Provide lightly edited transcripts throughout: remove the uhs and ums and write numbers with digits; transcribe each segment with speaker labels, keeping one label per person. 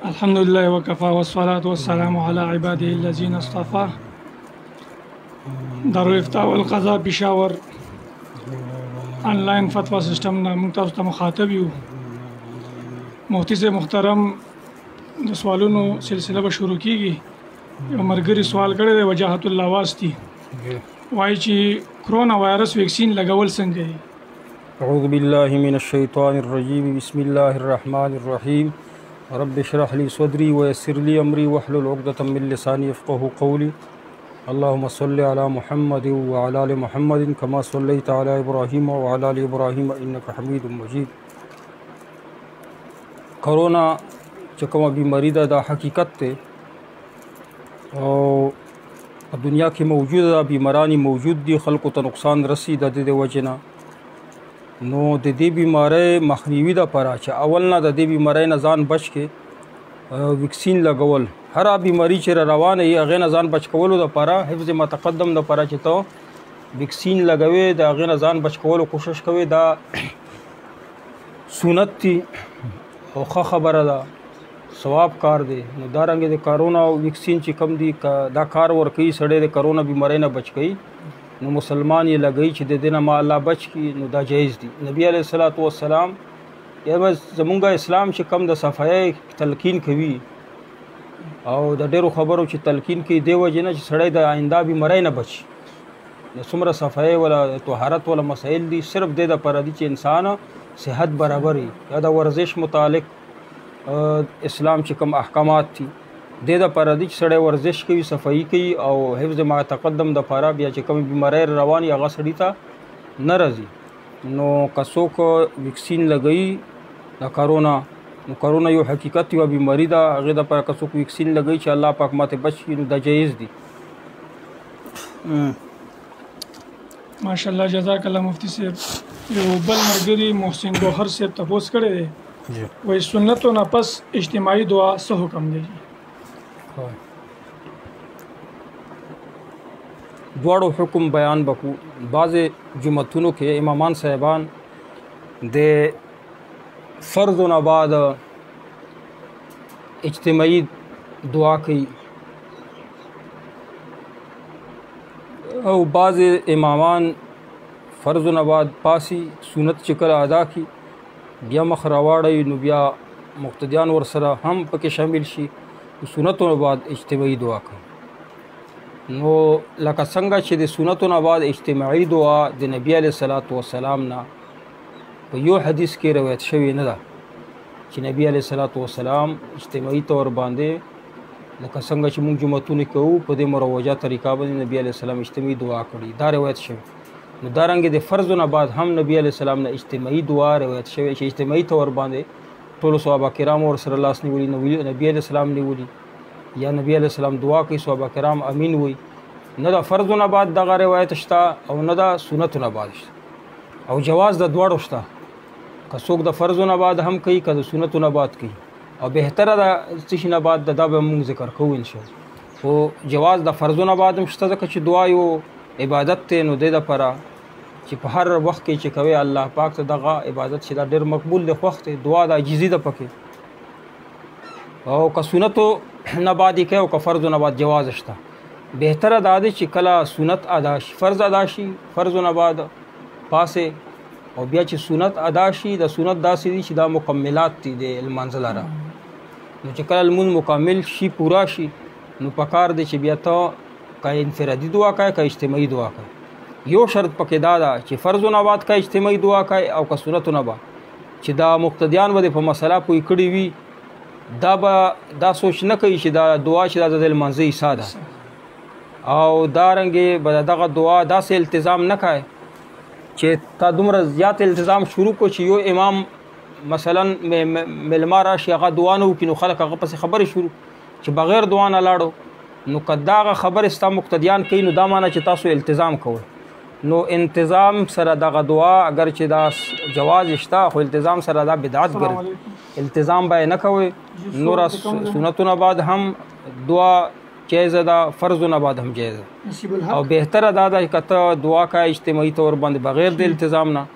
Speaker 1: الحمدلله وکفا والصلاة والسلام علی عباده الذین اصطفى. دارالافتاء والقضاء پېښور آنلاین فتوا سیسټم نه موږ تاسو ته مخاطب یو. مفتی صاحب محترم د سوالونو سلسله به شروع کیږي. یو ملګري سوال کړی دی وجاهت الله واسطي، وایي چې کرونا وایرس ویکسین لګول څنګه دی؟
Speaker 2: اعوذ بالله من الشیطان الرجیم بسم الله الرحمن الرحیم رب اشرح لي صدري ويسر لي امري واحلل عقدة من لساني يفقهوا قولي اللهم صل على محمد وعلى ال محمد كما صليت على ابراهيم وعلى ال ابراهيم انك حميد مجيد. کرونا چې کومه بیماری ده دا حقیقت ده او په دنیا کې موجوده ده، بیمارانی موجود دي، خلکو ته نقصان رسی د دې وجنه. نو د دې بیماری مخنیوي لپاره چې اول نه د دې بیماری نه ځان بچ کې ویکسین لګول، هر بیماری چې روانه وي هغې نه ځان بچ کولو لپاره حفظ ما تقدم لپاره چې ته ویکسین لګوې د هغې نه ځان بچ کولو کوشش کوې، دا سنت دي او ښه خبره ده، ثواب کار دی. نو دارنګې د کرونا ویکسین چې کم دي دا کار ورکوي، سړی د کرونا بیماری نه بچ کوي، نو مسلمان یې لګوي چې د دې نه ما الله بچ کړي، نو دا جایز دي. نبی علیه الصلاۃ والسلام یا زمونږ اسلام چې کم د صفایي تلقین کوي او د ډېرو خبرو چې تلقین کوي دې وجې نه چې سړی د آینده بیماری نه بچي. د څومره صفایي ولا طهارت ولا مسائل دي صرف دې دپاره دي چې انسان صحت برابر وي. یا د ورزش متعلق اسلام چې کوم احکامات دي دې دپاره دي چې سړی ورزش کوي، صفایي کوي او حفظ ما تقدم دپاره بیا چې کوم بیماری رواني هغه سړي ته نه راځي. نو که څوک ویکسین لګوي د کرونا، نو کرونا یو حقیقت یوه بیماری ده، هغې دپاره که څوک ویکسین لګوي چې الله پاک ماته بچ کړي نو دا جایز دي.
Speaker 1: ماشاءالله جزاک الله مفتی صاحب. یو بل ملګري محسن ګوهر صاحب تپوس کړی دی، وایي سنتو نه پس اجتماعي دعا څه حکم دی؟
Speaker 2: دواړو حکم بیان بکو. بعضې جمعتونو کې امامان صاحبان د فرض نه بعد اجتماعي دعا کوي او بعضې امامان فرض نه بعد پاسی سنت چې کله ادا کړي بیا مخ راواړوي، نو بیا مقتدیان ورسره هم پکې شامل شي، سنتو نه بعد اجتماعي دعا کوي. نو لکه څنګه چې د سنتو نه بعد اجتماعي دعا د نبی علیه الصلاۃ والسلام نه په یو حدیث کې روایت شوې نه ده چې نبی علیه الصلاۃ والسلام اجتماعي طور باندې لکه څنګه چې موږ جمعتونه کوو په دې مروجه طریقه باندې نبی علیه السلام اجتماعي دعا کړې، دا روایت شوې. نو دارنګې د فرض نه بعد هم نبی علیه السلام نه اجتماعي دعا روایت شوې چې اجتماعي طور باندې ټولو صحابه کرام ورسره لاس نیولي، نبی علیه السلام نیولي یا نبی علیه السلام دعا کوي، صحابه کرام امین وي. نه د فرض نه بعد دغه روایت شته او نه د سنتو نه بعد شته، او جواز د دواړو شته. که څوک د فرض نه بعد هم کوي که د سنتو نه بعد کوي، او بهتره د څه شي نه بعد دا به موږ ذکر کوو انشاءالله. خو جواز د فرضو نه بعد هم شته ځکه چې دعا یو عبادت دی، نو دې دپاره چې په هر وخت کې چې کوي الله پاک ته دغه عبادت چې دا ډېر مقبول دی، خوښ دی، دعا د عاجزي ده پکې. او که سنتو نه بعد یې کوي او که فرضو نه بعد جواز شته. بهتره دا دی چې کله سنت ادا شي، فرض ادا شي، فرضو نه بعد پاسې او بیا چې سنت ادا شي، د سنت داسې دي چې دا مکملات دي د لمانځه لره. نو چې کله لمونځ مکمل شي، پورا شي، نو پکار دی چې بیا ته که انفرادي دعا کوي که اجتماعي دعا کوي. یو شرط پکې دا ده چې فرضو نه بعد که اجتماعي دعا کوي او که سنتو نه بعد چې دا مقتدیان به په مسله پوه کړي وي، دا سوچ نه کوي چې دا دعا چې دا د لمانځه حصه ده، او دارنګې به دغه دعا داسې التزام نه کوي چې تا دومره زیات التزام شروع کو چې یو امام مثلا ملما راشي هغه دعا نه وکړي نو خلک هغه پسې خبرې شروع چې بغیر دعا نه لاړو. نو که دغه خبرې ستا مقتدیان کوي نو دا معنی چې تاسو التزام کوئ. نو انتظام سره دغه دعا اگر چې دا جواز شته، خو التزام سره دا بدعت ګرځي، التزام به نه کوئ. نور سنتو نه بعد هم دعا جایزه ده، فرضو نه بعد هم جایزه، او بهتره دا ده که ته دعا کوې اجتماعي طور باندې بغیر د التزام نه،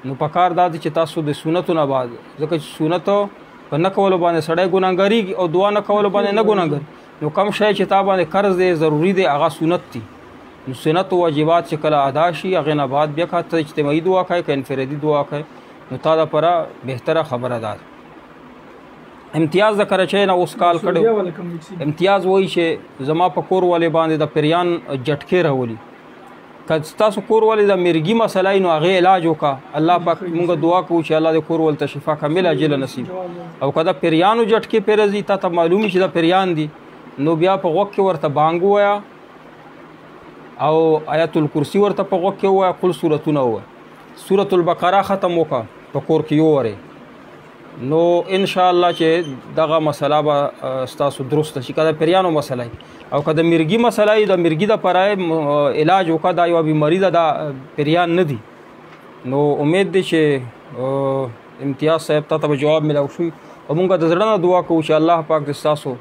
Speaker 2: نو پکار دا ده چې تاسو د سنتو نه بعد، ځکه چې سنتو په نه کولو باندې سړی ګناهګارېږي او دعا نه کولو باندې نه ګناهګار. نو کم شی چې تا باندې قرض دی ضروري دی هغه سنت دي. نو سنت او واجبات چې کله ادا شي هغې نه بعد بیا که ته اجتماعي دعا کوې که انفرادي دعا کوې نو تا دپاره بهتره خبره ده. امتیاز د کراچۍ نه اوس کال کړی. امتیاز وایي چې زما په کور والې باندې د پریان جټکې راولي. که ستاسو کور والې د مرګي مسله نو هغې علاج وکړه. الله پاک مونږ دعا کوو چې الله د کور والې ته شفا کامل عاجله نصیب. او که د پریانو جټکې پرې راځي تا ته معلوم چې د پریان دي نو بیا په غوږ کې ورته بانګ ووایه او آیت الکرسی ورته په غوږ کې ووایه. خپل سورتونه ووایه. سورت البقره ختم وکړه په کور کې یوورې نو ان شاء الله چې دغه مسله به ستاسو درسته شي. که د پریانو مسله او که د مرګي مسله د مرګي دپاره علاج وکړه دا یوه بیماري ده دا پریان نه دي. نو امید دی چې امتیاز صاحب تا ته به جواب ملاو شوي او مونږ د زړه نه دعا کوو چې الله پاک د ستاسو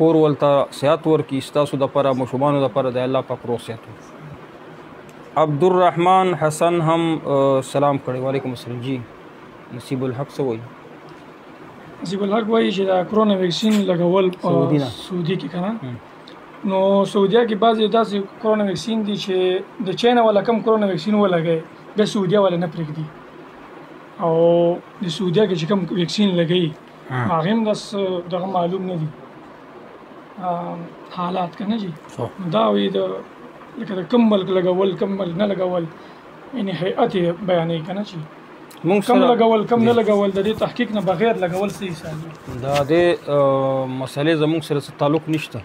Speaker 2: کور ولته صحت ورکړي. ستاسو دپاره ماشومانو دپاره د الله پاک روغ صحت ورکړي. عبدالرحمن حسن هم سلام کړی. وعلیکم السلام. جی نصیب الحق څه وایي؟
Speaker 1: نصیب الحق وایي چې د کرونا ویکسین لګول په سعودي کې که نه نو سعودیه کې بعضې داسې کرونا ویکسین دي چې د چاینا والا کم کرونا ویکسین ولګوي بیا سعودیه والا نه پرېږدي او د سعودیه کې چې کم ویکسین لګوي هغې هم داس دغه معلوم نه دي حالات که نه جي. دا وایي د لکه د کم ملک لګول کم ملک نه لګول یعنې هیئت یې بیانوي که نه چې کم لګول کم نه لګول د دې تحقیق نه بغیر لګول صحیح حساب دی.
Speaker 2: دا د مسلې زموږ سره څه تعلق نشته.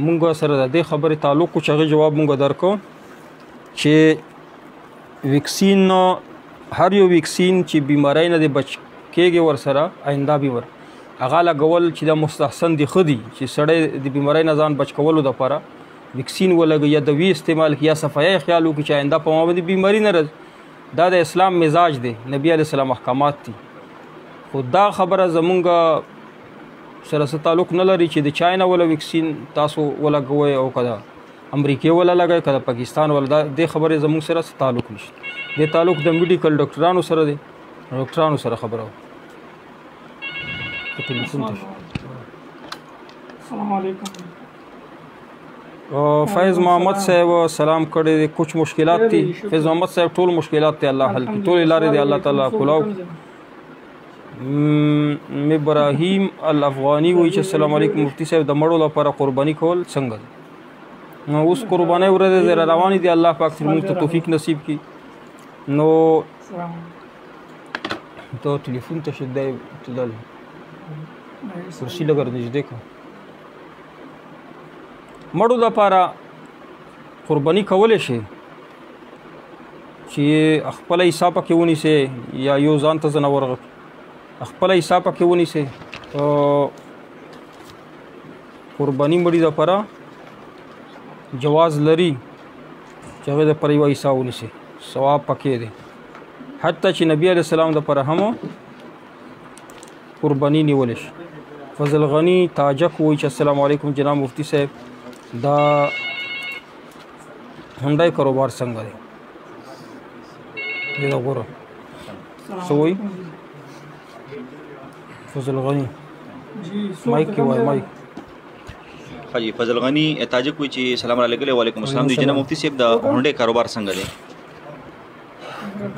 Speaker 2: مونږ سره د دې خبرې تعلق و چې هغې جواب مونږ درکو چې ویکسین هر یو ویکسین چې بیماری نه دی بچ کېږي ورسره آینده بیمار هغه لګول چې د مستحسن دي ښه دي چې سړی د بیماری نه ځان بچ کولو دپاره ویکسین ولګوي یا دوی استعمال کړي یا صفایي خیال وکړي چې آینده په ما باندې بیماري نه راځي. دا د اسلام مزاج دی. نبی علیه السلام احکامات دي. خو دا خبره زمونږ سره څه تعلق نه لري چې د چاینا ولا ویکسین تاسو ولګوئ او که د امریکې ولا لګوئ که د پاکستان ولا دې خبرې زمونږ سره څه تعلق نشته. دې تعلق د میډیکل ډاکټرانو سره دی. ډاکټرانو سره خبره
Speaker 1: السلام علیکم.
Speaker 2: فیض محمد صاحب سلام کړی دی. کچھ مشکلات دي فیض محمد صاحب ټول مشکلات ته الله حل کړي. ټولې لارې دی الله تعالی کلاو. ابراهیم الافغانی وایي چې السلام علیکم مفتی صاحب د مړو لپاره قرباني کول څنګه دي؟ نو اوس قربانۍ ورځې زره روانې دي. الله پاک موږ ته توفیق نصیب کړي. نو ته ټلیفون ته شدی تلل کرسي لږ نږدې کړه. مړو لپاره قرباني کولی شي چې خپله حصه پکې ونیسئ یا یو ځان ته ځناور خپله حصه پکې ونیسئ. قرباني مړي لپاره جواز لري چې هغې دپاره یوه حصه ونیسئ. ثواب پکې دی. حتی چې نبي علیه السلام دپاره هم قرباني نیولی شي. فضل غنی تاجک وایي چې السلام علیکم جناب مفتی صاحب دا هنډای کاروبار څنګه دی؟ دا ګوره څه وایي فضل غنی مایک کې وایي مایک.
Speaker 3: حاجی فضل غنی تاجک وایي چې سلام علیکم. وعلیکم السلام. دی جناب مفتی صاحب دا هنډای کاروبار څنګه دی؟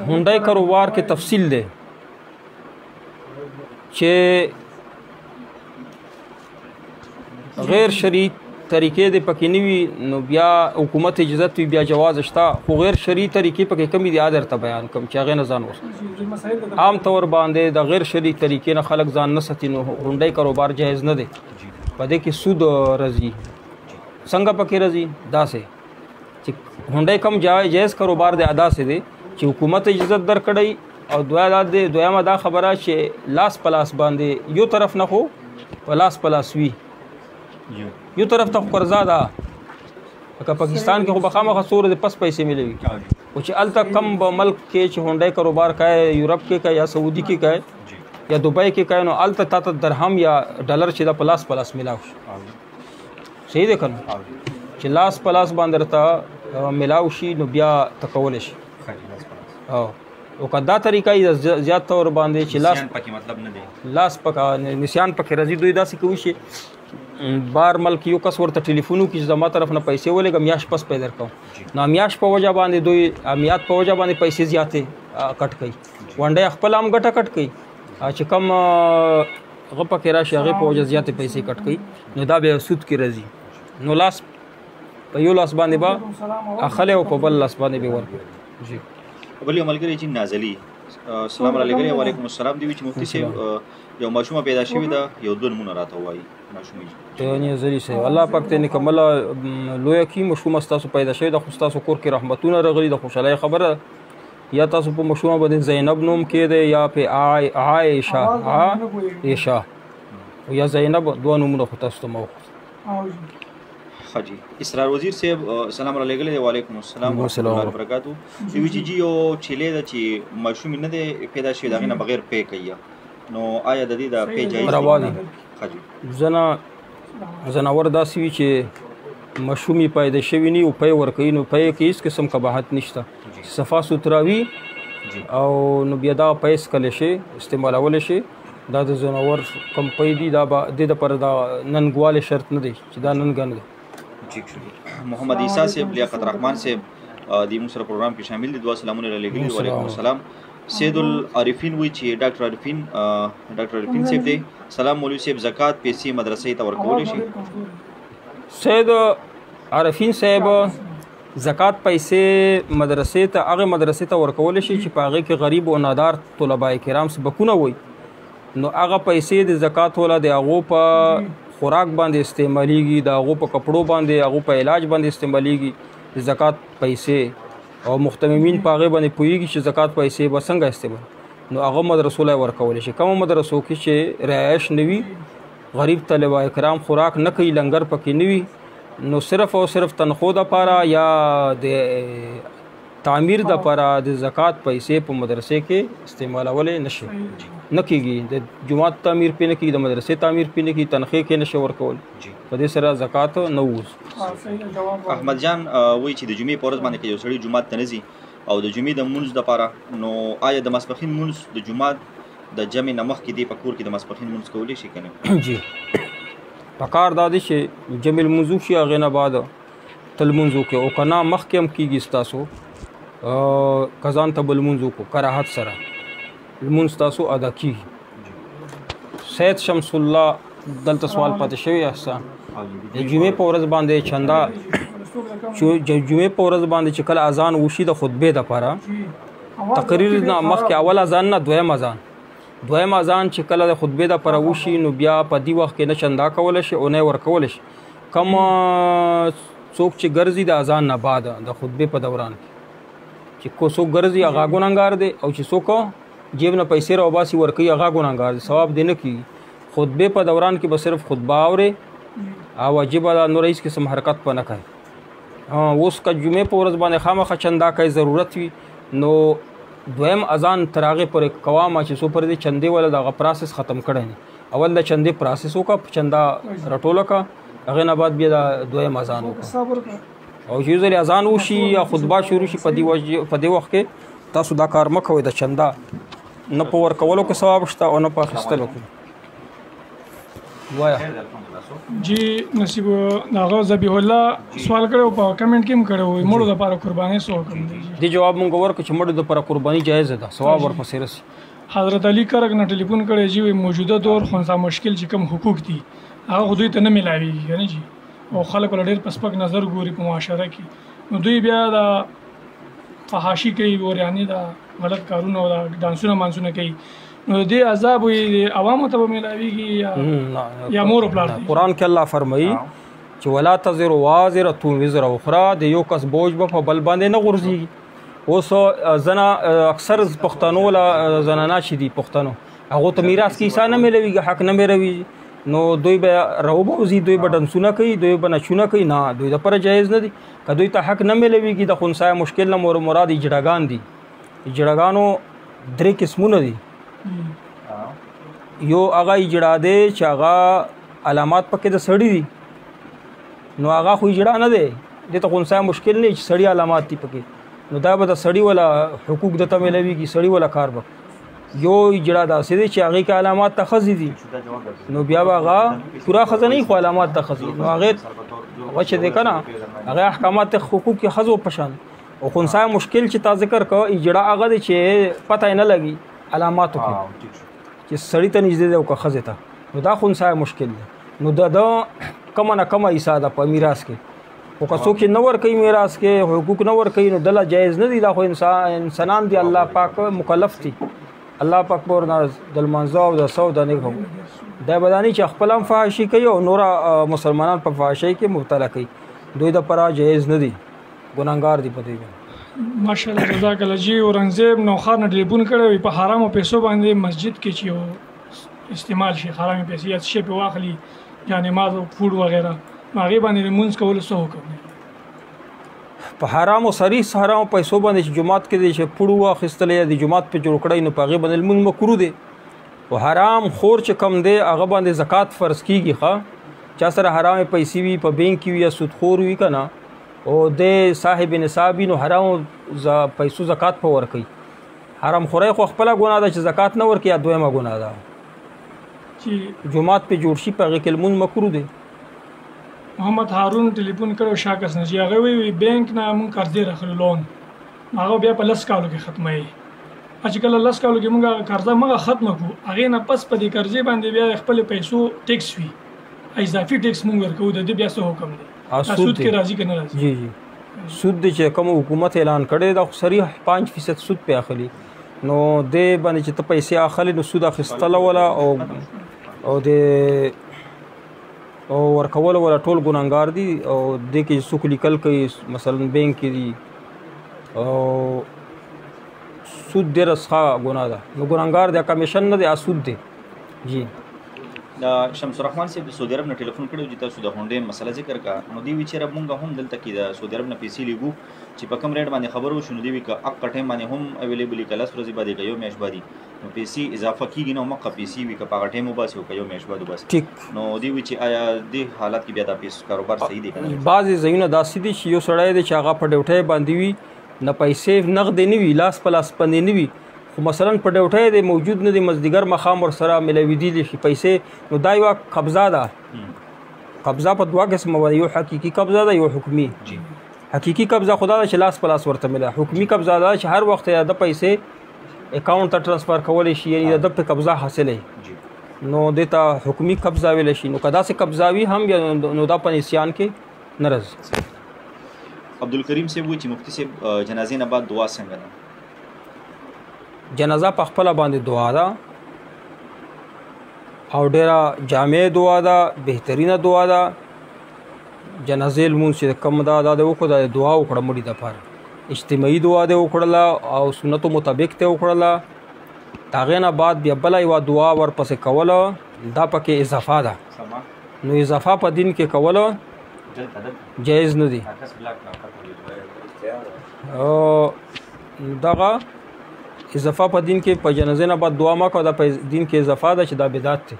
Speaker 2: هنډای کاروبار کې تفصیل دی چې غیر شرعي طریقې د پکې نه وي نو بیا حکومت اجازت وي بیا جواز شته. خو غیر شرعي طریقې پکې کمې دي درته بیان کوم چې هغې نه ځان وساتي. عام طور باندې د غیر شرعي طریقې نه خلک ځان نه ساتي نو هنډای کاروبار جایز نه دی. په دې کې سود راځي. څنګه پکې راځي؟ داسې چې هنډای کم جایز کاروبار دی داسې دی چې حکومت اجازت درکړی او دویمه دا خبره چې لاس په لاس باندې یو طرف نه خو په لاس په لاس وي یو طرف ته قرضه ده. لکه پاکستان کې خو به خامخا څومره د پس پیسې ملوي خو چې هلته کم به ملک کې چې هنډای کاروبار کوي یورپ کې کوي یا سعودي کې کوي یا دوبۍ کې کوي نو هلته تا ته درهم یا ډالر چې دا په لاس ملاو شي. صحیح دی که نه؟ چې لاس په لاس باندې درته ملاو شي نو بیا ته کولی شي. او که دا طریقه یې زیات طور باندې چې لاس
Speaker 3: پکې مطلب نه دی
Speaker 2: لاس پکې نسیان پکې راځي دوی داسې کوي چې بار ملک یو کس ورته ټلیفون وکړي چې زما طرف نه پیسې ولېږه میاشت پس پیدا کوم نو میاشت په وجه باندې دوی امیات په وجه باندې پیسې زیاتې کټ کوي ونډه خپل هم ګټه کټ کوي چې کم هغه پکې راشي هغې په وجه زیاتې پیسې کټ کوي نو دا بیا سود کې راځي نو لاس په یو لاس باندې به اخلی او په بل لاس باندې به ورکړي جی
Speaker 3: بل یو ملګری چې نازلي السلام علیکم وعلیکم السلام دی چې مفتی صاحب یو ماشومه پیدا شوې ده یو دوه نمونه راته وایي ماشومې
Speaker 2: نازلي صاحب الله پاک ته نکمله لویه کړي ماشومه ستاسو پیدا شوې ده خو ستاسو کور کې رحمتونه راغلي د خوشحالۍ خبره یا تاسو په ماشومه باندې زینب نوم کې دی یا په عایشه یا زینب دوه نومونه خو تاسو ته موقف
Speaker 3: حاجی اسرار وزیر صاحب سلام علیکم وعلیکم السلام ورحمۃ اللہ وبرکاتہ دوی چې جی یو چیلې د چې ماشوم نه دی پیدا شوی دغه نه بغیر پې کوي نو آیا د دې د پې جایز
Speaker 2: روا دي
Speaker 3: حاجی
Speaker 2: زناور داسې وي چې ماشومي پیدا شوی نه او پې ورکوي نو پې کې هیڅ قسم قباحت نشته صفا سوتراوي او نو بیا دا پیس کله شي استعمالول شي دا د زناور کم پې دي دا د لپاره دا ننګواله شرط نه دی چې دا ننګ نه
Speaker 3: محمد عیسیٰ صاحب لیاقت رحمان صاحب دی موږ سره پروګرام کې شامل دي دعا سلامونه علیکم وعلیکم السلام سید العارفین وی چې ډاکټر عارفین صاحب دی سلام مولوی صاحب زکات پیسې مدرسې ته ورکول شي
Speaker 2: سید عارفین صاحب زکات پیسې مدرسې ته هغه مدرسې ته ورکول شي چې په هغه کې غریب او نادار طلباء کرام سبقونه وي نو هغه پیسې د زکات ولا د هغو په خوراک باندې استعمالیږي د هغو په کپړو باندې هغو په علاج باندې استعمالیږي د زکات پیسې او محتممین په هغې باندې پوهېږي چې زکات پیسې به څنګه استعمال نو هغه مدرسو لا ورکولی شي کومو مدرسو کې چې رهایش نه وي غریب طلبه کرام خوراک نه کوي لنګر پکې نه وي نو صرف او صرف تنخوا دپاره یا د تعمیر دپاره د زکات پیسې په مدرسې کې استعمالولی نه شي نه کېږي د جومات تعمیر پې نه کېږي د مدرسې تعمیر پې نه کېږي تنخې کې نه شي ورکول په دې سره زکات نه ووځي
Speaker 3: احمد جان وایي چې د جمعې په ورځ باندې که یو سړی جومات ته نه ځي او د جمعې د مونځ دپاره نو آیا د ماسپښین مونځ د جومات د جمعې نه مخکې دی په کور کې د ماسپښین مونځ کولی شي که نه
Speaker 2: جی پکار دا دی چې جمعې لمونځ وشي هغې نه بعد ته لمونځ وکړې او که نه مخکې هم کېږي ستاسو که ځان ته به لمونځ وکړو کراهت سره لمونځ تاسو ادا کیږي سید شمس الله دلته سوال پاتې شوی احسان د جمعې په ورځ باندې چندا جمعې په ورځ باندې چې کله اذان وشي د خطبې دپاره تقریر نه مخکې اول اذان نه دویم اذان چې کله د خطبې دپاره وشي نو بیا په دې وخت کې نه چندا کولی شي او نه یې ورکولی شي کوم څوک چې ګرځي د اذان نه بعد د خطبې په دوران کې چې کو څوک ګرځي هغه ګنهګار دی او چې څوک جیب نه پیسې راوباسي ورکوي هغه ګنهګار دی ثواب دی نه کېږي خطبې په دوران کې به صرف خطبه اورې او واجبه ده نور هېڅ قسم حرکت په نه کوي اوس که جمعې په ورځ باندې خامخا چندا کوي ضرورت وي نو دویم اذان تر هغې پورې کوامه چې څو پرې دی چندې والا د هغه پراسس ختم کړی نه اول د چندې پراسس وکړه چندا راټوله کړه هغې نه بعد بیا د دویم اذان وکړه او چې یو ځلې اذان وشي یا خطبه شروع شي په دې وخت کې تاسو دا کار مه کوئ د چندا نه په ورکولو کې ثواب شته او نه په اخیستلو کې وایا
Speaker 1: جی نصیب هغه ذبیح الله سوال کړو په کمنټ کې هم کړو مړو دپاره قرباني څه حکم دی
Speaker 2: دې جواب مونږ ورکړو چې مړو دپاره قرباني جایز ده ثواب ورپسې رسي
Speaker 1: حضرت علی کرک نه ټلیفون کړی جی موجوده دور خونسا مشکل چې کوم حقوق دي هغه خو دوی ته نه میلاویږي که نه جی او خلک له ډېر پسپک نظر ګوري په معاشره کې نو دوی بیا د فحاشي کوي اوریاني د غلط کارونه او د ډانسونه مانسونه کوي نو دې عذاب وي عوامو ته به میلاویږي یا مور پلار
Speaker 2: قرآن کې الله فرمایي چې ولا تزر وازرة وزر اخرى د یو کس بوج به په بل باندې نه غورځېږي اوس زنه اکثر پښتنو له زنانه چې دي پښتنو هغو ته میراث کې حصه نه میلویږي حق نه میرویږي نو دوی به راوبوځي دوی به ډنسونه کوي دوی به نچونه کوي نه دوی دپاره جایز نه دي که دوی ته حق نه میلویږي د خنثی مشکل نه مراد اجړاګان دي اجړاګانو درې قسمونه دي یو هغه اجړا دی چې هغه علامات پکې د سړي دي نو هغه خو اجړا نه دی دې ته خنثی مشکل نه چې سړي علامات دي پکې نو دا به د سړي ولا حقوق دته میلویږي، سړي ولا کار به یو جړه داسې دی چې هغې کې علامات ته ښځې دي، نو بیا به هغه پوره ښځه نه وي خو علامات ته ښځې، نو هغې هغه چې دی که نه هغې احکامات د حقوق کې ښځو په شان. او خنثی مشکل چې تا ذکر کوه جړه هغه دی چې پته یې نه لګي علاماتو کې چې سړي ته نږدې دی او که ښځې ته، نو دا خنثی مشکل دی. نو د کمه نه کمه حصه ده په میراث کې، خو که څوک چې نه ورکوي میراث کې حقوق نه ورکوي نو دله جایز نه دي، دا خو انسانان دي، الله پاک مکلف دي، الله پاک به ورنه د لمانځه او د څه د نیکو دا به دا نه چې خپل هم فحاشي کوي او نوره مسلمانان په فحاشۍ کې مبتلا کوي، دوی دپاره جایز نه دي، ګناهګار دي په دوی باندې.
Speaker 1: ماشاءالله جزاک الله جی. اورنګزیب نوښار نه ټلیفون کړی وي په حرامو پیسو باندې مسجد کې چې یو استعمال شي حرامې پیسې یا څه شی پې واخلي جانماز او فوډ وغیره، نو هغې باندې لمونځ کولو څه حکم دی؟
Speaker 2: په حرامو صریح حرامو پیسو باندې چې جومات کې دی چې پوړ واخیستلی یا د جومات پې جوړ کړی نو په هغې باندې لمونځ مکروه دی. او حرام خور چې کم دی هغه باندې زکات فرض کېږي. ښه چا سره حرامې پیسې وي په بینک کې وي یا سودخور وي که نه او د صاحب نصاب وي نو حرامو پیسو زکات په ورکوي. حرام خورۍ خو خپله ګناه ده چې زکات نه ورکوي، یا دویمه ګناه ده چې جومات پې جوړ شي په هغې کې لمونځ مکروه دی.
Speaker 1: محمد هارون ټلیفون کړو شاکس نه چې هغه وی بینک نه مونږ قرضې راخلو لون، هغه بیا په 10 کالو کې ختموي. چې کله 10 کالو کې مونږ قرضه مونږ ختمه کړو هغې نه پس په دې قرضې باندې بیا خپل پیسو ټیکس وي، اضافي ټیکس مونږ ورکوو، د دې بیا څه حکم دی؟ سود کې راځي که نه راځي؟
Speaker 2: جی جی سود دی چې کوم حکومت اعلان کړی دا صریح 5% سود پې اخلي، نو دې باندې چې ته پیسې اخلي نو سود اخیستله وله او د او ورکول ولا ټول ګناهګار دي. او دې کې څوک لیکل کوي مثلا بینک کې دي او سود ډېره ښه ګناه ده، نو ګناهګار دی، کمیشن نه دی، سود دی. جی
Speaker 3: شمس الرحمن صاحب د سعودي عرب نه ټلیفون کړی چې تاسو د هونډې مسله ذکر کا، نو دوی وی چې رب مونږ هم دلته کې د سعودي عرب نه پیسې لیږو چې په کم ریټ باندې خبر وشو، نو دوی وی که اق ټایم باندې هم اویلیبل وي که 10 ورځې باندې که یو میاشت باندې نو پیسې اضافه کېږي، نو مقه پیسې وي که په هغه ټایم وباسي او که یو میاشت بعد وباسي.
Speaker 2: ټیک.
Speaker 3: نو دوی وی چې آیا دې حالت کې بیا دا پیسو کاروبار صحیح دی که نه؟
Speaker 2: بعضې ځایونه داسې دي چې یو سړی دی چې هغه په ډیوټۍ باندې وي، نه پیسې نغدې نه وي، لاس په لاس باندې نه وي، خو مثلا په ډیوټۍ دی موجود نه دی، مازدیګر ماښام ورسره میلاویدلی شي پیسې، نو دا یوه قبضه ده. قبضه په دوه قسمه باندې، یو حقیقي قبضه ده یو حکمي. حقیقي قبضه خدا ده چې لاس په لاس ورته مله، حکمي قبضه ده چې هر وخت د پیسې اکاونټ ته ټرانسفر کولی شي، یعنی د په قبضه حاصله نو دې ته حکمي قبضه ویلی شي. نو که داسې قبضه وي هم نو دا په نسیان کې نه راځي.
Speaker 3: عبدالکریم صاحب وایي چې مفتی صاحب جنازې نه بعد دعا څنګه ده؟
Speaker 2: جنازه په خپله باندې دعا ده او ډېره جامع دعا ده، بهترینه دعا ده. جنازې لمونځ چې کم ده دا د وکړو، دا دعا وکړه مړي دپاره، اجتماعي دعا دې وکړله او سنتو مطابق ته وکړله. د هغې نه بعد بیا بله یوه دعا ورپسې کوله، دا پکې اضافه ده، نو اضافه په دین کې کوله جایز نه دي. دغه اضافه په دین کې په جنازې نه بعد دعا مه کوه، دا په دین کې اضافه ده چې دا بدعت دی.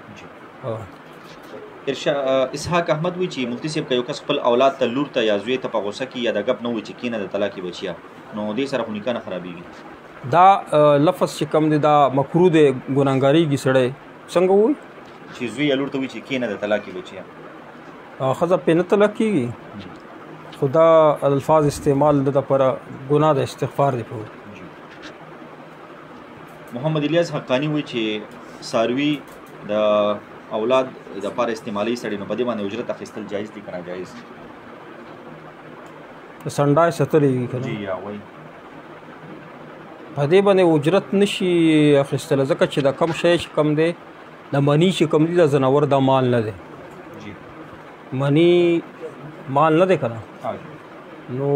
Speaker 3: اسحاق احمد وایي چې مفتی صاحب که یو کس خپل اولاد ته لور ته یا زوی ته په غوسه کې یا د ګپ نه وایي چې کینه د طلاقې بچیه، نو دې سره خو نکاح نه خرابېږي؟
Speaker 2: دا لفظ چې کوم دی دا مکروه دی، ګناهګارېږي سړی. څنګه ووایي
Speaker 3: چې زوی یا لور ته وایي چې کینه د طلاقې بچیه،
Speaker 2: ښځه پرې نه طلاق کېږي، خو دا الفاظ استعمال د دپاره ګناه د استغفار دی. په
Speaker 3: محمد الیاس حقانی وایي چې څاروي د اولاد د پاره استعمالي سړي نو په دې باندې اجرت اخیستل جایز دي که ناجایز؟
Speaker 2: سنډای ستلی وي که نه، په دې باندې اجرت نشي اخیستلی، ځکه چې د کم شی چې کم دی د مني چې کم دی د ځناور دا مال نه دی. مني مال نه دی که نه، نو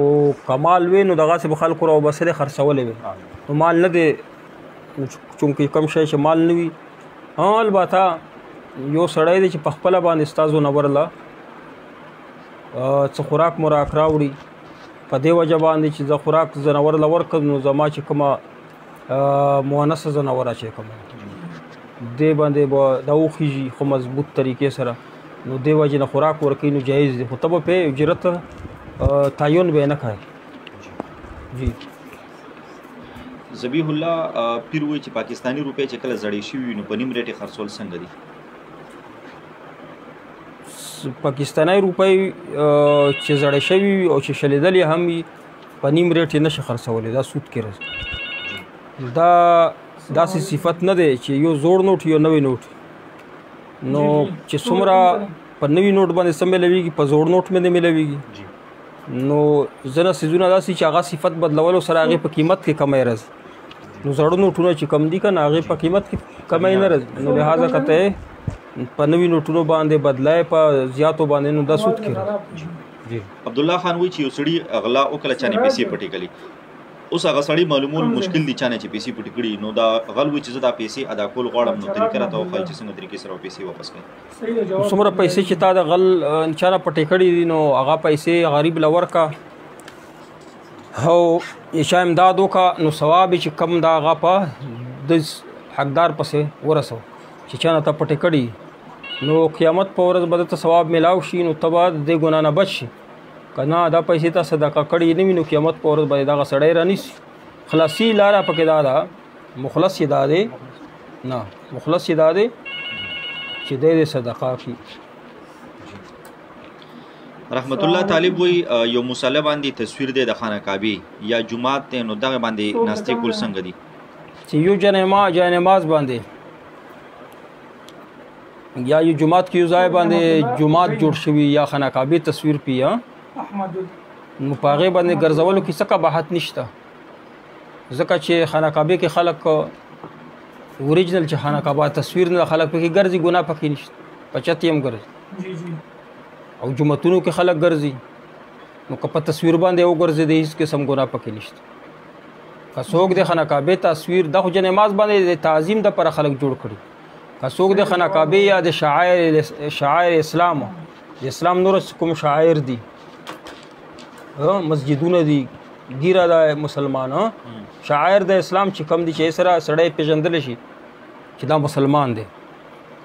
Speaker 2: که مال وي نو دغسې به خلکو راوبسلې خرڅولی وي، نو مال نه دی، چونکې کم شی چې مال نه وي. البته یو سړی دی چې په خپله باندې ستا زناور له څه خوراک مراک راوړي، په دې وجه باندې چې زه خوراک زناور له ورکړم نو زما چې کومه مؤنثه زناوره چې کومه دې باندې به دا وخیږي خو مضبوط طریقې سره، نو دې وجې نه خوراک ورکوي نو جایز دی، خو ته به پې اجرت تعین به یې نه کوې. جی
Speaker 3: ذبیح الله پیر وایي چې پاکستاني روپۍ چې کله زړې شوي وي نو په نیم ریټ یې خرڅول څنګه دي؟
Speaker 2: پاکستاني روپۍ چې زړې شوي وي او چې شلېدلې هم وي په نیم ریټ یې نشي خرڅولی، دا سود کې راځي. دا داسې صفت نه دی چې یو زوړ نوټ یو نوی نوټ، نو چې څومره په نوي نوټ باندې څه میلاویږي په زوړ نوټ باندې میلاویږي. نو ځینې څیزونه داسې چې هغه صفت بدلولو سره هغې په قیمت کې کمی راځي. نو زړو نوټونه چې کم دي که نه هغې په قیمت کې کمی نه راځي، نو لحاظه که ته په نوي نوټونو باندې بدلای په زیاتو باندې، نو دا سود کې راځي.
Speaker 3: عبدالله خان وایي چې یو سړي غلا وکړه چا نه پیسې پټې کړي، اوس هغه سړی معلومول مشکل دي چا نه چې پیسې پټې کړي، نو دا غل وایي چې زه دا پیسې ادا کول غواړم، نو طریقه راته وښایي چې څنګه طریقې سره پیسې واپس کړي.
Speaker 2: څومره پیسې چې تا د غل چا نه پټې کړي دي نو هغه پیسې غریب له ورکړه او چا امداد وکړه، نو ثواب چې کم دا هغه په د حقدار پسې ورسو چې چا نه تا پټې کړي، نو قیامت په ورځ به درته ثواب میلاو شي، نو ته به د دې ګناه نه بچ شي. که نه دا پیسې تا صدقه کړي نه وي نو قیامت په ورځ به دغه سړی رانیسي. خلاصي لاره پکې دا ده، مخلص یې دا دی، نه مخلص یې دا دی چې دی د صدقه کړي.
Speaker 3: رحمت الله طالب وایي یو مصلی باندې تصویر دی د خانه کعبې یا جومات دی، نو دغه باندې ناستې کول څنګه دي؟
Speaker 2: چې یو جاینماز باندې یا یو جومات کې یو ځای باندې جومات جوړ شوي یا خانه کعبې تصویر پی نو په هغې باندې ګرځولو کې څه قباحت نشته، ځکه چې خانه کعبې کې خلک اوریجنل چې خانه کعبه تصویر نه خلک پکې ګرځي، ګناه پکې نشته، په چت یې هم ګرځي او جوماتونو کې خلک ګرځي، نو که په تصویر باندې وګرځېدی هېڅ قسم ګناه پکې نشته. که څوک د خانه کعبې تصویر دا خو جنماز باندې د تعظیم دپاره خلک جوړ کړي، که څوک د خانه کعبې یا د شعائر اسلام د اسلام نور کوم شعائر دي، مسجدونه دي، ګیره د مسلمان شعائر د اسلام چې کم دي چې سره سړی پیژندلی شي چې دا مسلمان دی،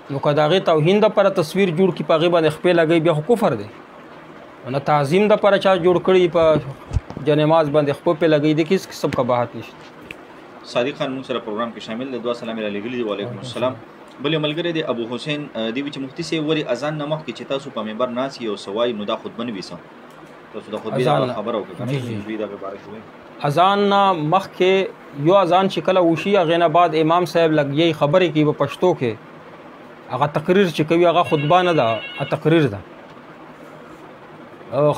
Speaker 2: نو که د هغې توهین دپاره تصویر جوړ کړي په هغې باندې خپې لګوي بیا خو کفر دی. نه تعظیم دپاره چا جوړ کړي په جنماز باندې خپو پې لګوي، د کې هېڅ قسم قباحت نشته.
Speaker 3: صادق خان موږ سره پروګرام کې شامل دی، 2 سلام یې رالیږلي دي. وعلیکم السلام. بل یو ملګری دی ابو حسین دی وایي چې مفتي صاحب ولې اذان نه مخکې چې تاسو په منبر ناست یې او څه وایي نو دا خطبه نه وي څه؟ تاسو د خطبې خبره وکړه که نه دغې باره کې وایي. اذان
Speaker 2: نه مخکې یو اذان چې کله وشي هغې نه بعد امام صاحب لګیایي خبرې کوي په پښتو کې، هغه تقریر چې کوي هغه خطبه نه ده، تقریر ده،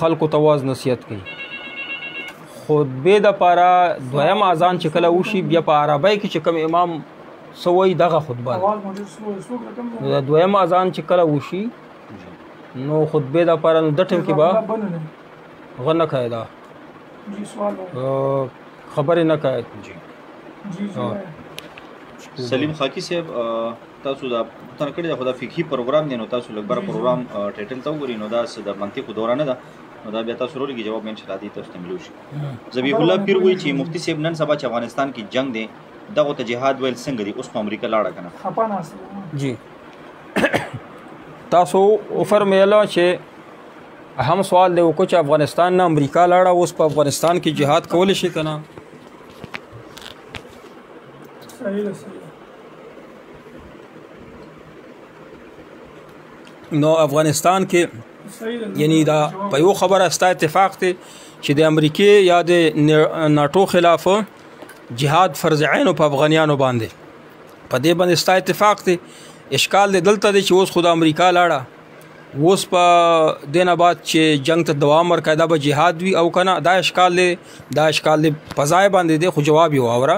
Speaker 2: خلکو ته واعظ نصیحت کوي. خطبې دپاره دویم اذان چې کله وشي بیا په عربی کې چې کوم امام څه وایي دغه خطبه ده. د دویم اذان چې کله وشي نو خطبې دپاره نو د ټیم کې به غه نه کوي، دا خبرې نه کوي.
Speaker 3: سلیم خاکی صاحب تاسو دا پوښتنه کړې ده خو دا فقهي پروګرام دی، نو تاسو لږ بره پروګرام ټایټل ته وګورئ، نو دا د منطقو دوره نه ده، نو دا بیا تاسو ورولیږي جواب به انشاءالله دې تاسو ته ملو شي. ذبیح الله پیر وایي چې مفتی صاحب نن سبا چې افغانستان کې جنگ دی دغو ته جهاد ویل څنګه دي؟ اوس په امریکا لاړه که نه؟
Speaker 2: جی تاسو وفرمیله چې اهم سوال دی وکړو چې افغانستان نه امریکا لاړه، اوس په افغانستان کې جهاد کولی شي که نه؟ نو افغانستان کې یعنی دا په یو خبره ستا اتفاق دی چې د امریکې یا د ناټو خلاف جهاد فرض عین په افغانیانو باندې په دې باندې ستا اتفاق دی. اشکال دی دلته دی چې اوس خو د امریکا لاړه، اوس په دې نه بعد چې جنگ ته دوام ورکړی دا به جهاد وي او که نه؟ دا اشکال دی په ځای باندې دی، خو جواب یې واوره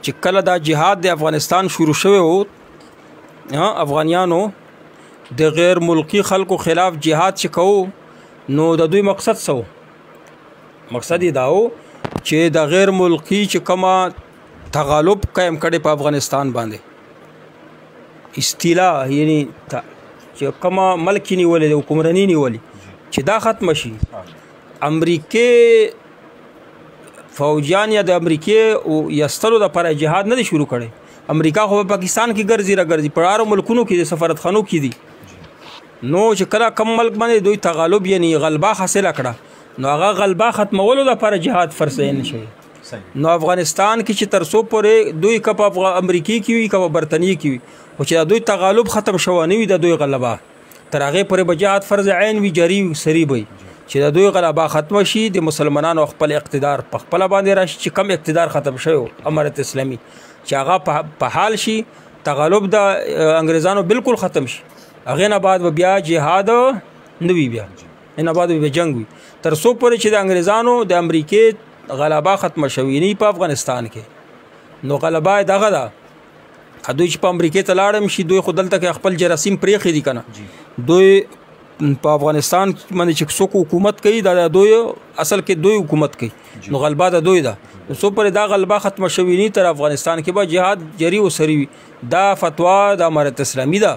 Speaker 2: چې کله دا جهاد د افغانستان شروع شوی و افغانیانو د غیر ملکی خلکو خلاف جهاد چې کوو نو د دوی مقصد څه و؟ مقصد یې دا و چې د غیر ملکی چې کومه تغالب قیم کړی په افغانستان باندې استیلا یعنی چې کومه ملک نیولې د حکمراني نیولې چې دا ختمه شي. امریکې فوجیان یا د امریکې یستلو دپاره جهاد نه دی شروع کړی، امریکا خو په پاکستان کې ګرځي راګرځي، په هرو ملکونو کې د سفارتخانو کې دي، نو چې کله کم ملک باندې دوی تغالب یعنی غلبه حاصله کړه نو هغه غلبه ختمولو دپاره جهاد فرض عین شوی. نو افغانستان کې چې تر څو پورې دوی که په امریکای کې وي که په برطانیې کې وي خو چې د دوی تغالب ختم شوی نه وي د دوی غلبه تر هغې پورې به جهاد فرض عین وي جاري سري به چې د دوی غلبه ختمه شي د مسلمانانو خپل اقتدار په خپله باندې راشي چې کم اقتدار ختم شوی امارت اسلامي چې هغه په حال شي تغالب د انګریزانو بالکل ختم شي هغې نه بعد به بیا جهاد نه وي بیا نه بعد به جنګ وي تر څو پورې چې د انګریزانو د امریکې غلبه ختمه شوې نه په افغانستان کې نو غلبه دغه ده که دوی چې په امریکې ته لاړم شي دوی خو دلته کې خپل جراثیم پرېښي دي که نه دوی په افغانستان باندې چې څوک حکومت کوي دا دوی اصل کې دوی حکومت کوي نو غلبه د دوی ده نو څو پورې دا غلبه ختمه شوې نه تر افغانستان کې به جهاد جاري و سري وي دا فتوا د امارت اسلامي ده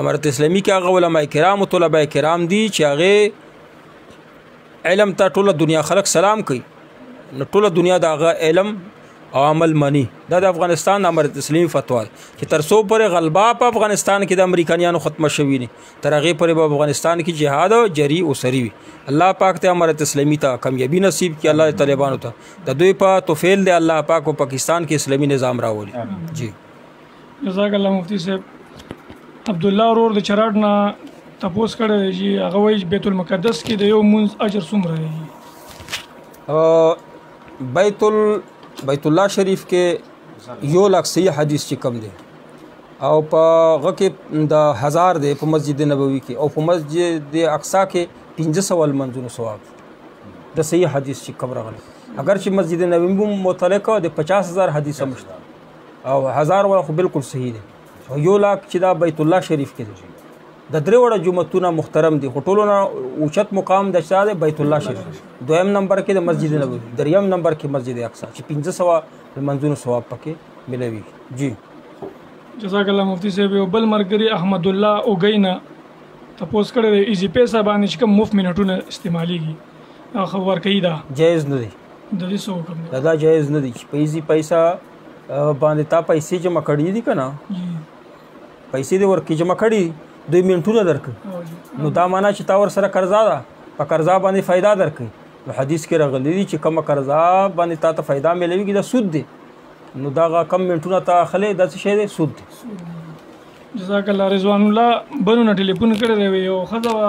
Speaker 2: امارت اسلامي کې هغه علما کرام او طلبه کرام دي چې هغې علم ته ټوله دنیا خلق سلام کوي نو ټوله دنیا د هغه علم او عمل مني دا د افغانستان د امارت اسلامي فتوا ده چې تر څو پورې غلبه په افغانستان کې د امریکایانو ختمه شوي نه تر هغې پورې په افغانستان کې جهاد جاري او سري وي الله پاک ته امارت اسلامي ته کامیابي نصیب کړي الله طالبانو ته د دوی په توفیل دی الله پاک په پاکستان کې اسلامي نظام راولي جی
Speaker 1: جزاک الله مفتی صاحب عبدالله ورور د چراټ نه تپوس کړی دی چې هغه وایي بیت المقدس کې د یو مونځ اجر څومره دی
Speaker 2: بیت الله شریف کې 1 لک صحیح حدیث چې کم دی او په هغه کې د 1000 دی په مسجد نبوي کې او په مسجد اقصا کې 500 لمنځونو ثواب د صحیح حدیث چې کم راغلی اگر چې مسجد نبوي متعلق د 50000 حدیث هم شته او 1000 ولا خو بالکل صحیح دی او 1 لک چې دا بیت الله شریف کې دی د درې وړه جوماتونه محترم دي خو ټولو نه اوچت مقام د چا دی بیت الله شریف دویم نمبر کې د مسجد نبوي دریم نمبر کې مسجد اقصا چې 500 لمنځونو ثواب پکې ملوي جی
Speaker 1: جزاک الله مفتی صاحب یو بل مرګري احمد الله اوګینا تپوس کړی دی ایزي پیسه باندې چې کوم مفت منټونه استعمالېږي هغه ورکوي دا جایز نه دی د دې څه حکم دی دا جایز نه دی چې په ایزي پیسه باندې تا پیسې جمع کړي دي که نه پیسې دې ورکړي جمع کړي 2 منټونه درکړي نو دا معنا چې تا ورسره قرضه ده په قرضه باندې فایده درکړي نو حدیث کې راغلی دي چې کومه قرضه باندې تا ته فایده میلوي دا سود دی نو دغه کم منټونه ته اخلي دا څه شی دی سود دی جزاک الله رضوان الله بنونه ټلیفون کړی دی یو ښځه وه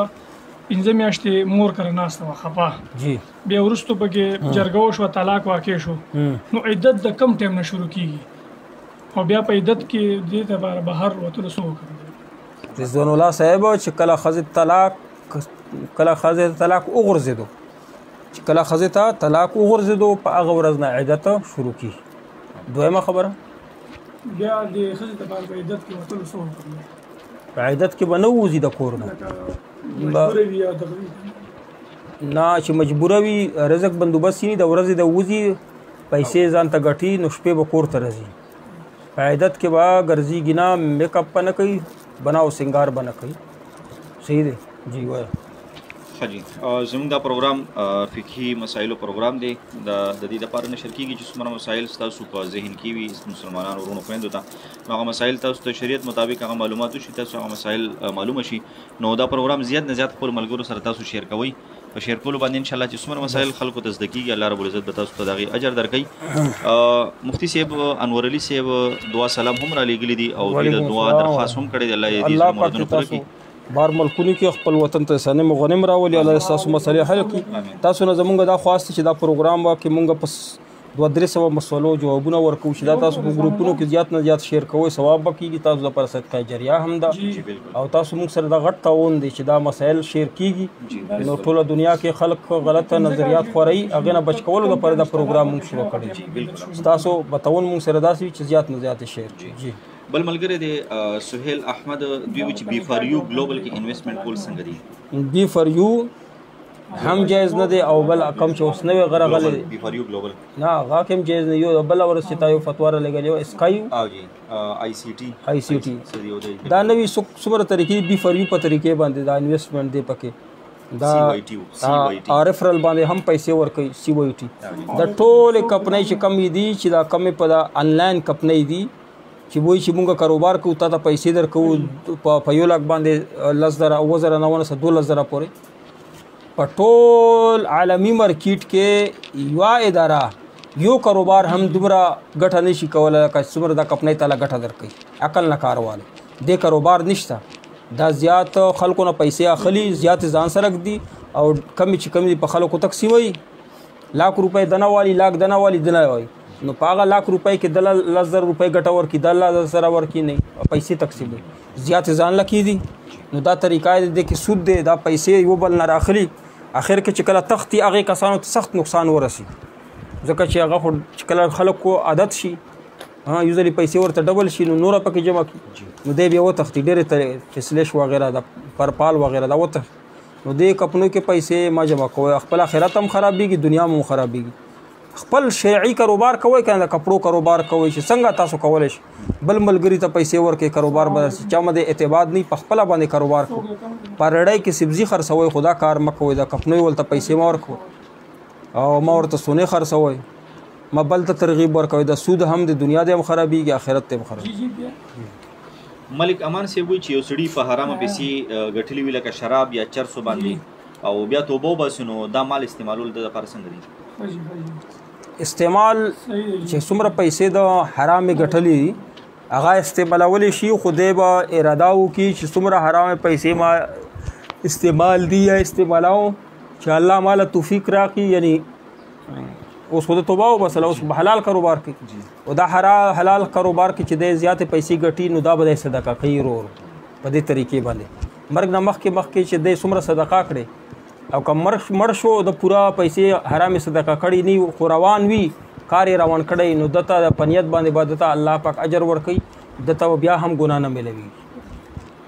Speaker 1: 5 میاشتې مور کره ناسته وه خفه
Speaker 2: جی
Speaker 1: بیا وروستو پکې جرګه وشوه طلاق واقع شو نو عدت د کم ټایم نه شروع کیږي او بیا په عدت کې دې ته بهر وتلو څه وکړو
Speaker 2: رضوان الله صاحب چې کله ښځې طلاق وغورځېدو چې کله ښځې ته طلاق وغورځېدو په هغه ورځ نه عدت شروع کیږي دویمه خبره
Speaker 1: بیا د ښځې ته په عدت کې وتلو څه وکړو
Speaker 2: په عدت کې به نه ووځي د کور نه نه چې مجبوره وي رزق بندوبست یې د ورځې د وځي پیسې ځان ته ګټي نو شپې به کور ته راځي په عدت کې به ګرځېږي نه میک اپ به نه کوي بنا او سنگار به نه کوي صحیح دی جی وایه
Speaker 3: ښه جي زموږ دا پروګرام فقهي مسایلو پروګرام دی د دې دپاره نشر کېږي چې څومره مسایل ستاسو په ذهن کې وي مسلمانانو وروڼو خویندو ته نو هغه مسایل تاسو ته شریعت مطابق هغه معلومات وشي تاسو هغه مسایل معلومه شي نو دا پروګرام زیات نه زیات خپلو ملګرو سره تاسو شیر کوئ په شیر کولو باندې انشاءالله چې څومره مسایل خلکو ته زده کېږي الله رب العزت به تاسو ته د هغې اجر درکوي مفتی صاحب انور علي صاحب دعا سلام هم رالیږلي دي او دوی د دعا درخواست هم کړی دی الله یې دې مرادونه پوره کړي
Speaker 2: بار ملکونو کې خپل وطن ته سنم غنم راولي الله تاسو مسلې حل کړي تاسو نه زمونږ دا خواست چې دا پروګرام وا کې مونږ پس 2-3 مسلو جوابونه ورکو چې دا تاسو په ګروپونو کې زیات نه زیات شیر کوئ ثواب به کېږي تاسو لپاره صدقه جاریه هم ده او تاسو موږ سره دا غټ تعاون دی چې دا مسایل شیر کېږي نو ټوله دنیا کې خلک غلطه نظریات خوري هغې نه بچ کولو لپاره دا پروګرام موږ شروع کړی تاسو به تعاون موږ سره داسې وي چې زیات نه زیات شیر کړي
Speaker 3: بل ملګری دی سهیل احمد دوی چې بی فار یو ګلوبل کې انویسټمنټ کول څنګه دی
Speaker 2: بی فار یو هم جایز نه دی او بل کم چې اوس نوی غره غلی دی
Speaker 3: بی فار یو ګلوبل
Speaker 2: نه هغه هم جایز نه یو بل ورځ چې تا یو فتوا رالیږلې وه اسکایو
Speaker 3: او جی آی سی ټي
Speaker 2: دا نوي څومره طریقې بی فار یو په طریقې باندې دا انویسټمنټ دی پکې دا ریفرل باندې هم پیسې ورکوي سی وای ټي د ټولې کمپنۍ چې کم دي چې دا کمې په دا انلاین کمپنۍ دي چې وایي چې مونږ کاروبار کوو تا ته پیسې درکوو په 1 لک باندې 10,000 9,000 12,000 پورې په ټول عالمي مارکیټ کې یوه اداره یو کاروبار هم دومره ګټه نشي کولی لکه څومره دا کمپنۍ تعالی ګټه درکوي عقل نه کار والی دې کاروبار نشته دا زیات خلکو نه پیسې اخلي زیات ځان سره ږدي او کمی چې کمی په خلکو تقسیموي لاک روپۍ دنه والی لاک دنه والی دنه وایي نو په هغه لاک روپۍ کې د 10,000 روپۍ ګټه ورکړي د 10,000 سره ورکړي نه پیسې تقسیموي زیات ځان له کېدي نو دا طریقه یې دی کې سود دی دا پیسې یو بل نه راخلي اخر کې چې کله تختي هغې کسانو ته سخت نقصان ورسي ځکه چې هغه خو چې کله خلکو عادت شي یو ځلې پیسې ورته ډبل شي نو نوره پکې جمع کړي نو دی بیا وتښتي ډېرې فسلش وغیره د پرپال وغیره دا وتښتي نو دې کپنو کې پیسې ما جمع کوئ خپل آخرت هم خرابېږي دنیا هم خرابېږي خپل شرعي کاروبار کوئ که نه د کپړو کاروبار کوئ چې څنګه تاسو کولی شئ بل ملګري ته پیسې ورکړئ کاروبار به چا باندې اعتماد نه په خپله باندې کاروبار کوئ په رړۍ کې سبزي خرڅوئ خو دا کار مه کوئ د کپنیو ولته پیسې مه ورکوئ او ما ورته سونې خرڅوئ ما بل ته ترغیب ورکوئ د سود هم د دنیا دی هم خرابېږي آخرت دی هم خرابېږي
Speaker 3: ملک امان صاحب وایي چې یو سړي په حرامه پیسې ګټلې وي لکه شراب یا چرسو باندې او بیا توبه وباسي نو دا مال استعمالول د لپاره څنګه دي
Speaker 2: استعمال چې څومره پیسې د حرامې ګټلې هغه استعمالولی شي خو دی به اراده وکړي چې څومره حرامې پیسې ما استعمال دي یا استعمالوم چې الله ماله توفیق راکړي یعنی اوس خو د توبه وباسله اوس حلال کاروبار کوي او دا حلال کاروبار کې چې دی زیاتې پیسې ګټي نو دا به دی صدقه کوي ورو په دې طریقې باندې مرګ نه مخکې چې دی څومره صدقه کړي او که مړ شو د پوره پیسې حرامې صدقه کړي نه خو روان وي کار یې روان کړی نو دته د پنیت باندې به دته الله پاک اجر ورکوي دته بیا هم ګناه نه میلوي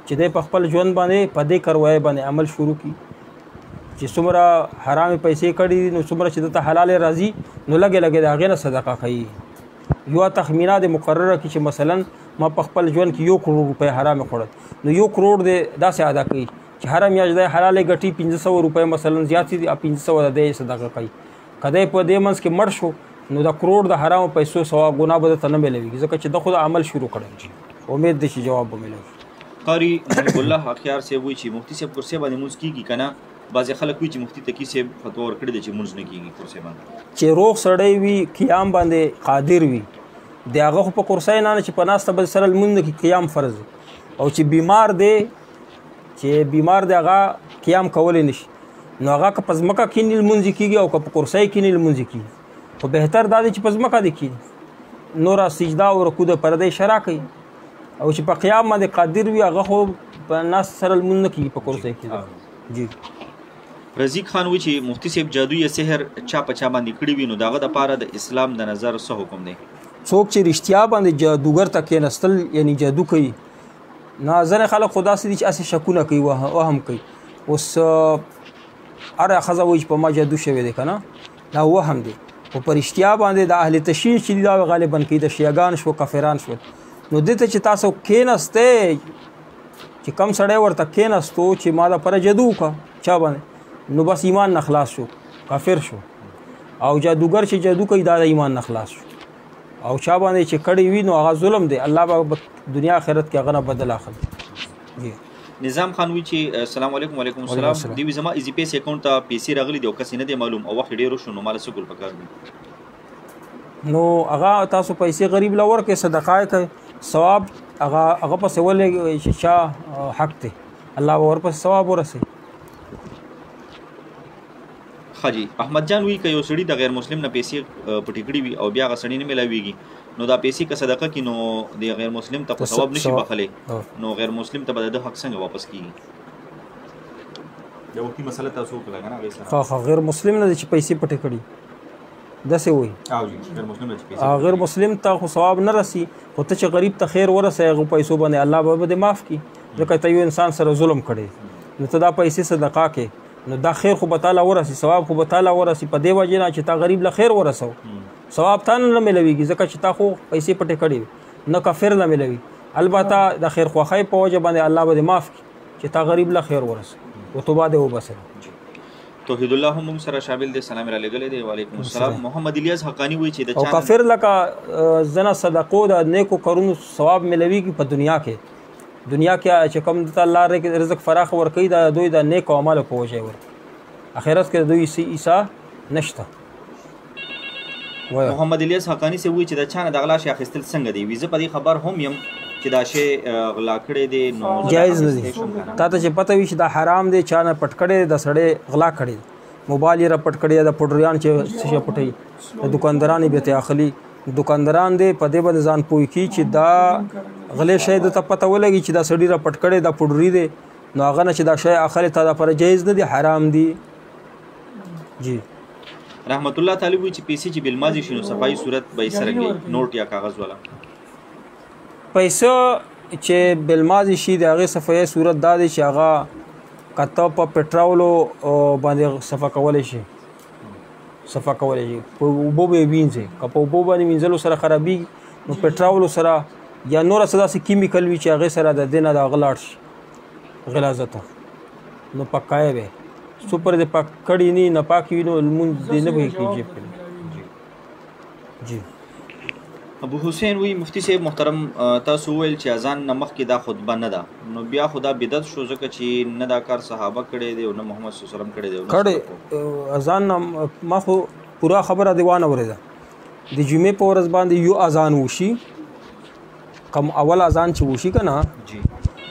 Speaker 2: چې دی په خپل ژوند باندې په دې کاروایي باندې عمل شروع کړي چې څومره حرامې پیسې کړي نو څومره چې دته حلالې راځي نو لږې د هغې نه صدقه کوي یوه تخمینه د مقرره کړي چې مثلا ما په خپل ژوند کې 1 کروڑ روپۍ حرامې خوړل نو 1 کروڑ دی داسې ادا کوي چې هره میاشت دی حلالې ګټي 500 روپۍ مثلا زیاتې دي 500 د دی صدقه کوي که دی په دې منځ کې مړ شو نو د کروڑ د حرامو پیسو ثواب ګناه به درته نه میلوي ځکه چې د خو د عمل شروع کړی امید دی چې جواب به میلوي
Speaker 3: قاری محب الله اخیار صاحب وایي چې مفتی صاحب کرسۍ باندې لمونځ کېږي که نه بعضې خلک وایي چې مفتی تقي صاحب فتوا ورکړې ده چې لمونځ نه کېږي کرسۍ باندې
Speaker 2: چې روغ سړی وي قیام باندې قادر وي د هغه خو په کرسۍ نه چې په ناسته به سره لمونځ نه کړي قیام فرض دی او چې بیمار دی هغه قیام کولی نشي نو هغه که په ځمکه کښېني لمونځ کېږي او که په کرسۍ کښېني لمونځ کېږي خو بهتر دا دی چې په ځمکه دې کښېني نوره سجده او رکوع د پرده اشاره کوي او چې په قیام باندې قادر وي هغه خو په ناست سره لمونځ نه کېږي په کرسۍ کې جی
Speaker 3: رزیق خان وایي چې مفتی صاحب جادو یا سحر چا په چا باندې کړي وي نو د هغه دپاره د اسلام د نظر څه حکم دی
Speaker 2: څوک چې رښتیا باندې جادوګر ته کېناستل یعنی جادو کوي نه ځینې خلک خو داسې دي چې هسې شکونه کوي وهم کوي اوس هره ښځه وایي چې په ما جادو شوی دی که نه دا وهم دی خو په رښتیا باندې د اهل تشیع چې دي دا غالبا کوي د شیعګان شو کافران شول نو دې ته چې تاسو کېناستی چې کم سړی ورته کېناستو چې ما دپاره جادو وکړه چا باندې نو بس ایمان نه خلاص شو کافر شو او جادوګر چې جادو کوي دا د ایمان نه خلاص شو او چا باندې چې کړی وي نو هغه ظلم دی الله به دنیا آخرت کې هغه نه بدل اخلي
Speaker 3: نظام خان وایي چې السلام علیکم وعلیکم السلام دوی وایي زما ایزي پیس اکاونټ ته پیسې راغلي دي او کس نه دی معلوم او وخت ډېر وشو نو ماله څه کول پکار دي
Speaker 2: نو هغه تاسو پیسې غریب له ورکړئ صدقه یې کوئ ثواب هغه پسې ولګوئ چې چا حق دی الله به ورپسې ثواب ورسوي
Speaker 3: ښه جي احمد جان وایي که یو سړي د غیر مسلم نه پیسې پټې کړي وي او بیا هغه سړي نه میلاویږي نو دا پیسې که صدقه کړي نو د غیر مسلم ته په ثواب نشي بخلی نو غیر مسلم ته به د حق څنګه واپس کېږي یو وختي مسله تاسو وکړه که نه
Speaker 2: غیر مسلم نه دی چې پیسې پټې کړي داسې وایي غیر مسلم ته خو ثواب نه رسي خو ته چې غریب ته خیر ورسوي هغو پیسو باندې الله به دې معاف کړي ځکه ته یو انسان سره ظلم کړی نو ته دا پیسې صدقه کې نو دا خیر خو به تعالی ورسي ثواب خو به تعالی ورسي په دې وجې نه چې تا غریب له خیر ورسو ثواب تا نه میلویږي ځکه چې تا خو پیسې پټې کړې نه کافر نه میلوي البته د خیر خواهۍ په وجه باندې الله به دې معاف کړي چې تا غریب له خیر ورسو او توبه دې وباسه
Speaker 3: توحید الله هم سره شامل دي سلام علیه گله دی وعلیکم السلام محمد الیاس حقانی وایي چې د
Speaker 2: او کافر لکه زنا صدقو د نیکو کارونو ثواب میلویږي په دنیا کې چې کوم د الله رزق فراخ ورکوي دا دوی د نیکو اعمالو په وجه ورکوي آخرت کې دوی حصه نشته
Speaker 3: محمد الیاس حقانی سے وی چې د چانه د غلا شي اخیستل څنګه دی ویزه په دې خبر هم یم چې دا شی غلا کړی دی نو
Speaker 2: جایز نه دی تا ته چې پته وي چې دا حرام دی چانه پټ کړی د سړی غلا کړی موبایل یې را پټ کړی د پډریان چې څه پټي د دکانداران به ته اخلي دکانداران دی په دې باندې ځان پوي کی چې دا غلې شی د ته پته ولګي چې دا سړی را پټ کړی د پډری دی نو هغه نه چې دا شی اخلي تا د پر جایز نه دی حرام دی جی
Speaker 3: رحمت الله تعالی وی چې پیسې چې بالماضي شنو صفائی صورت به سرګي نوٹ یا کاغذ والا
Speaker 2: پیسې چې بالماضي شي د هغه صفائی صورت دا دی چې هغه کته په پټرولو باندې صفا کولای شي په اوبو به وینځي که په اوبو باندې وینځلو سره خرابي نو پټرولو سره یا نور څه داسې کیمیکل وي چې هغې سره د دې نه د هغه لاړ شي غلازته نو پکای به سپر د پاک کړي نه پاکي وي نو لمونځ دې نه به کېږي جی
Speaker 3: ابو حسین وی مفتی صاحب محترم تاسو ویل چې اذان نه مخکې دا خطبه نه ده نو بیا خدا بدعت شو ځکه چې نه دا کار صحابه کړی دی او نه محمد صلی الله علیه وسلم کړی دی
Speaker 2: اذان ما خو پورا خبره دیوانه ورده د جمعې په ورځ باندې یو اذان وشي کم اول اذان چې وشي کنه
Speaker 3: جی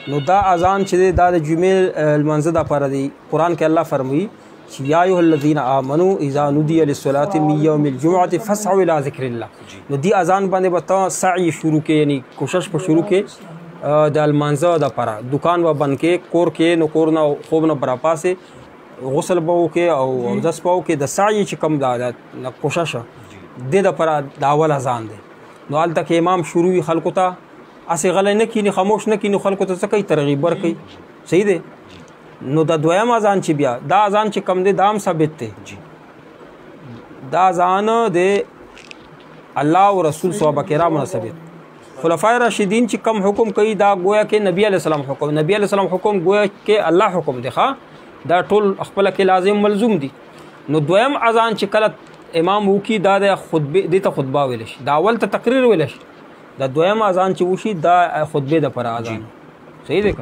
Speaker 2: نو دا اذان چې دا د جمعې المنځ د لپاره دی قران کې الله فرمایي یا ایها الذین آمنوا اذا نودي للصلاة من یوم الجمعة فاسعوا الى ذکر الله نو دی اذان باندې بتا سعی شروع کې یعنی کوشش په شروع کې د المنځه د لپاره دکان و بند کې کور کې نو کور نه خوب نه برا پاسه غسل بو کې او دس بو کې د سعی چې کم دا کوشش د لپاره د اول اذان دی نو ال تک امام شروع خلکو ته اسې غلې نه کینی خاموش نه کینی خلکو ته څه کوي ترغیب ورکړي صحیح دی نو د دویم اذان چې بیا دا اذان چې کم دی دام ثابت دی دا اذان د الله او رسول صحابه کرامو ثابت خلفای راشدین چې کم حکم کوي دا گویا کې نبی علی السلام حکم نبی علی السلام حکم گویا کې الله حکم دی ښا دا ټول خپل کې لازم ملزوم دي نو دویم اذان چې کله امام وکي دا د خطبه د ته خطبه ویل شي دا اول ته تقریر ویل شي دا دویم اذان چې وشي دا خطبه د پر اذان صحیح دی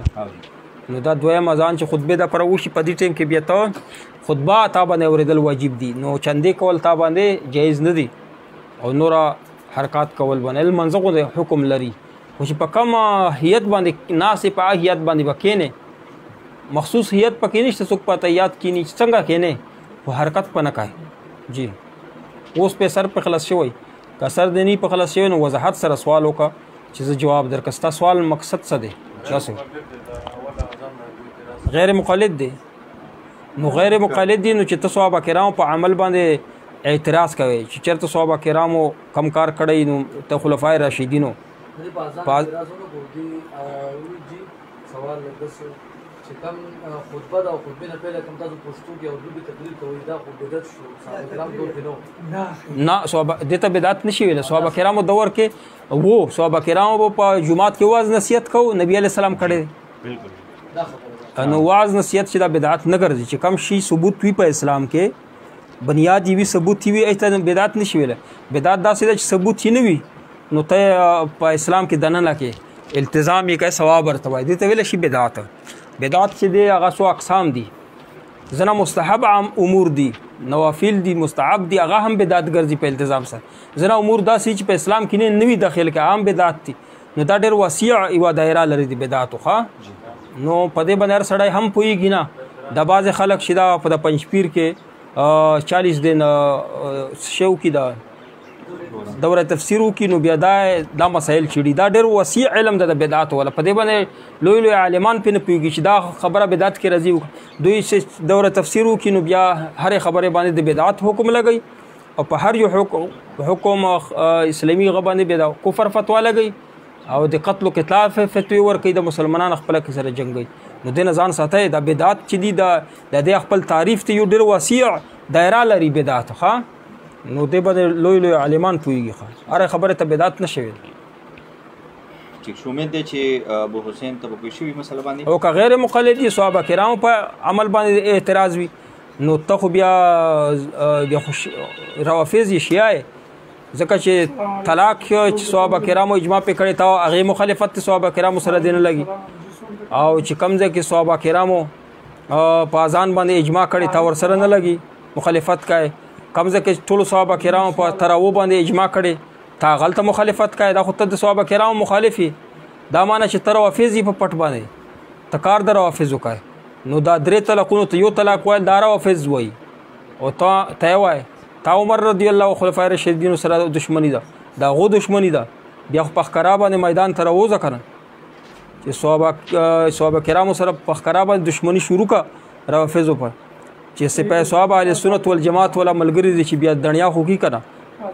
Speaker 2: نو دا دویم اذان چې خطبه د پر وشي په دې ټیم کې بیا ته خطبه تا باندې اوریدل واجب دي نو چندې کول تا باندې جایز نه دي او نور حرکات کول باندې منځغو د حکم لري خو چې په کوم هیئت باندې ناس په هیئت باندې وکینه مخصوص هیئت پکې نشته څوک په تیات کینی څنګه کینه خو حرکت پنه کوي جی اوس په سر په خلاص شوی که سر دنی په خلاص شوی نو وضاحت سره سوال وکړه چې جواب درکستا سوال مقصد څه دی تاسو غیر مقلد دی نو غیر مقلد دی نو چې تاسو صحابه کرام په عمل باندې اعتراض کوي چې چرته صحابه کرامو کم کار کړی نو ته خلفای راشدینو
Speaker 4: سوال لږه چې کم خطبه دا خطبه نه پهله کم تاسو پښتو کې اردو کې تقریر کوي دا خو بدعت شو صحابه کرام دور کې
Speaker 2: نه صحابه دته بدعت نشي ویل صحابه کرامو دور کې وو صحابه کرامو په جمعات کې واعظ نصیحت کو نبی علی السلام کړي
Speaker 4: بالکل دا خبره
Speaker 2: نو واعظ نصیحت چې دا بدعت نه ګرځي چې کم شي ثبوت وي په اسلام کې بنیادی وی ثبوت وي ایته بدعت نشي ویل بدعت دا چې ثبوت نه وي نو ته په اسلام کې دننه کې التزام یې کوي ثواب ورته وای دي ته ویل شي بدعت چې دی هغه څو اقسام دي زنه مستحب عام امور دي نوافل دي مستحب دي هغه هم بدعت ګرځي په التزام سره زنه امور داسې چې په اسلام کې نه نوي داخل کې عام بدعت دي نو دا ډېر وسیع ایوا دایره لري دي بدعت خو نو په دې باندې سړی هم پويږي نه د باز خلک شیدا په پنځپیر کې 40 دن شو کې دا دوره تفسیرو کې نو بیا دا مسائل چړي دا ډېر وسیع علم د بدعت ولا په دې باندې لوی لوی عالمان پنه پیږي چې دا خبره بدعت کې راځي دوی دوره تفسیرو کې نو بیا هر خبره باندې د بدعت حکم لګي او په هر یو حکم اسلامي غبانې بدعت کفر فتوا لګي او د قتل او قتال فتوی ورکړي د مسلمانانو خپل کې سره جنگي نو د ځان ساتي د بدعت چې دی د خپل تعریف ته یو ډېر وسیع دایره لري بدعت ښا نو دې باندې لوی لوی عالمان پويږي هر خبره ته بدعت نشوي
Speaker 3: چې امید ده چې ابو حسین ته په شوی مسله باندې
Speaker 2: او که غیر مقلدي صحابه کرام په عمل باندې اعتراض وي نو ته بیا روافض شیعه ځکه چې طلاق چې صحابه کرامو اجماع په کړی تا هغه مخالفت صحابه کرامو سره دین لګي او چې کمزه کې صحابه کرامو په اذان باندې اجماع کړی تا ور سره نه لګي مخالفت کوي کوم ځای کې ټولو صحابه کرامو په تراو باندې اجماع کړې تا غلطه مخالفت کوي دا خو ته د صحابه کرامو مخالف یې دا معنی چې ته روافض یې په پټ باندې ته کار د روافضو کوي نو دا درې طلاقونو ته یو طلاق ویل دا روافض وایي او ته وایي تا عمر رضی الله خلفای راشدینو سره دښمني ده دا غو دښمني ده بیا خو په ښکارا باندې میدان ته راوځه که نه چې صحابه کرامو سره په ښکارا باندې دښمني شروع کړه روافضو پر چې سپه صحابه اهل سنت والجماعت والا ملګری دي چې بیا دنیا خو کی کنه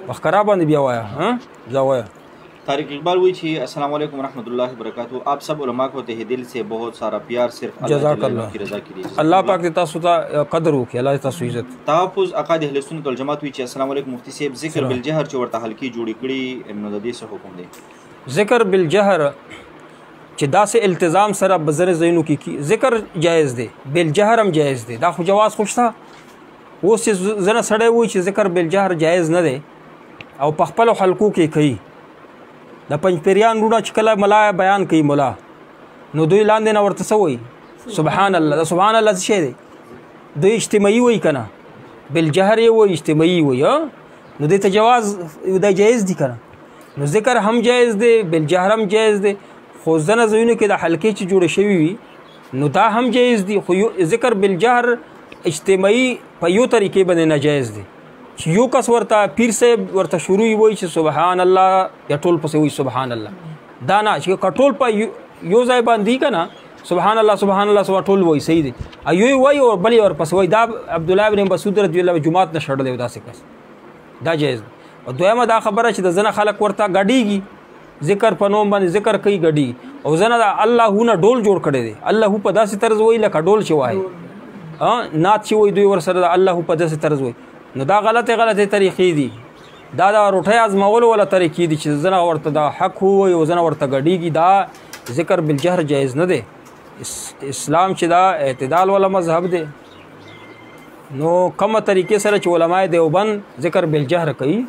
Speaker 2: بخکرا باندې بیا وایا ها ځا وایا
Speaker 3: طارق اقبال وی چې السلام علیکم ورحمۃ اللہ وبرکاتہ آپ سب علماء کو تہ دل سے بہت سارا پیار صرف اللہ کی رضا کے لیے
Speaker 2: اللہ پاک دې تاسو ته قدر وکړي الله تاسو عزت
Speaker 3: تحفظ عقاید اهل سنت والجماعت وی چې السلام علیکم مفتی صاحب ذکر بالجهر چې ورته حلقې جوړې کړي نو د دې څه حکم دی
Speaker 2: ذکر بالجهر چې داسې التزام سره بزر زینو کې ذکر جایز دی بالجهر هم جایز دی دا خو جواز خوشته اوس زنه سړی وای چې ذکر بالجهر جایز نه دی او په خپل حلقو کې کوي د پنځپیریان روڼه چې کله ملا بیان کوي مولا نو دوی لاندې نه ورته څه وایي سبحان الله دا سبحان الله څه شی دی دوی اجتماعي وایي که نه بالجهر یې وایي اجتماعي وایي نو دې ته جواز دا جایز دی که نه نو ذکر هم جایز دی بالجهر هم جایز دی خو ځنه ځایونو کې د حلقې چې جوړې شوي وي نو دا هم جایز دی خو ذکر بالجهر اجتماعي په یو طریقې باندې ناجایز دی چې یو کس ورته پیر صاحب ورته شروع وي چې سبحان الله یا ټول پسې وي سبحان الله دا نه چې کټول په یو ځای باندې که نه سبحان الله سبحان الله سبحان ټول وایي صحیح دی ایو وایي او بل یې ورپسې وایي دا عبدالله بن مسعود رضی الله جماعت نه شړلی داسې کس دا جایز دی او دویمه دا خبره چې د ځنه خلک ورته ګډېږي ذکر په نوم باندې ذکر کوي ګډېږي او ځنه د الله نه ډول جوړ کړی دی الله په داسې طرز وایي لکه ډول چې وایي نعت چې وایي دوی ورسره د الله په داسې طرز وایي نو دا غلطې طریقې دي دا د روټۍ ازمولو والا طریقې دي چې ځنه ورته دا حق ووایي او ځنه ورته ګډېږي دا ذکر بالجهر جایز نه دی اسلام چې دا اعتدال والا مذهب دی نو کومه طریقې سره چې علماء دیوبند ذکر بالجهر کوي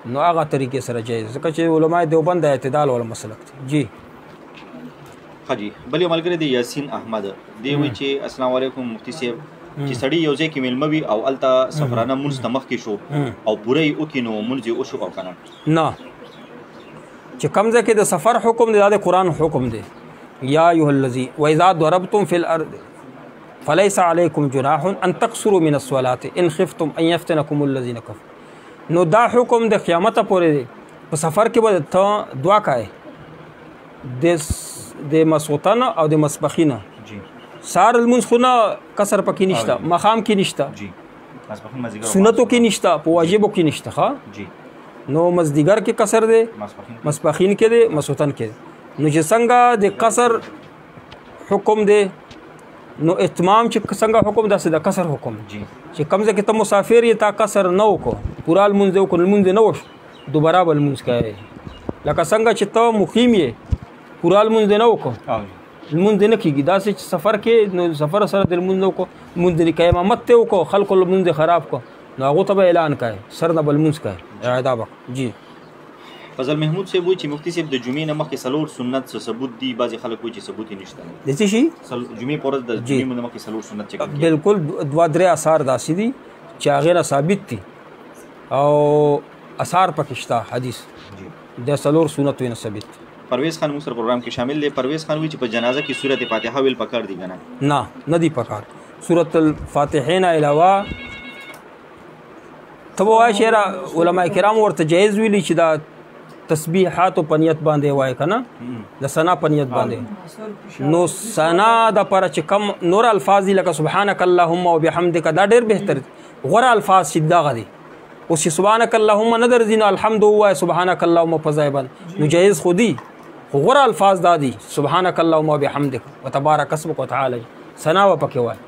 Speaker 2: نو هغه طریقې سره جایز ځکه چې علماء دیوبند د اعتدال والا مسلک دی جی
Speaker 3: حاجی بل یو ملګری دی یاسین احمد دی وی چې السلام علیکم مفتی صاحب چې سړی یو ځای کې مېلمه وي او هلته سفرانه مونځ ته مخکې شو او پوره یې وکړي نو مونځ یې وشو او که نه
Speaker 2: نه چې کوم ځای کې د سفر حکم دی دا د قرآن حکم دی یا ایها الذین واذا ضربتم فی الارض فلیس علیکم جناح ان تقصروا من الصلاة ان خفتم ان یفتنکم الذین کفروا نو دا حکم د قیامت پورې دی په سفر کې به ته دعا کوې د مسوتن او د مسبخین سار المنځ خو نه کسر پکې نشته مخام کې نشته سنتو کې نشته په واجبو کې نشته ښه نو مزدیګر کې کسر دی مسبخین کې دی مسوتن کې دی نو چې څنګه د قصر حکم دی نو اتمام چې څنګه حکم داسې د قصر حکم چې کوم ځای کې ته مسافر یې تا قصر نه وکړو پورا لمونځ وکړو لمونځ نه وشو دوباره به لمونځ کوې لکه څنګه چې ته مقیم یې پورا لمونځ نه وکړو لمونځ نه کېږي داسې چې سفر کې نو سفر سره د لمونځ نه وکړو لمونځ نه کوې امامت ته وکړو خلکو لمونځ خراب کړو نو هغو ته به اعلان کوې سر نه به لمونځ کوې اعاده به جی
Speaker 3: فضل محمود صاحب وایي چې مفتی صاحب د جمعې نه مخکې څلور سنت څه ثبوت دي بعضې خلک وایي چې ثبوت یې نشته
Speaker 2: د څه شي
Speaker 3: جمعې په ورځ د جمعې نه مخکې څلور سنت چې کوم
Speaker 2: بالکل دوه درې اثار داسې دي چې هغې نه ثابت دي او اثار پکې شته حدیث د څلور سنتو نه ثابت دي
Speaker 3: پرویز خان موږ سره پروګرام کې شامل دی پرویز خان وایي چې په جنازه کې سورت فاتحه ویل پکار دي که
Speaker 2: نه دی پکار سورت الفاتحې نه علاوه ته به وایې چې علماء کرام ورته جایز ویلي چې دا تسبیحاتو په نیت باندې وایي که نه د ثنا په نیت باندې نو ثنا دپاره چې کم نور الفاظ دي لکه سبحانک اللهم وبحمدک دا ډېر بهتر دي غوره الفاظ چې دغه دي اوس چې سبحانک اللهم نه درځي نو الحمد ووایه سبحانک اللهم په ځای باندې نو جایز خو دي غوره الفاظ دا دي سبحانک اللهم وبحمدک وتبارک اسمک وتعالی ثنا و پکې وایي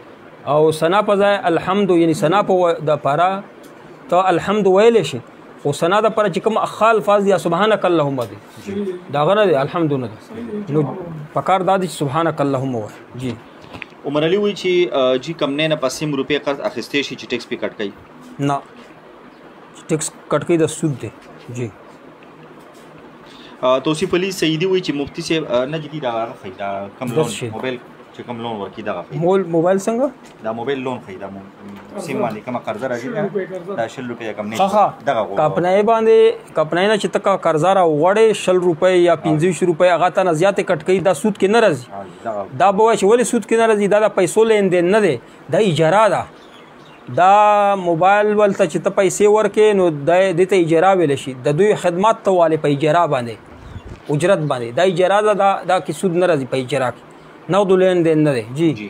Speaker 2: او ثنا په ځای الحمد یعنی ثنا په دپاره ته الحمد ویلی شي خو ثنا دپاره چې کوم اخا الفاظ دي سبحانک اللهم دي د هغه نه دی الحمد نه دی نو پکار دا دي چې سبحانک اللهم ووایي جی
Speaker 3: عمر علي وایي چې جی کمنۍ نه په 100 روپۍ قرض اخیستی شي چې ټیکس پې کټ کوي
Speaker 2: نه ټیکس کټ کوي د سود دی جی
Speaker 3: توصیف علي سعیدي وایي چې مفتی صاحب نه جدي دا هغه ښایي دا کم لون موبایل چې کوم لون ورکی دغه
Speaker 2: موبایل څنګه
Speaker 3: دا موبایل لون خي دا سیم باندې کومه قرضه راځي دا 100 روپیا کم نه دغه
Speaker 2: کپنای باندې کپنای نه چې تک قرضه را وړې 100 روپیا یا 25 روپیا هغه ته نه زیاتې کټ کوي دا سود کې نه راځي دا به چې ولې سود کې نه راځي دا د پیسو لین دین نه دی دا اجاره ده دا موبایل ولته چې ته پیسې ورکې نو د ته اجاره ویل شي د دوی خدمات ته والے په اجاره باندې اجرت باندې دا اجاره ده دا کې سود نه راځي په اجاره کې نو لین دین نه دی جی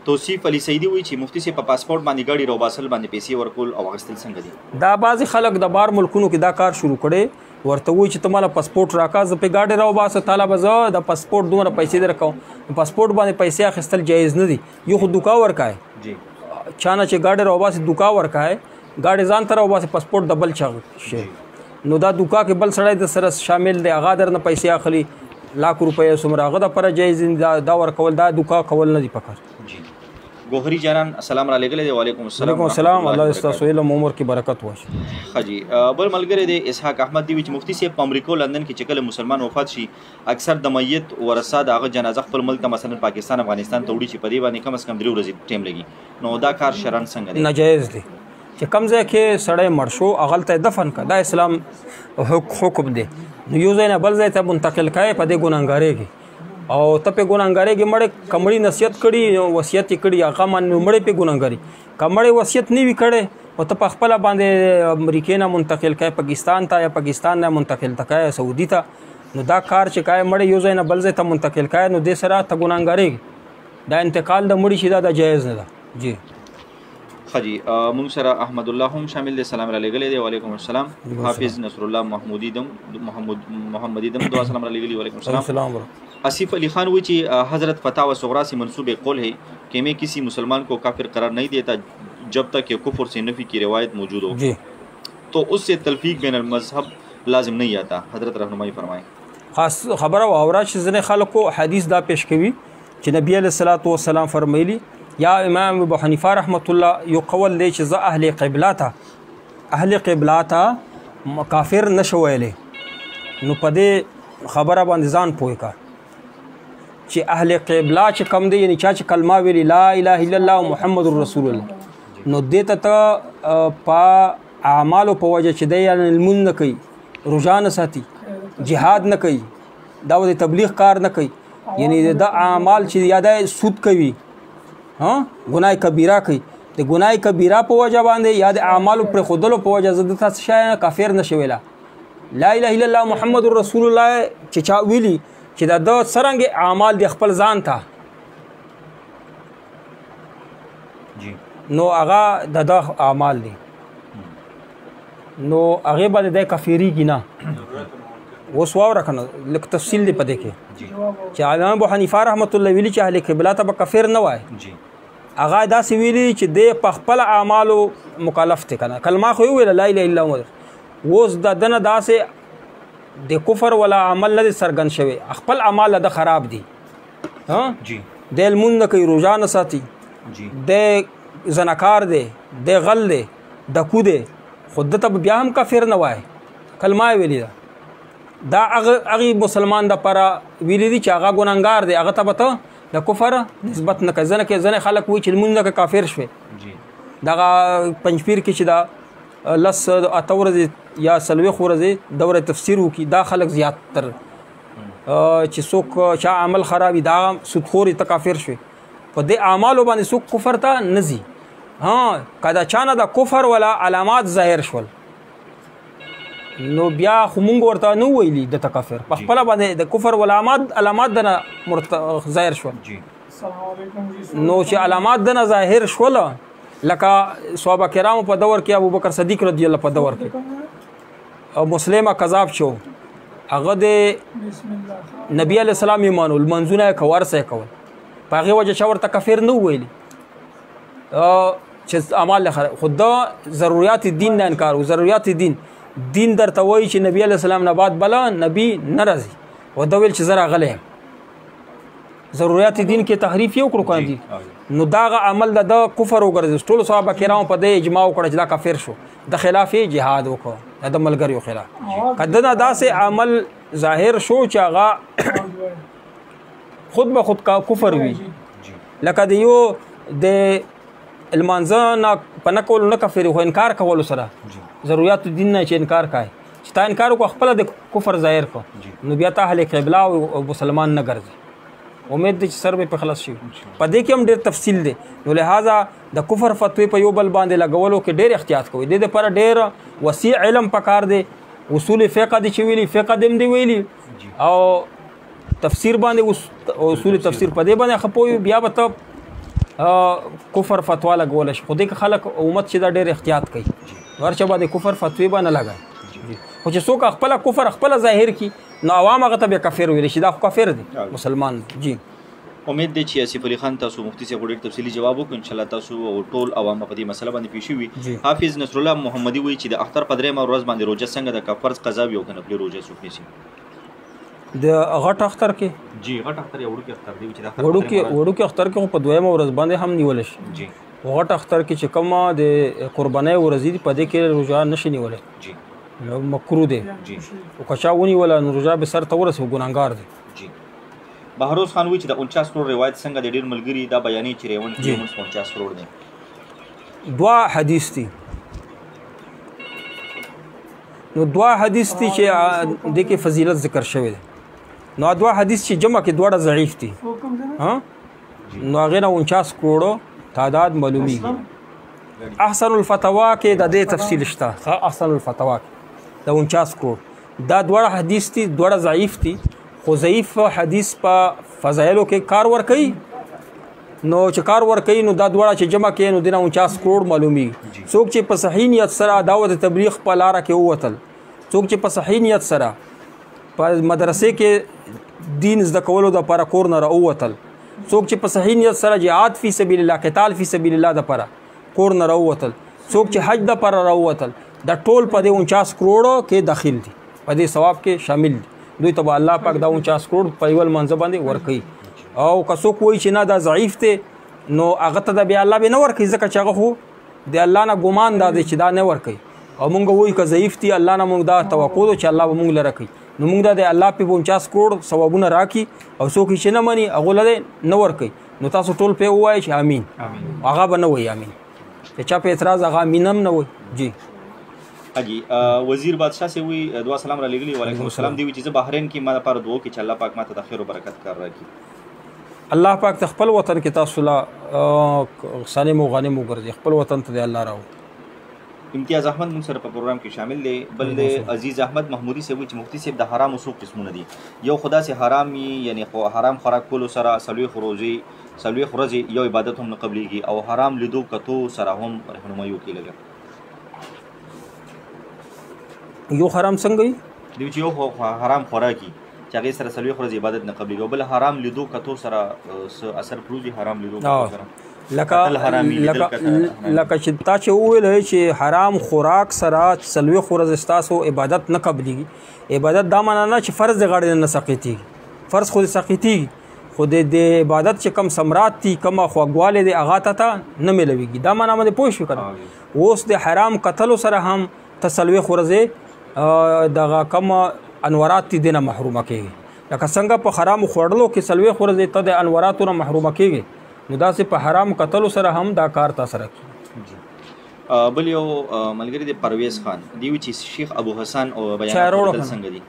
Speaker 3: توصیف علي سیدی وی چې مفتی سي په پاسپورت باندې ګاډي روباسل باندې پیسې ورکول او غستل څنګه دي
Speaker 2: دا بعض خلک د بار ملکونو کې دا کار شروع کړي ورته وی چې تماله پاسپورت راکا ز په ګاډي روباسه طالب زه د پاسپورت دومره پیسې درکوم پاسپورت باندې پیسې اخیستل جایز نه دي یو خو دوکا ورکای
Speaker 3: جی
Speaker 2: چانه چې ګاډي روباسه دوکا ورکای ګاډي ځان تر روباسه پاسپورت ډبل چا شي نو دا دوکا کې بل سړی د سره شامل دی هغه درنه پیسې اخلي लाख रुपये सुमरा गदा पर जायज दा वर कवल दा दुका कवल नदी पकड़
Speaker 3: जी गोहरी जानन अस्सलाम वालेकुम
Speaker 2: अस्सलाम अल्लाह इस्तासोइल उमर की बरकत होश
Speaker 3: हाजी बल मलगरे दे इसहाक अहमद दी विच मुफ्ती से अमेरिका लंदन की चकल मुसलमान वफात शी अक्सर द मयत वरसा द जनाजा खपल मुल्क मसलन पाकिस्तान अफगानिस्तान तोड़ी ची पदी बानी कम से कम 3 ورځې ټیم لګي نو دا کار شرن څنګه دی
Speaker 2: ناجایز دی چې کمزه کې سړی مرشو اغلته دفن کا دا اسلام حکم دی نو یو ځای نه بل ځای ته منتقل کای په دې ګناګارې کې او ته په ګناګارې کې مړ کمړی نصیحت کړي وصیت کړي هغه من مړ په ګناګاري کمړی وصیت نه وی کړي او ته په خپل باندې امریکا نه منتقل کای پاکستان ته یا پاکستان نه منتقل تکای سعودي ته نو دا کار چې کای مړ یو ځای نه بل ځای ته منتقل کای نو د سره ته ګناګارې دا انتقال د مړی شي دا جایز نه ده جی
Speaker 3: خجی مونږ سره احمد الله هم شامل دي سلام علیکم وعلیکم السلام حافظ نصر الله محمودی دم محمدی دم دعا سلام علیکم وعلیکم السلام आसिफ अली खान हुई हज़रत फतावा सुगरा से मंसूब कौल है कि मैं किसी मुसलमान को काफिर करार नहीं देता जब तक कि कुफर से नफ़ी की रिवायत मौजूद हो तो उससे तलफीक बैन मजहब लाजिम नहीं आता हज़रत रहनुमाई फरमाएं
Speaker 2: खास खबर और जन खाल को हदीस दा पेश कवी कि नबी अलैहिस्सलातु वस्सलाम फरमाइली या इमाम अबू हनीफा रहमतुल्लाह यो कवल दे च अहल क़िबला था काफिर नशवैले नु पदे खबर बांध जान पोय का چې اهل قبله چې کم دی یعنی چا چې کلمه ویلی لا اله الا الله محمد رسول الله نو دې ته په اعمالو په وجه چې دی یعنی المن نه کوي روژه نه ساتي جهاد نه کوي دا د تبلیغ کار نه کوي یعنی د اعمال چې یاده سود کوي ها ګناه کبیره کوي د ګناه کبیره په وجه باندې یا د اعمالو پر خودلو په وجه زده تاسو شای کافر نشویلا لا اله الا الله محمد رسول الله چې چا ویلی چې دا د سرنګ اعمال د خپل ځان ته
Speaker 3: جی
Speaker 2: نو هغه د اعمال دي نو هغه باندې د کفیری کی نه وسواو راکنه لک تفصیل دی پدې کې
Speaker 3: جی
Speaker 2: چې امام ابو حنیفه رحمت الله ویلی چې اهل قبله ته کافر نه وای
Speaker 3: جی
Speaker 2: هغه دا سی ویلی چې د په خپل اعمالو مکلف ته کنه کلمه خو ویل لا اله الا الله وز د دنه داسه د کفر ولا عمل نه سرګن شوی خپل اعمال د خراب دي ها
Speaker 3: جی
Speaker 2: د المن نه کوي روزه نه ساتي
Speaker 3: جی
Speaker 2: د زناکار دی د غل دی د کو دی خود ته بیا هم کافر نه وای کلمه ویلی دا هغه مسلمان د پر ویلی دي چې هغه ګناګار دی هغه ته بته د کفر نسبت نه کوي ځنه خلک وی چې المن نه کافر شوی
Speaker 3: جی
Speaker 2: دغه پنځپیر کې چې دا لس اتورز یا سلوي خورزي دوره تفسیر وکي دا خلک زیات تر چې څوک چا عمل خرابي دا سودخوري ته کافر شوی په دې اعمالو باندې څوک کفر ته نزي ها کدا چانه دا کفر ولا علامات ظاهر شول نو بیا خو مونږ ورته نو ویلي د کافر په خپل باندې د کفر ولا علامات د ظاهر شول
Speaker 3: جی
Speaker 1: السلام علیکم
Speaker 2: نو چې علامات د ظاهر شول لکه صحابه کرام په دور کې ابو بکر صدیق رضی الله په دور کې او مسلمه کذاب شو هغه د نبی علی السلام ایمانول منځونه کور سه کول په هغه وجه شاور ته کافر نه ویلی چې اعمال خود ضرورت دین نه انکار او ضرورت دین درته وایي چې نبی علی السلام نه بعد بلا نبی ناراضي او دا ویل چې زرا غلې ضرورت دین کې تحریف یو کړو کاندي نو داغه عمل د کفر وګرځي ټول صحابه کرام په دې اجماع وکړ چې دا کافر شو د خلاف جهاد وکړو د ملګریو خلاف کدن داسې عمل ظاهر شو چې هغه خود به خود کا کفر وي لکه د یو د لمانځه نه په نه کولو نه کفر خو انکار کولو سره ضرورت دین نه چې انکار کوي چې تا انکار وکړو خپله د کفر ظاهر کړو نو بیا تا اهل قبله او مسلمان نه ګرځي امید دی چې سر به په خلاص شي په دې کې هم ډېر تفصیل دی نو لہذا د کفر فتوی په یو بل باندې لګولو کې ډېر احتیاط کوي د دې لپاره ډېر وسیع علم پکار دی اصول فقه دي چې ویلي فقه دې هم دی ویلي او تفسیر باندې اصول تفسیر په دې باندې خپوي بیا به ته کفر فتوا لګول شي خو دې خلک امت چې دا ډېر احتیاط کوي هر چا باندې کفر فتوی باندې لګای خو چې څوک خپل کفر خپل ظاهر کی نو عوام هغه ته به کافر ویل شي دا کافر دی مسلمان جی
Speaker 3: امید دی چې آصف علي خان تاسو مفتی صاحب ډېر تفصیلي جواب وکړو ان شاء الله تاسو او ټول عوام په دې مسله باندې پیښ وي حافظ نصر الله محمدي وایي چې د اختر په درېمه ورځ باندې روزه څنګه د فرض قضا وي او کنه په روزه څوک نیسي
Speaker 2: د غټ اختر کې
Speaker 3: جی غټ اختر یا وړوکی اختر دی چې د
Speaker 2: وړوکی اختر کې په دویمه ورځ باندې هم نیول شي
Speaker 3: جی
Speaker 2: غټ اختر کې چې کومه د قربانۍ ورځ دي په دې کې روزه نشي نیولای
Speaker 3: جی
Speaker 2: نو مکروه دی
Speaker 3: جی
Speaker 2: او کچا ونیوله نو روزه به سر ته ورسي ګناهګار دی
Speaker 3: جی بهروز خان وایي چې د 49 کروڑ روایت څنګه د ډېر ملګري دا بیانې چې ریون کې 49 کروڑ دی
Speaker 2: دوا حدیث دي نو دوا حدیث دي چې د کې فضیلت ذکر شوی دی نو دوا حدیث چې جمع کې دوړه ضعیف دي ها نو هغه 49 کروڑ تعداد معلومیږي احسن الفتوا کې د دې تفصیل شته احسن الفتوا د 49 کروڑ دا دوړه حدیث دي دوړه ضعیف دي خو ضعیف حدیث په فضایلو کې کار ور کوي نو چې کار ور کوي نو دا دوړه چې جمع کې نو د 49 کروڑ معلومیږي څوک چې په صحیح نیت سره دعوت تبلیغ په لار کې ووتل څوک چې په صحیح نیت سره په مدرسې کې دین زده کولو د لپاره کور نه راووتل څوک چې په صحیح نیت سره جهاد فی سبیل الله قتال فی سبیل الله د لپاره کور نه راووتل څوک چې حج د لپاره راووتل دا ټول په دې 49 کروڑ کې داخل دي په دې ثواب کې شامل دي دوی ته الله پاک دا 49 کروڑ په یو منځ باندې ورکړي او که څوک وایي چې نه دا ضعیف دی نو هغه ته بیا الله به نه ورکړي ځکه چې هغه خو د الله نه ګمان دا دی چې دا نه ورکړي او مونږ وایو که ضعیف دی الله نه مونږ دا توقع ده چې الله به مونږ لره کوي نو مونږ دا د الله په 49 کروڑ ثوابونه راکړي او څوک چې نه مني هغه له نه ورکړي نو تاسو ټول په وایي چې امین هغه به نه وایي امین چا په اعتراض هغه امین هم نه وایي جی
Speaker 3: حاجی وزیر بادشاہ سے وی دعا سلام را لګلی وعلیکم السلام دی چې بحرین کې ما لپاره دعا کې چې الله پاک ماته د خیر او برکت کار راکړي
Speaker 2: الله پاک خپل وطن کې تاسو لا غنیمو غنیمو ګرځي خپل وطن ته الله راو
Speaker 3: امتیاز احمد موږ سره په پروګرام کې شامل دی بل عزیز احمد محمودی سے وی چې مفتی صاحب د حرام او قسمونه دي یو خدا سے حرامي یعنی حرام خوراک کولو سره سلوي خروجي یو عبادت هم نه قبليږي او حرام لیدو کتو سره هم رهنمایي کوي لګا
Speaker 2: یو حرام څنګه وي
Speaker 3: دی چې یو حرام خوراکي چې هغه سره سلوي خورز عبادت نه قبليږي بل حرام لیدو کتو سره اثر پروزي حرام لیدو سره
Speaker 2: لکه چې تا چې وویل چې حرام خوراک سره سلوي خورز استاسو عبادت نه قبليږي عبادت دا معنی نه چې فرض غړي نه سقيتي فرض خو سقيتي خو د عبادت چې کم سمرات دي کم خواږواله دي اغه ته نه ملويږي دا معنی باندې پوه شو کړه اوس د حرام قتل سره هم تسلوي خورزه دغه کم انورات دي نه محرومه کیږي لکه څنګه په حرام خوړلو کې سلوي خورزه ته د انوراتو نه محرومه کیږي نو داسې په حرام قتل سره هم دا کار تاسو راکړي
Speaker 3: بل یو ملګری د پرویز خان دی چې شیخ ابو حسن او بیانات څنګه دي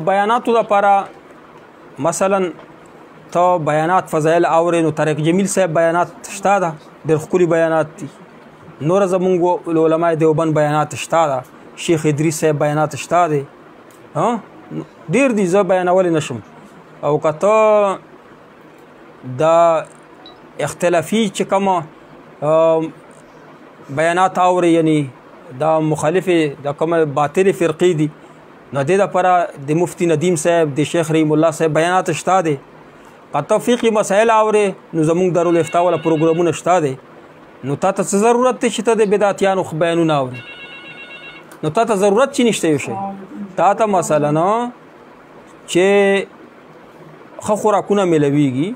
Speaker 2: بیاناتو لپاره مثلا ته بیانات فضایل اورې نو طارق جمیل صاحب بیانات شته ده ډېر ښکلي بیانات دي نور زمونږ علماء دیوبند بیانات شته ده شیخ ادریس صاحب بیانات شته دي ډېر دي زه بیانولی نشم او که ته دا اختلافي چې کومه بیانات اورې یعنی دا مخالفې د کومه باطلې فرقې دي نو دې دپاره د مفتی ندیم صاحب د شیخ رحیم الله صاحب بیانات شته دی که ته فقهي مسایل اورې نو زمونږ دارالافتا والا پروګرامونه شته دی نو تا ته څه ضرورت دی چې ته د بدعتیانو بیانونه اورې نو تا ته ضرورت چې نشته یو شی تا ته مثلا چې ښه خوراکونه میلویږي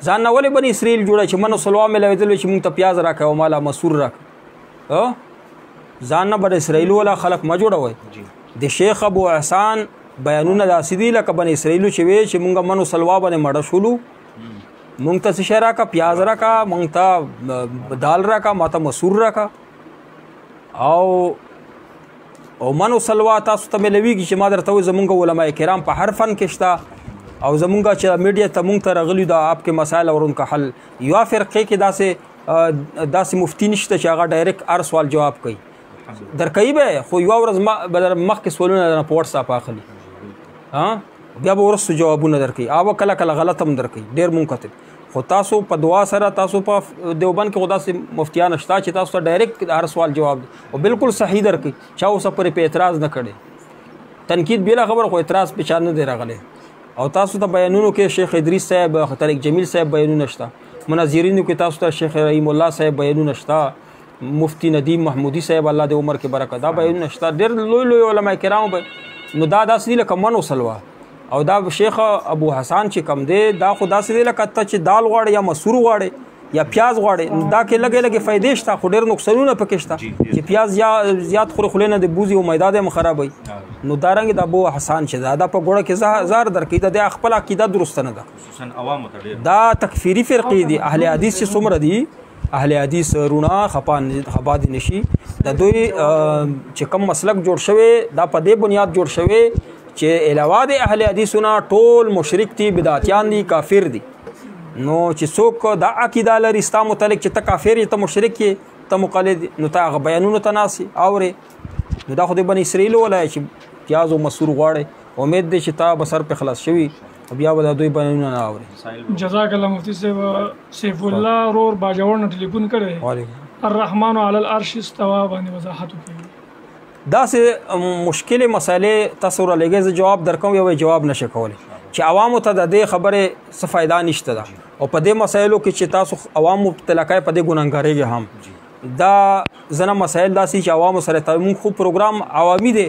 Speaker 2: ځان نه ولې بني اسرائیل جوړه چې منو سلوا میلوېدل چې مونږ ته پیاز راکړه او مالا مسور راکړه ځان نه بني اسرائیل والا خلک ما جوړوئ د شیخ ابو احسان بیانونه داسې دي لکه بني اسرائیلو چې وی چې مونږ منو سلوا باندې مړه شولو مونږ ته څه شی راکړه، پیاز راکړه، مونږ ته دال راکړه، ما ته مسور راکړه. او من و سلوا تاسو ته ملویږي چې ما درته وایي زمونږ علماء کرام په هر فن کې شته او زمونږ چې میډیا ته مونږ ته راغلي دا آپ کې مسایل اور ان کا حل. یوه فرقې کې داسې مفتی نشته چې هغه ډایرکټ هر سوال جواب کوي، درکوي به خو یوه ورځ مخکې سوالونه درنه په وټساپ اخلي، بیا به وروستو جوابونه درکوي، او کله کله غلط هم درکوي، ډېر مونږ کتل. خو تاسو په دعا سره تاسو په دیوبند کې خو داسې مفتیان شته چې تاسو ته ډایرکټ هر سوال جواب دی او بالکل صحیح درکوي، چا اوسه پورې په اعتراض نه کړی. تنقید بېله خبره خو اعتراض په چا نه دی راغلی. او تاسو ته بیانونو کې شیخ ادریس صاحب، طارق جمیل صاحب بیانونه شته، مناظرینو کې تاسو ته شیخ رحیم الله صاحب بیانونه شته، مفتی ندیم محمودي صاحب الله د عمر کې برکت، دا بیانونه شته. ډېر لوی لوی علما کرام نو دا داسې دي لکه من و سلوا. او دا شیخ ابو حسن چې کم دی دا خو داسې دی لکه ته چې دال غواړې یا مسور غواړې یا پیاز غواړې، دا کې لږې لږې فایدې شته خو ډېر نقصانونه پکې شته چې پیاز یا زیات خورې خولې نه د بوزي او میدا دې هم خرابوي. نو دارنګ د ابو حسن چې دا په ګوړه کې زار درکوي، د خپل عقیده درسته نه ده. دا تکفیري فرقې دي. اهل حدیث چې څومره دي، اهل حدیث روڼه خپا دې نشي. د دوی چې کوم مسلک جوړ شوی دا په دې بنیاد جوړ شوی چې علاوه د اهل حدیثونه ټول مشرک دي، بدعتیان دي، کافر دي. نو چې څوک دا عقیده لري ستا متعلق چې ته کافر یې، ته مشرک یې، ته مقلد، نو ته هغه بیانونو ته ناستې اورې. نو دا خو د بني اسرائیل وایي چې پیاز او مسور غواړې، امید دی چې تا به سر په خلاص شوي بیا به د دوی بیانونه نه اورې.
Speaker 1: جزاک الله مفتی صاحب. سیف الله رور باجوړ نه ټلیفون کړی، الرحمن علی العرش استوى باندې وضاحت وکړي.
Speaker 2: داسې مشکلې مسایلې تاسو رالیږئ، زه جواب درکوم یو جواب نشي کولی چې عوامو ته د دې خبرې څه فایده نشته ده. او په دې مسایلو کې چې تاسو عوام مبتلا کوئ په دې ګناهګارېږئ هم. دا ځینې مسایل داسې چې عوامو سره موږ خو پروګرام عوامي دی،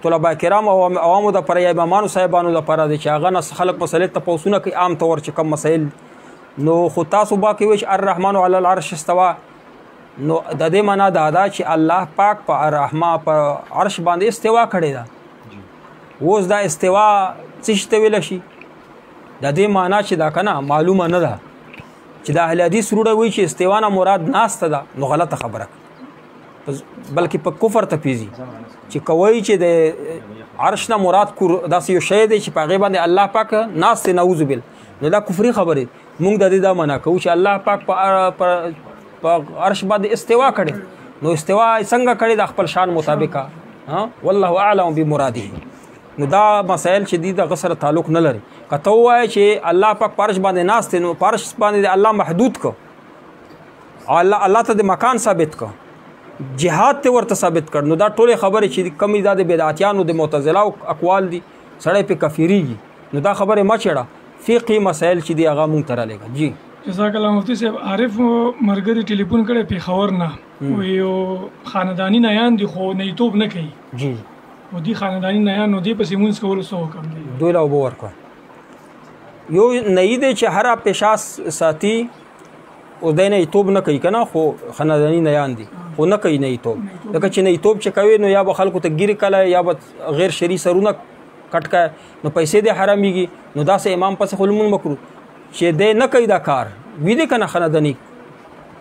Speaker 2: طلبه کرام او عوامو دپاره یا امامانو صاحبانو دپاره دی چې هغه نه خلک مسایلې تپوسونه کوي عام طور چې کوم مسایل. نو خو تاسو باقي وایئ چې الرحمن علی العرش استوى، نو د دې معنا دا ده چې الله پاک په الرحمن په عرش باندې استوا کړی ده. اوس دا استوا څه شي ته ویلی شي؟ د دې معنا چې دا که نه معلومه نه ده چې د اهل حدیث روډه وایي چې استوا نه مراد ناسته ده، نو غلطه خبره بلکې په کفر ته پیځي. چې کوي چې د عرش نه مراد داسې یو شی دی چې په هغې باندې الله پاک ناست دی، نعوذ بالله، نو دا کفري خبرې. موږ د دې دا معنا کوو چې الله پاک په عرش باندې استوا کړي. نو استوا څنګه کړي د خپل شان مطابقه، والله اعلم بمراده. نو دا مسائل چې دي دغه سره تعلق نه لري. که ته ووایې چې الله پاک په عرش باندې ناست دی، نو په عرش باندې الله محدود کو، الله ته د مکان ثابت کو، جهاد ته ورته ثابت کړ. نو دا ټولې خبرې چې کمې دا د بدعتیانو د معتزله اقوال دي، سړی پې کفیریږي. نو دا خبرې مه چېړه، فقهي مسایل چې دي هغه مونږ ته رالیږه. جی
Speaker 1: جزاک الله مفتی صاحب. عارف مرګري ټلیفون کړی پېښور نه، یو خاندانی نیان دي خو نیتوب نه کوي.
Speaker 2: جی
Speaker 1: و دي خاندانی نیان نو دې پسې مونځ کولو څه حکم دی؟
Speaker 2: دوی له اوبه ورکړه. یو نیي دی چې هره پیشه ساتي، او دی نیتوب نه کوي که نه، خو خاندانی نیان دي خو نه کوي نیتوب. ځکه چې نیتوب چې کوي نو یا به خلکو ته ګیرې کلی یا به غیر شرعي سرونه کټ کړی، نو پیسې دې حرامېږي. نو داسې امام پسې خو لمونځ مکرو چې دی نه کوي دا کار وي دی که نه خانداني،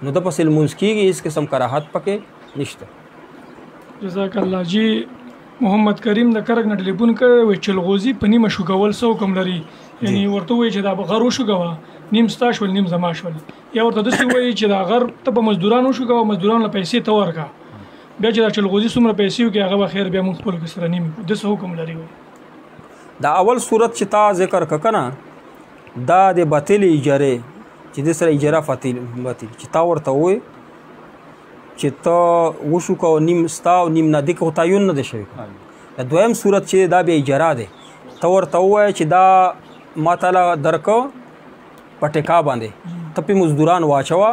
Speaker 2: نو د پسې لمونځ کېږي، هېڅ قسم کراهت پکې نشته.
Speaker 1: جزاک الله. جی محمد کریم د کرک نه ټلیفون کړی، وایي چلغوزي په نیمه شوګول څه حکم لري؟ یعنې ورته وایي چې دا غر وشوګوه، نیم ستا شول نیم زما شول، یا ورته داسې وایي چې دا غر ته به مزدوران وشوګوه، مزدورانو له پیسې ته ورکړه، بیا چې دا چلغوزي څومره پیسې وکړي هغه به خیر بیا موږ خپلو کې سره نیم کړو. داسې حکم لري؟
Speaker 2: دا اول صورت چې تا ذکر کړه که نه، دا د باطلې اجارې چې د سره اجاره باطل چې تا ورته ووایي چې ته وشو که نیم ستا او نیم نه دې که خو تعین نه دی شوی. دویم صورت چې دا بیا اجاره دی، ته ورته ووایه چې دا ما تعالی درکه په ټیکا باندې، ته پې مزدوران واچوه،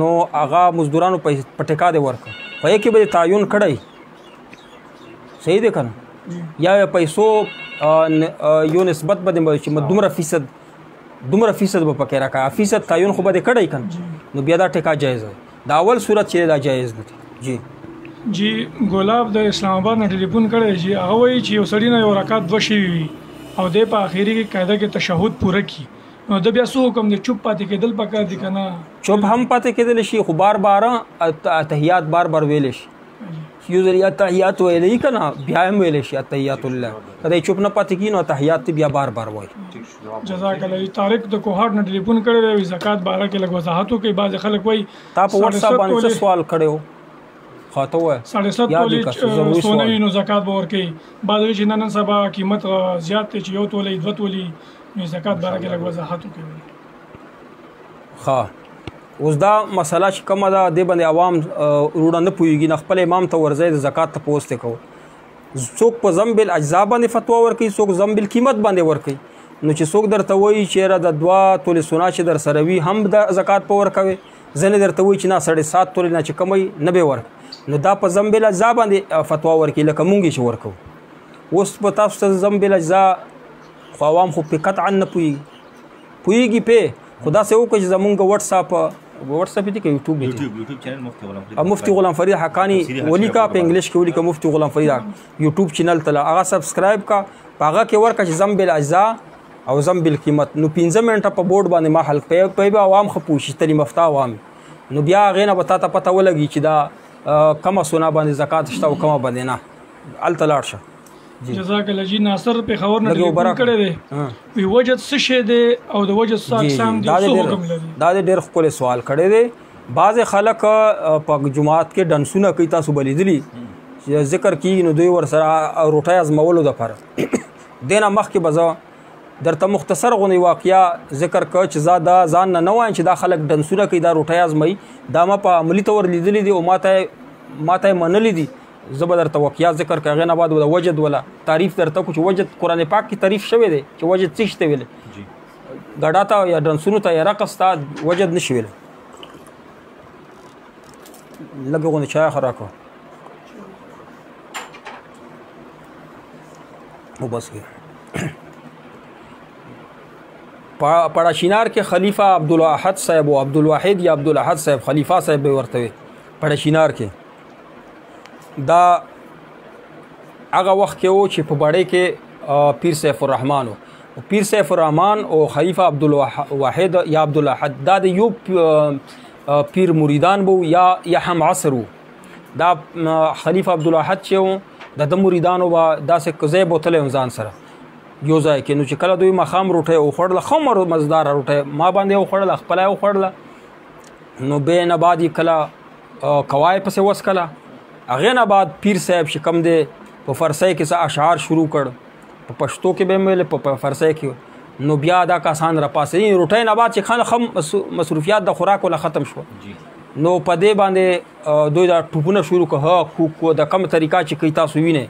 Speaker 2: نو هغه مزدورانو په ټیکا دې ورکړه، په یې کې به دې تعین کړی، صحیح دی که نه؟ یا پیسو یو نسبت به دې چې دومره فیصد به پکې راکړه، فیصد تعین خو به دې کړی که نه، نو بیا دا ټیکا جایز دی. دا اول صورت چې دا جایز نه دی.
Speaker 1: جی غلام د اسلام آباد نه ټلیفون کړی، چې هغه وایي چې یو سړي نه یو رکعت دوه شوي وي او دی په اخري کې قاعده کې تشهد پوره کړي، نو د بیا څه حکم دی چوپ پاتې کېدل پکار دي که نه
Speaker 2: چوپ هم پاتې کېدلی شي خو بار بار تحیات بار بار ویلی شي یو ځل یا تحیات ویلی که نه بیا هم ویلی شي تحیات الله که دی چوپ نه پاتې کېږي نو تحیات بیا بار بار وایي
Speaker 1: جزاک الله طارق د کوهاټ نه ټلیفون کړی دی زکات باره کې لږ وضاحت وکړئ بعضې خلک وایي
Speaker 2: تا په وټساپ باندې څه سوال کړی و خو ته ووایه
Speaker 1: 7.5 تولې سونه وي نو زکات به ورکوي بعض وایي چې نن سبا قیمت زیات دی چې 1 تولې 2 تولې نو زکات باره کې لږ وضاحت وکړئ
Speaker 2: ښه اوس دا مسله چې کومه ده دې باندې عوام وروڼه نه پوهېږي نه خپل امام ته ورځئ د زکات تپوس ترې کوو څوک په ضم بالاجزا باندې فتوا ورکوي څوک ضم بالقیمت باندې ورکوي نو چې څوک درته وایي چېرې د 2 تولې سونه چې در سره وي هم د زکات په ورکوي ځینې درته وایي چې نه 7.5 تولې نه چې کم وي نه به ورکوي نو دا په ضم بالاجزا باندې فتوا ورکوي لکه مونږ چې ورکوو اوس په تاسو ته ضم بالاجزا خو عوام خو پې قطعا نه پوهېږي پې خو داسې وکړه چې زمونږ وټساپ دي که یوټیوب دی مفتی غلام فرید حقانی ولیکه په انګلیش کې ولیکه مفتی غلام فرید یوټیوب چینل ته هغه سبسکرایب کا په هغه کې ورکړه چې ضم بالاجزا او ضم بالقیمت نو 15 منټه په بورډ باندې ما حل په به عوام ښه پوه شي تعلیم یافته عوام نو بیا هغې نه به تا ته پته ولګي چې دا کمه سونه باندې زکات شته او کمه باندې نه هلته لاړ شه
Speaker 1: جزاک الله جی ناصر پېښور نه ټلیفون کړی دی وی وجد څه شی دی او د وجد څه اقسام دي څه حکم لري
Speaker 2: دا ډېر ښکلی سوال کړی دی بعضې خلک په جماعت کې ډنسونه کوي تاسو به لیدلي چې ذکر کېږي نو دوی ورسره روټۍ ازمولو دپاره دې نه مخکې به زه درته مختصر غونې واقعه ذکر کړه چې زه دا ځان نه وایم چې دا خلک ډنسونه کوي دا روټۍ ازموي دا ما په عملي طور لیدلي دي او ما ته یې منلي دي زه به درته واقعیات ذکر کړم هغې نه بعد د وجد ولا تعریف درته کړو چې وجد قرآن پاک کې تعریف شوی دی چې وجد څه شي ته ویلی ګډا ته یا ډنسونو ته یا رقص ته وجد نه شي ویلی لږ غوندې چای ښه راکړه او بس کې پړاشینار کې خلیفہ عبدالاحد صاحب او عبدالواحد یا عبدالاحد صاحب خلیفہ صاحب به ورته وي پړاشینار کې دا هغه وخت کې و چې په بړۍ کې پیر سیف الرحمن و پیر سیف الرحمن او خلیفہ عبدالواحد یا عبدالاحد دا د یو پیر مریدان بو یا هم عصر و دا خلیفہ عبدالاحد چې و د مریدانو به داسې ځای بوتلی و ځان سره یو ځای کې نو چې کله دوی ماښام روټۍ وخوړله ښه مزداره روټۍ ما باندې وخوړله خپله یې وخوړله نو بیا نه بعد یې کله کوای پسې وسکله هغې نه بعد پیر صاحب چې کوم دی په فرسۍ کې څه اشعار شروع کړ په پښتو کې به یې ویلې په فرسۍ کې نو بیا دا کسان راپاسېدي روټۍ نه بعد چې خام مصروفیات د خوراک ولا ختم شو نو په دې باندې دوی دا ټوپونه شروع کړه د کوم طریقه چې کوي تاسو وینئ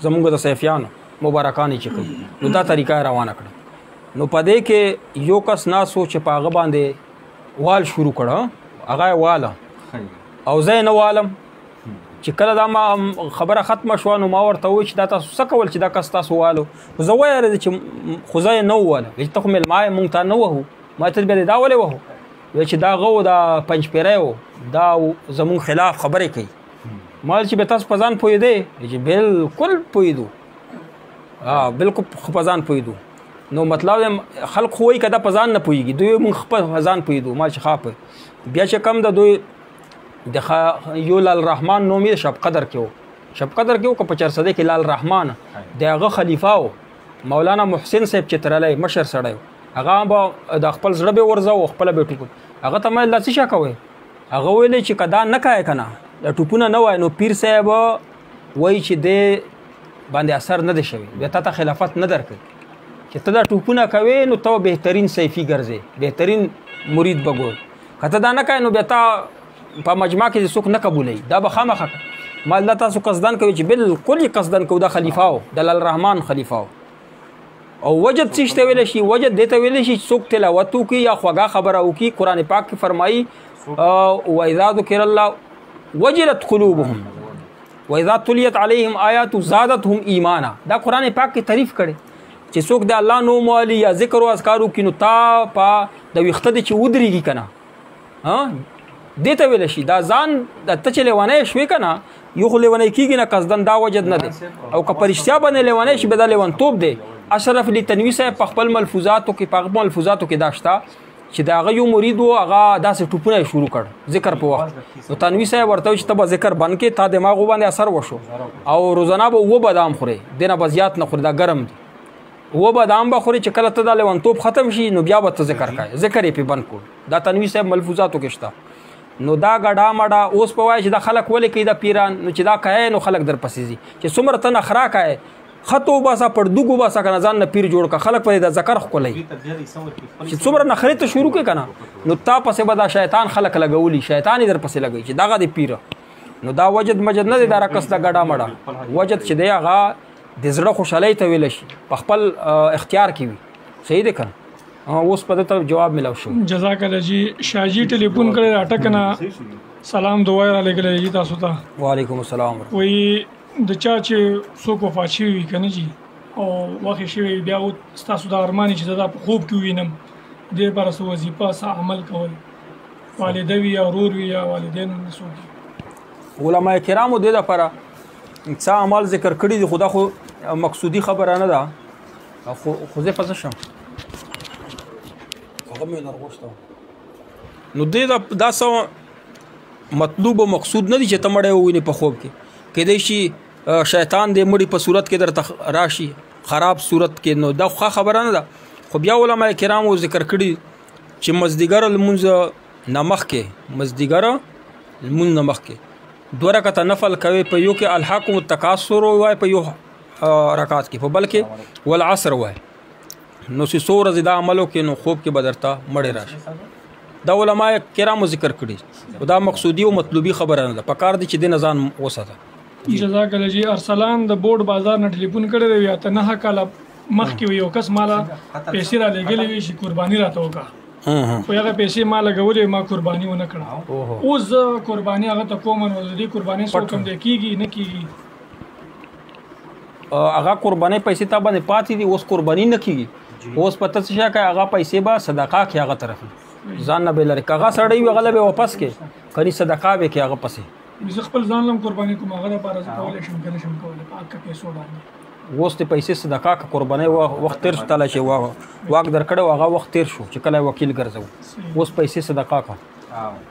Speaker 2: زمونږ د سیفیانو مبارکانې چې کوي نو دا طریقه یې روانه کړه نو په دې کې یو کس ناسو چې په هغه باندې وال شروع کړه هغه یې واله او زه یې نه والم چې کله دا ما خبره ختمه شوه نو ما ورته وویل چې دا تاسو څه کول چې دا کس تاسو والو زه ویل چې خو زه یې نه وواله چې ته خو مېلمه یې مونږ ته نه وهو ما ته بیا دا ولې وهو وایي چې دا غو دا پنجپیری و دا زمونږ خلاف خبرې کوي ما چې بیا تاسو په ځان پوهېدی چې بلکل پوهېدو بلکل په ځان پوهېدو نو مطلب خلک خو وایي که دا په ځان نه پوهېږي دوی مونږ په ځان پوهېدو ما چې ښه بیا چې کم د دوی د یو لال رحمان نوم یې شب قدر کې و شب قدر کې و که په چرسده کې لال رحمان د هغه خلیفه و مولانا محسن صاحب چې ترلی مشر سړی و هغه به د خپل زړه به ورځو خپله به ټوپو هغه ته ما دا څه شا کوئ هغه ویلی چې که دا نه کوې که نه د ټوپونه نه وای نو پیر صاحب وایي چې دې باندې اثر نه دی شوی بیا تا ته خلافت نه درکوي چې ته دا ټوپونه کوې نو ته بهترین صیفي ګرځې بهترین مرید به ګورې که ته دا نه کوې نو بیا تا په مجمع کې څوک نه قبولوي دا به خامخا ما دا تاسو قصدان کوي چې بالکل یې قصدان کوو دا خلیفه و د لال رحمان خلیفه و او وجد څه ته ویلی شي وجد دې ته ویلی شي څوک تلاوت وکړي یا خوږه خبره وکړي قرآن پاک کې فرمایي واذا ذکر الله وجلت قلوبهم واذا تلیت علیهم آیات زادتهم ایمانا دا قرآن پاک کې تعریف کړي چې څوک د الله نوم والي یا ذکر او اذکار وکړي نو تا په د ویښته دې چې ودرېږي که نه دې ته ویلی شي دا ځان د ته چې لیونی شوې که نه یو خو لیونی کېږي نه قصدن دا وجد نه دی او که په رښتیا باندې لیونی شي بیا دا لیونتوب دی اشرف علي تنوي صاحب په خپل ملفوظاتو کې دا شته چې د هغه یو مرید و هغه داسې ټوپونه شروع کړ ذکر په وخت نو تنوي صاحب ورته چې ته به ذکر بند کې تا دماغ باندې اثر وشو او روزانه به و بادام خوري دینه به زیات نه خوري دا ګرم دي و بادام به خوري چې کله ته د لیونتوب ختم شي نو بیا به ته ذکر کوي ذکر یې په بند کړ دا تنوي صاحب ملفوظاتو کې شته نو دا غډا مډا اوس په وای چې د خلک ولې کوي د پیران نو چې دا کوي نو خلک در پسې دي چې څومره ته نخرا کوي خطو باسا پردوګو باسا کنه ځان نه پیر جوړ کا خلک په د ذکر خولای چې څومره نخري ته شروع کې کنه نو تا پسې به دا شیطان خلک لګولي شیطان در پسې لګي چې داغه دی پیر نو دا وجد مجد نه دی دا رقص د غډا مډا وجد چې دی هغه د زړه خوشحالي ته ویل شي په خپل اختیار کې وي صحیح دی کنه اوس په ته جواب ملو شو
Speaker 1: جزاک الله جی شاجی ټلیفون کړی اٹکنه سلام دعا را لګلې جی تاسو ته
Speaker 2: وعلیکم السلام
Speaker 1: وی د چا چې څوک وفات شوي وي که نه جي او وخت شوی بیا ستاسو د ارمانې چې دا په خوب کې ووینم دې لپاره څه وظیفه څه عمل کول والده وي یا ورور وي یا والدین څوک
Speaker 2: علما کرامو دې لپاره څه اعمال ذکر کړي دي خدا خو مقصودی خبره نه ده خو زه پس شم هغه مې نرغوشته نو دې دا څه مطلوب او مقصود نه دي چې ته مړی ووینې په خوب کې کېدای شي شیطان دې مړي په صورت کې درته راشي خراب صورت کې نو دا خبره نه ده خو بیا علما کرامو ذکر کړي چې مزدیګر لمونځ نمخ کې مزدیګر لمونځ نمخ کې 2 رکعته نفل کوي په یو کې الحاکم التکاثر وای په یو رکعت کې په بل کې والعصر وای نو چې سور زدا عملو کې نو خوب کې بدرتا مړی راشي دا علما کرامو ذکر کړي دا مقصودی او مطلوبی خبره نه ده پکار دي چې د نزان وساته
Speaker 1: جزاک الله جی ارسلان د بورډ بازار نه ټلیفون کړی دی یا ته نه کاله مخکې یو کس مالا پیسې را لګلې وي چې قرباني راته وکړه خو هغه پیسې ما لګولې ما قرباني ونه کړه اوس زه قرباني هغه ته کوم نو د دې قرباني څو کم دی کېږي نه کېږي
Speaker 2: هغه قرباني پیسې ته باندې پاتې دي اوس قرباني نه کېږي اوس پته څه کوي هغه پیسې به صدقه کې هغه طرف ځان نه به لري هغه سړی وي هغه به واپس کې کني صدقه به کې هغه پسې
Speaker 1: زه خپل ځان لم قرباني کوم هغه لپاره زه کولی شم که نه شم کولی په حق پیسو باندې
Speaker 2: اوس ته پیسې صدقه که قرباني وخت تېر شو تاله چې واک درکړی هغه وخت تېر شو چې کله وکیل ګرځو اوس پیسې صدقه که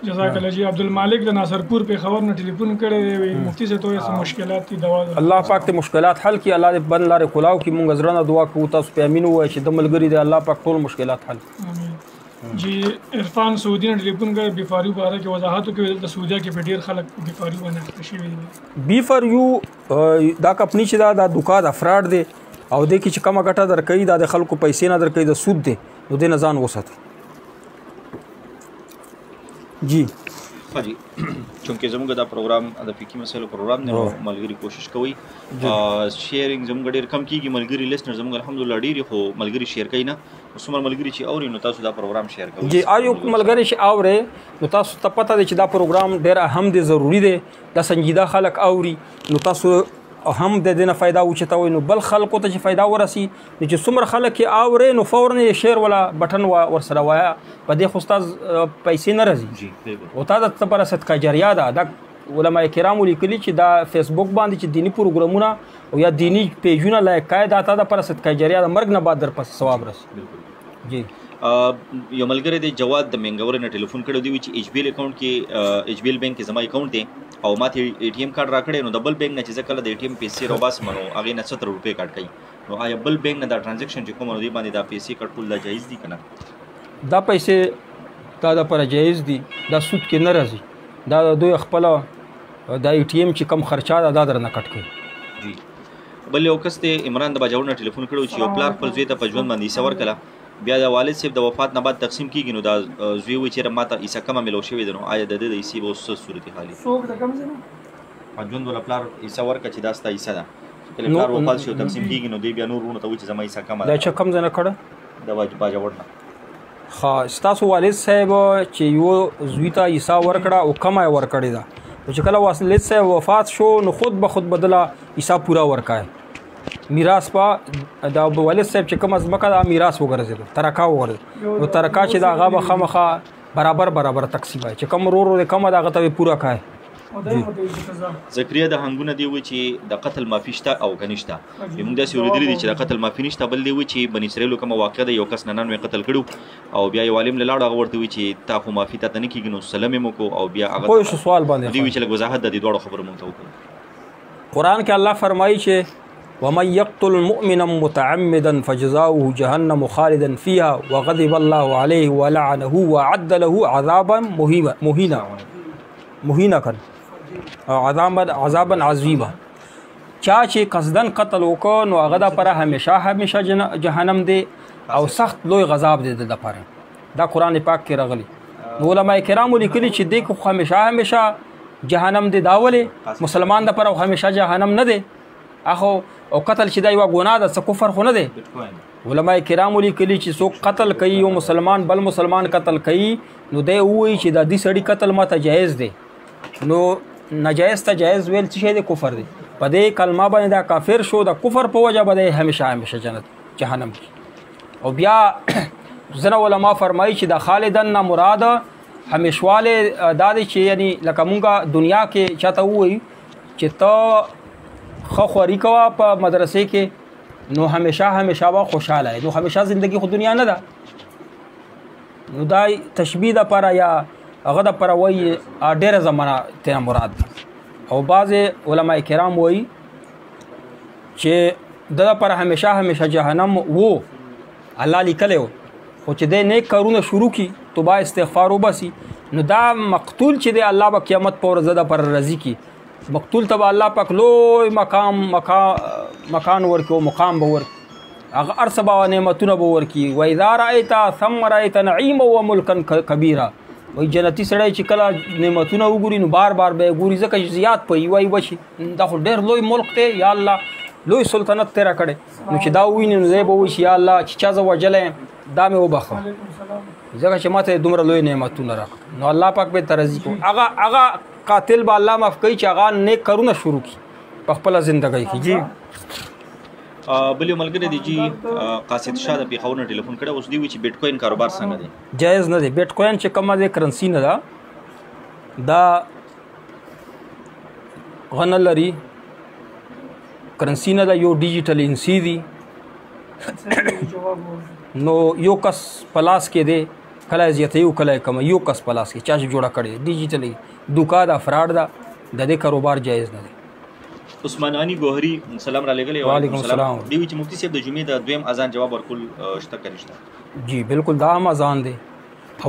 Speaker 1: جزاک الله جی عبدالمالک د ناصرپور پیښور نه ټلیفون کړی دی مفتی صاحب ته څه مشکلات دي دوا
Speaker 2: الله پاک ته مشکلات حل کړي الله دې بند لارې کلاو کړي مونږ زړه نه دعا کوو تاسو په امین ووایئ چې د ملګري دی الله پاک ټول مشکلات حل
Speaker 1: جی عرفان سعودي نه ټلیفون کړی بی فار یو باره کې وضاحت وکړي د سعودیا کې په ډېر خلک بی فار یو باندې اخته شوي دي
Speaker 2: بی فار یو دا کمپنی چې دا دوکا دا فراډ دی او دې کې چې کومه ګټه درکوي دا د خلکو پیسې نه درکوي د سود دی نو دې نه ځان وساتئ جی
Speaker 3: حاجی چونکه زموږ دا پروګرام د فقهي مسایلو پروګرام دی ملګری کوشش کوي شیرینګ زموږ ډېر کم کیږي ملګری لیسنر زموږ الحمدلله ډېر خو ملګری شیر کوي نه څومره ملګری چې اوري نو تاسو دا پروګرام شیر کوئ
Speaker 2: جی آیو ملګری چې اوري نو تاسو ته پته دی چې دا پروګرام ډېر اهم دی ضروری دی دا سنجیده خلک اوري نو تاسو هم د دې نه فایده اوچتوئ نو بل خلکو ته چې فایده ورسي چې څومره خلک یې اوري نو فورا یې شیر ولا بټن ورسره وایه په دې خو ستاسو پیسې نه راځي او تا د لپاره صدقه جاریه ده دا علما کرامو لیکلي چې دا فیسبوک باندې چې دینی پروګرامونه او یا دینی پیجونه لایک کړئ دا تا د لپاره صدقه جاریه ده مرګ نه بعد در پس ثواب رسي جی
Speaker 3: یو ملګری دی جواد د منګور نه ټلیفون کړی دی چې ایچ بی ایل اکاؤنٹ کې ایچ بی ایل بینک کې زما اکاؤنٹ دی او ماته ای ټی ایم کارت راکړی نو د بل بینک نه چې زه کله د ای ټی ایم پیسې راوباسم نو هغې نه 70 روپۍ کاټ کوي نو آیا بل بینک نه دا ټرانزیکشن چې کوم نو دې باندې دا پیسې کټول دا جایز دي که نه
Speaker 2: دا پیسې تا دپاره جایز دي دا سود کې نه راځي دا د دوی خپله دا ای ټی ایم چې کم خرچه ده دا درنه کټ کوي
Speaker 3: جی بل یو کس دی عمران د باجوړ نه ټلیفون کړی چې یو پلار خپل زوی ته په ژوند باندې حصه ورکړه بیا د والد صاحب د وفات نه بعد تقسیم کیږي نو دا زوی وایي چېرې ما ته حصه کمه میلو شوې ده نو آیا د دې د حصې به اوس څه صورتحال وي په ژوند والا پلار حصه ورکړه چې دا ستا حصه ده کله پلار وفات شي او تقسیم کیږي نو دی بیا نور ورونه ته وایي چې زما حصه کمه ده
Speaker 2: دا چا کم ځای نه کړه
Speaker 3: د باجوړ نه
Speaker 2: ها ستاسو والد صاحب چې یو زوی ته حصه ورکړه او کمه یې ورکړې ده چې کله والد صاحب وفات شو نو خود به خود بدله حصه پوره ورکړه میراث په دا والد صاحب چې کوم ځمکه دا میراث وګرځېد ترکه وګرځېد نو ترکه چې دا هغه به خامخا برابر تقسیم وای چې کوم ورور کم دا هغه ته پوره کړي
Speaker 3: زکریا د هنګونه دی وی چې د قتل معافي شته او که نشته موږ داسې اورېدلي دي چې د قتل معافي نشته بل دی وی چې بني اسرائیلو کومه واقعه ده یو کس 99 قتل کړو او بیا یو عالم له لاړو هغه ورته وی چې تا خو معافي ته نه کېږي نو سلم یې مو او بیا هغه
Speaker 2: کوئی سوال باندې
Speaker 3: دی وی چې لږ وضاحت د دې دواړو خبرو مونږ ته وکړو
Speaker 2: قرآن کې الله فرمایي چې ومن يقتل مؤمنا متعمدا فجزاؤه جهنم خالدا فيها وغضب الله عليه ولعنه وأعد له عذابا مهینا او عذابا عظیما چا چې قصدن قتل وکړو نو هغه دپاره همیشه جهنم دی او سخت لوی غذاب دی د دپاره دا قرآن پاک کې راغلی نو علماء کرامو لیکلي چې دی خو همیشه جهنم دی دا ولې مسلمان دپاره همیشه جهنم نه دی اخو او قتل چې دا یوه ګناه ده څه کفر خو نه دی علماء کرامو لیکلي چې څوک قتل کوي یو مسلمان بل مسلمان قتل کوي نو دی ووایي چې د دې سړي قتل ماته جایز دی نو ناجایز ته جایز ویل څه شی دی کفر دی په دې کلمه باندې دا کافر شو د کفر په وجه به دی همیشه جهنم کې او بیا ځینې علما فرمایي چې د خالدن نه مراد همیشواله دا دی چې یعنی لکه مونږ دنیا کې چاته ووایي چې ته ښه خواري کوه په مدرسې کې نو همیشه به خوشحاله نو همیشه زندگی خو دنیا نه ده نو دا تشبیه دپاره یا هغه دپاره وایي ډېره زمانه تېنه مراد ده او بعضې علما کرام وایي چې د دپاره همیشه جهنم و الله لیکلی و خو چې دی نیک کارونه شروع کړي توبه استغفار وباسي نو دا مقتول چې دی الله به قیامت په ورځ دپاره راضي کړي مقتول ته به الله پاک لوی مکان ورکړي او مقام به ورکړي هغه هر څه به نعمتونه به ورکړي واذا رأیت ثم رأیت نعیما وملکا کبیرا وایي جنتي سړی چې کله نعمتونه وګوري نو بار به یې ګوري ځکه چې زیات په یوه یوه شي دا خو ډېر لوی ملک دی یا الله لوی سلطنت تېره کړی نو چې دا وویني نو دی به وایي چې یا الله چې چا زه وژلی دا مې وبخه ځکه چې ما ته دومره لوی نعمتونه راکړه نو الله پاک به ته راضي کړو هغه قاتل به الله معاف کوي چې هغه نیک کارونه شروع کړي په خپله زندګۍ کې جی
Speaker 3: بل یو ملګری دی جی قاصد شاه د پېښور نه ټلیفون کړی اوس دی وایي چې بیټ کوین کاروبار څنګه دی
Speaker 2: جایز نه دی بیټ کوین چې کومه دی کرنسي نه ده دا غنه لري کرنسي نه ده یو ډیجیټل انسي دی نو یو کس په لاس کې دی کله زیاته یو کله کمه یو کس په لاس کې چا چې جوړه کړې ډیجیټلی دوکا دا فراډ دا د دې کاروبار جایز نه دی
Speaker 3: عثمانانی ګوهري سلام را لګلې
Speaker 2: وعلیکم السلام
Speaker 3: دی چې مفتی صاحب د جمعې د دویم اذان جواب ورکول شته کنيشته
Speaker 2: جی بالکل دا هم اذان دی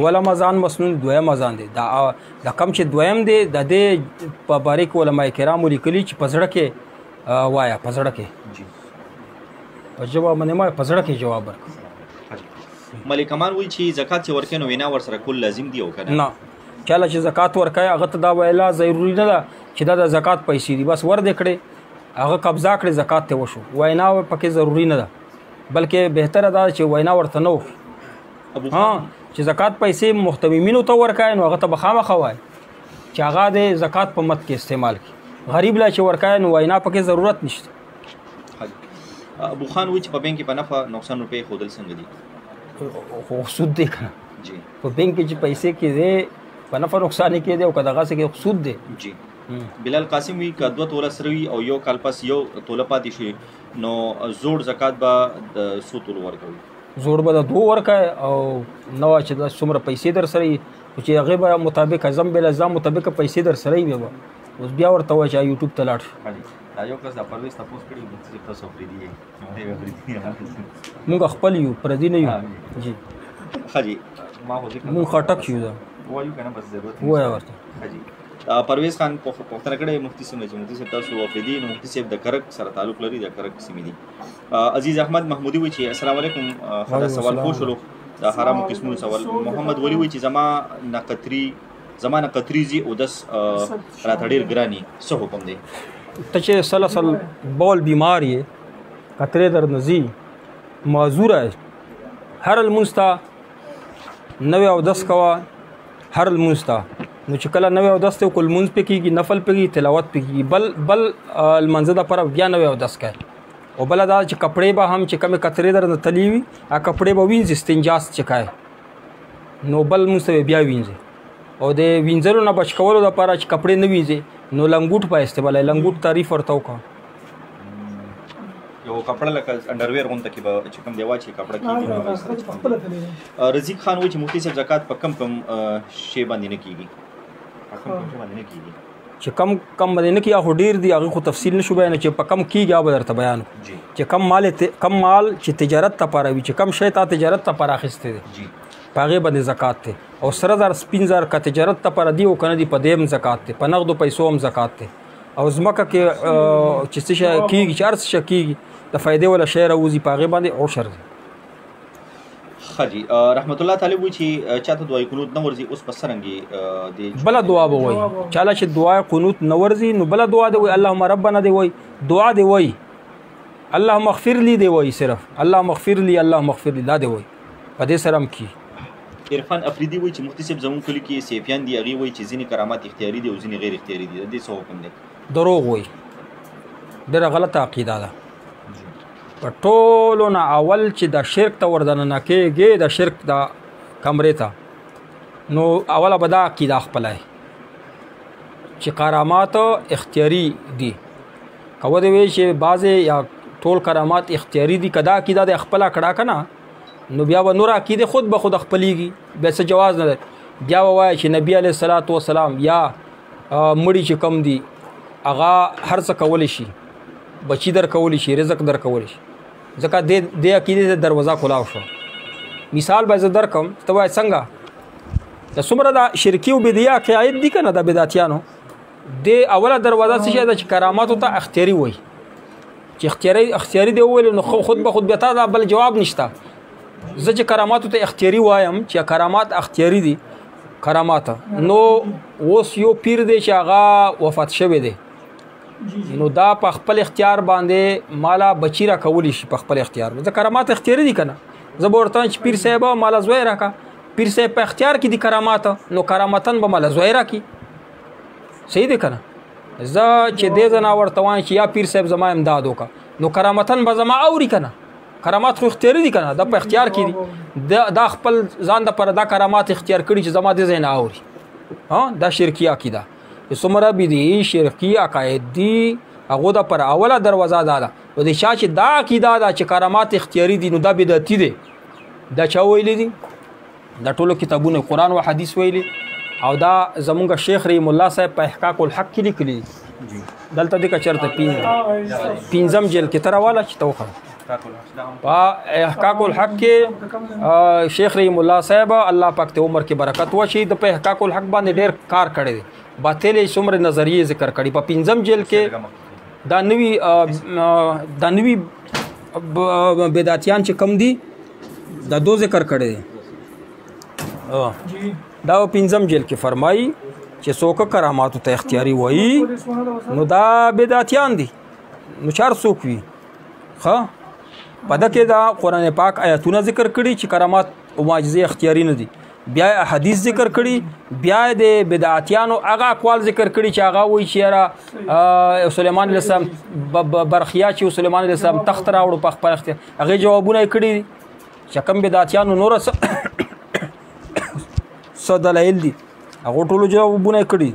Speaker 2: اول اذان مسنون دویم اذان دی دا کم چې دویم دی د دې په باره کې علماء کرامو لیکلي چې په زړه کې وایا په زړه کې
Speaker 3: جی
Speaker 2: په جواب باندې ما په زړه کې جواب ورکړ
Speaker 3: ملک کمال وایي چې زکات چې ورکې نو وینا ورسره کول لازم دی او کنه
Speaker 2: نه چاله چې زکات ورکوي هغه ته دا ویلا ضروري نه ده چې دا د زکات پیسې دي بس ور دې کړې هغه قبضه کړې زکات ته وشو وینا پکې ضروري نه ده بلکې بهتره ده چې وینا ورته نه وکړي چې زکات پیسې محتممینو ته ورکوي نو هغه ته به خامخا وایي چې هغه د زکات په مد کې استعمال کړي غریب لا چې ورکوي نو وینا پکې ضرورت نشته
Speaker 3: ابو خان وایي چې په بینک کې په نفع نقصان روپۍ ښودل څنګه دي
Speaker 2: خو سود دی که نه
Speaker 3: جی
Speaker 2: په بینک کې چې پیسې کې دی په نفع نقصان کې دی او که دغسې کې سود دی
Speaker 3: جی بلال قاسم وی که 2 توله سره وي او یو کال پس یو توله پاتې شي نو زوړ زکات به د څو تولو ورکوي
Speaker 2: زوړ به د 2 ورکوي او نوه چې د څومره پیسې در سره وي چې هغې به مطابق ازم بالازام مطابق پیسې در سره وي به اوس بیا ورته وایي چې یوټیوب ته لاړ شي
Speaker 3: دا یو کس د پرویز تپوس کړي چې تاسو فریدي
Speaker 2: مونږ خپل یو پردي نه یو جی
Speaker 3: ښه جی ما خو ذکر
Speaker 2: مونږ خټک یو دا
Speaker 3: وایو که نه بس ضرورت
Speaker 2: ووایه ورته
Speaker 3: ښه جی پرویز خان پوښتنه کړې مفتی صاحب چې مفتی صاحب تاسو وفریدي نو مفتی صاحب د کرک سره تعلق لري د کرک سیمې دي عزیز احمد محمودي وایي چې السلام علیکم دا سوال پوه شولو د حرامو قسمونو سوال محمد ولی وایي چې زما نه قطریزي او دس راته ډېر ګراني څه حکم دی
Speaker 2: ته چې سلسل بول بیمار یې قطرې در نزي معذوره هر المونځ ته 9 او 10 کوه هر المونځ ته نو چې کله 9 او 10 ته کول مونځ پې کېږي نفل پې کېږي تلاوت پې کېږي بل لمانځه دپاره بیا 9 او 10 کوي او بله دا چې کپړې به هم چې کومې قطرې در نه تلي وي هغه کپړې به وینځي استنجاس چې کوي نو بل مونځ ته بیا وینځي او د وینځلو نه بچ کولو دپاره چې کپړې نه وینځي نو لنګوټ په استعمال لنګوټ تعریف ورته وکړه.
Speaker 3: یو کپړه لکه انډرویر غونډه کې به چې کوم دی واچي کپړه کېږي. رزیق خان وایي چې مفتي صاحب زکات په کم شی باندې نه کېږي. چې کم باندې نه کېږي خو ډېر دي هغه خو تفصیل نشو بیان چې په کم کېږي هغه به درته بیان چې کم مال چې تجارت لپاره وي چې کم شی تا تجارت لپاره اخیستی دی په هغې باندې زکات دی او سره زر سپین زر که تجارت لپاره دی او که نه دي په دې هم زکات دی په نغدو پیسو هم زکات دی او ځمکه کې چې څه شی کېږي چې هر څه شی کېږي د فایدې والا شی راوځي په هغې باندې عشر دی. ښه جي رحمت الله طالب وایي چې چاته دعای قنوت نه ورځي اوس په څرنګې
Speaker 2: بله دعا به وایي چاله چې دعای قنوت نه ورځي نو بله دعا دی وایي اللهم ربنا دی وایي دعا دی وایي اللهم اغفر لی دی وایي صرف اللهم اغفر لی اللهم اغفر لی دا دی وایي په دې سره هم کي.
Speaker 3: عرفان افریدي وایي چې مفتي صاحب زموږ کلي کې سیفیان دي هغې وایي چې ځینې کرامات اختیاري دي او ځینې غیر اختیاري دي د دې څه حکم دی؟
Speaker 2: دروغ وایي ډېره غلطه عقیده ده. په ټولو نه اول چې د شرک ته وردننه کېږي د شرک د کمرې ته نو اوله به دا عقیده خپله چې کرامات اختیاري دي که ودې وایي چې بعضې یا ټول کرامات اختیاري دي که دا عقیده د خپله کړه که نه نو بیا به نور عقیدې خود به خود خپلیږي بیا څه جواز نه دی. بیا به وایي چې نبي علیه الصلاة وسلام یا مړي چې کم دي هغه هر څه کولی شي بچی در کولی شي رزق در کولی شي ځکه دې عقیدې ته دروازه کلاو شو. مثال به زه درکم ته وایې څنګه د څومره د شرکي او بدعي عقاید دي که نه د بدعتیانو دې اوله دروازه څه شی ده چې کراماتو ته اختیاري وایي چې اختیاري دی وویل نو خود به خود بیا تا دا بل جواب نشته. زه چې کراماتو ته اختیاري وایم چې کرامات اختیاري دي کرامات نو اوس یو پیر دی چې هغه وفات شوی دی نو دا په خپل اختیار باندې مالا بچی را کولی شي په خپل اختیار د کرامات اختیاري دي که نه زه به ورته چې پیر صاحب مالا زوی راکړه پیر صاحب په اختیار کې دي کرامات نو کرامتن به مالا زوی راکړي صحیح دی که نه. زه چې دې زه نه ورته وایم چې یا پیر صاحب زما امداد وکړه نو کرامتن به زما اوري که نه کرامات خو اختیاري دي که نه دا په اختیار کې دي دا خپل ځان دپاره دا کرامات اختیار کړي چې زما دې ځای نه اوري دا شرکي عقیده څومره بدعي شرکي عقاید دي هغو دپاره اوله دروازه دا ده او د چا چې دا عقیده ده چې کرامات اختیاري دي نو دا بدعتي دی دا چا ویلی دي دا ټولو کتابونه قرآن و حدیث ویلي او دا زمونږ شیخ رحیم الله صاحب په احقاق الحق کې لیکلي دلته دې که چېرته پنځم جیل کې ته راواله چې ته وخوره په احقاق الحق کې شیخ رحیم الله صاحب الله پاک ته عمر کې برکت وشي د په احقاق الحق باندې ډېر کار کړی دی باطل څومره نظریې ذکر کړي په پنځم جیل کې دا نوي بدعتیان چې کم دي دا دو ذکر کړی دی دا پنځم جیل کې فرمایي چې څوک کراماتو ته اختیاري وایي نو دا بدعتیان دي نو چار څوک وي ښه په ده کې دا قرآن پاک آیاتونه ذکر کړي چې کرامات او معجزې اختیاري نه دي بیا حدیث ذکر کړي بیا د بدعتیانو هغه اقوال ذکر کړي چې هغه وایي چې یاره سلیمان علیه السلام برخیا چې سلیمان علیه السلام تخت راوړو په خپل اختیار هغې جوابونه یې کړي چې کوم بدعتیانو نوره څه دلایل دي هغو ټولو جوابونه یې کړي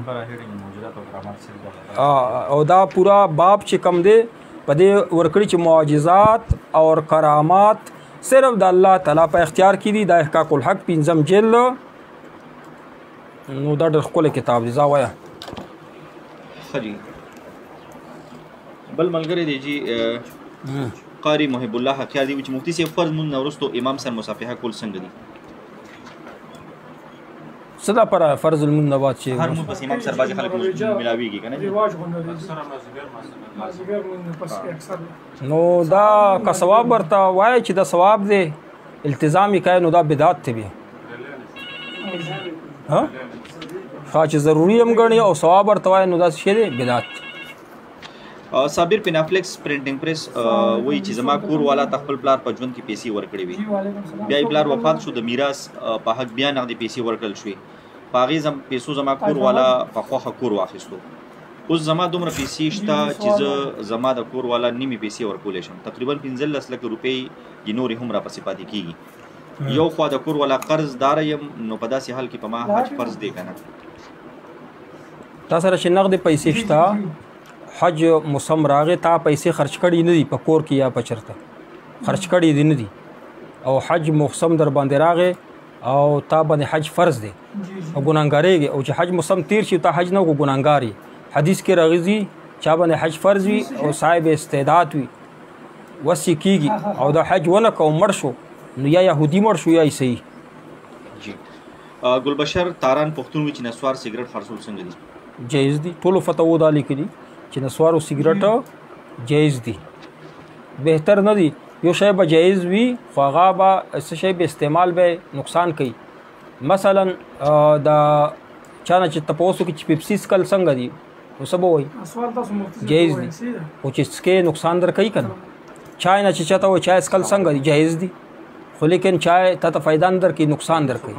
Speaker 2: او دا پورا باب چې کم دی په دې ورکړي چې معجزات او کرامات صرف د الله تعالی په اختیار کې دي دا احقاق الحق پنځم جیل نو دا ډېر ښکلی کتاب دی ځه وایه.
Speaker 3: ښه جي بل ملګری دی جي قاري محب الله حقیار دی چې مفتي صاحب فرض مونځ نه وروستو امام سره مصافحه کول څنګه دي؟
Speaker 2: څه دا پر فرض المون نه بعد چې
Speaker 3: هر مونځ پس امام سره بعضې خلک ملاویږي که نه
Speaker 2: نو دا که ثواب ورته وایي چې دا ثواب دی التزام یې کوي نو دا بدعت دی بیا چې ضروري هم ګڼي او ثواب ورته وایي نو دا څه شی دی بدعت.
Speaker 3: صابر پینافلیکس پرنټینګ پریس وایي چې زما کور والا ته خپل پلار په ژوند کې پیسې ورکړې وي بیا یې پلار وفات شو د میراث په حق بیا نغدې پیسې ورکړل شوې په هغې پیسو زما کور والا په خوښه کور واخیستو اوس زما دومره پیسې شته چې زه زما د کور والا نیمې پیسې ورکولی شم تقریبا 15 لکه روپۍ یې نورې هم راپسې پاتې کېږي یو خوا د کور والا قرض داره یم نو په داسې حال کې په ما حج فرض دی که نه؟
Speaker 2: تا سره چې نغد پیسې شته حج موسم راغی تا پیسې خرچ کړي نه دي په کور کې یا په چرته خرچ کړي دي نه دي او حج موسم در باندې راغی او تا باندې حج فرض دی او ګناهګارېږي او چې حج موسم تیر شي تا حج نه کو ګناهګاري حدیث کې راغلی چا باندې حج فرض وي او صاحب استعداد وي وسی کیږي او دا حج ونه کو مړ شو نو یا يهودي مړ شو یا عیسائی.
Speaker 3: جی ګلبشر تاران پښتون وی چې نسوار سیګریټ خرڅول څنګه دي؟
Speaker 2: جایز دي. ټولو فتوا دا لیکلي چې نسوار او سیګریټ جایز دي، بهتر نه دي. یو شی به جایز وي خو هغه به څه شی به استعمال به نقصان کوي. مثلا دا چانه چې تاسو کې چې پیپسي سکل څنګه دي نو څه به وایي جایز دي، خو چې سکې نقصان در کوي کنه. چای نه چې چاته وایي چای سکل څنګه دي جایز دي، خو لیکن چای ته فایده نه در کوي نقصان در کوي.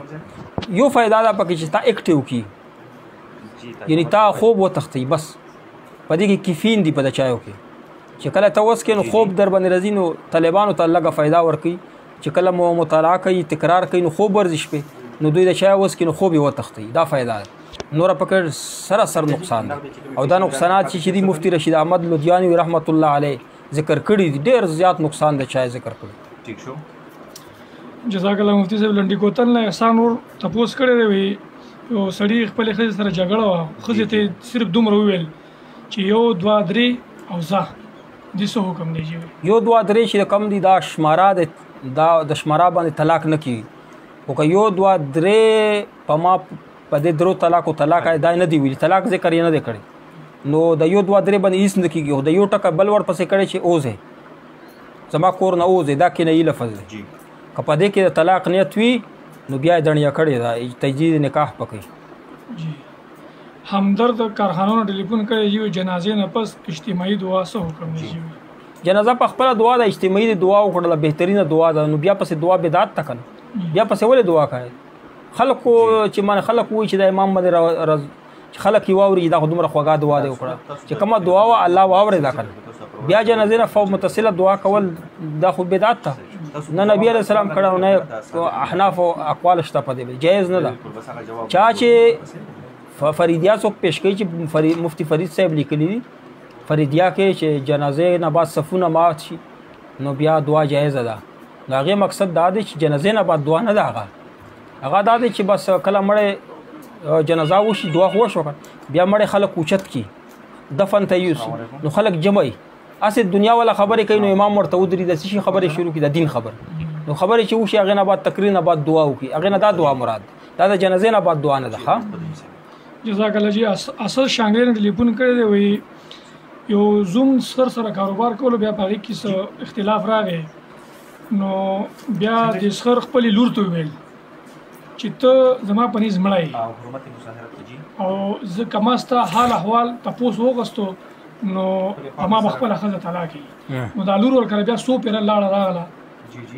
Speaker 2: یو فایده دا پکې چې تا اکټیو کی یعنی تا خوب وتختی بس پدې کې کیفین دی په د چایو کې چې کله ته وس کې نو خوب در باندې راځي نو طالبانو ته لږه فایده ورکي چې کله مو مطالعه کوي تکرار کوي نو خوب ورزش په نو دوی د چای وس کې نو خوب وتختی دا فایده نور پکې سراسر نقصان دی. او دا نقصانات چې دی مفتی رشید احمد لودیانی رحمت الله علیه ذکر کړی دي ډېر زیات نقصان د چای ذکر کړی.
Speaker 3: ٹھیک شو
Speaker 1: جزاک الله مفتی صاحب. لنډی کوتل نه احسان ور تپوس کړی دی یو سړی خپل ښځې سره جګړه وه، ښځې ته صرف دومره وویل چې یو دوه درې او ځه دې څه حکم دی؟
Speaker 2: یو دوه درې چې کم دي دا شماره دا د شماره باندې طلاق نه کیږي، خو که یو دوه درې په ما په دې درو طلاق دا نه دی ویلي، طلاق ذکر یې نه دی کړی نو د یو دوه درې باندې هېڅ نه کېږي. خو د یو ټکه بل ورپسې کړی چې اوځې زما کور نه اوځې دا کنایي لفظ دی. که په دې کې د طلاق نیت وي نو بیا یې دڼیا کړې ده تجدید نکاح پکې.
Speaker 1: جی همدرد کارخانو ټلیفون کړی یو جنازې نه پس اجتماعي دعا څه حکم دی؟
Speaker 2: جنازه په خپله دعا ده، اجتماعي دعا وکړله بهترینه دعا ده. نو بیا پسې دعا بدعت ته کنه بیا پسې ولې دعا کوي؟ خلکو چې من خلک وایي چې د امام باندې چې خلک یې واوري دا خو دومره خوږه دعا دی وکړه چې کومه دعا وه الله واورېده کنه بیا جنازې نه متصله دعا کول دا خو بدعت ته نه نبی علیہ السلام کړه نه احناف او اقوال شته په دې جایز نه ده. چا چې فریدیا څوک پیش کوي چې مفتی فرید صاحب لیکلی دي فریدیا کې چې جنازې نه بعد صفونه مات شي نو بیا دعا جایز ده. نو هغې مقصد دا دی چې جنازې نه بعد دعا نه ده، هغه دا دی چې بس کله مړی جنازه وشي دعا خو وشوه بیا مړی خلک اوچت کي دفن ته یوسي نو خلک جمع وي اسې دنیا والا خبرې کوي نو امام ورته ودري د څه شي خبرې شروع کړي د دین خبر نو خبرې چې وشي هغې نه بعد تقریر نه بعد دعا وکړي هغې نه دا دعا مراد دا د جنازې نه بعد دعا نه ده.
Speaker 1: جزاک الله جی. اصل شانګلې نه ټلیفون کړی دی وایي یو زوم سره کاروبار کولو بیا په هغې کې څه اختلاف راغی نو بیا د سخر خپلې لور ته وویل چې ته زما په نیز مړی او زه که ما ستا حال احوال تپوس وغوښتو نو ما به خپله ښځه طلاق کړي نو دا لور ورکړه بیا څو پیره لاړه راغله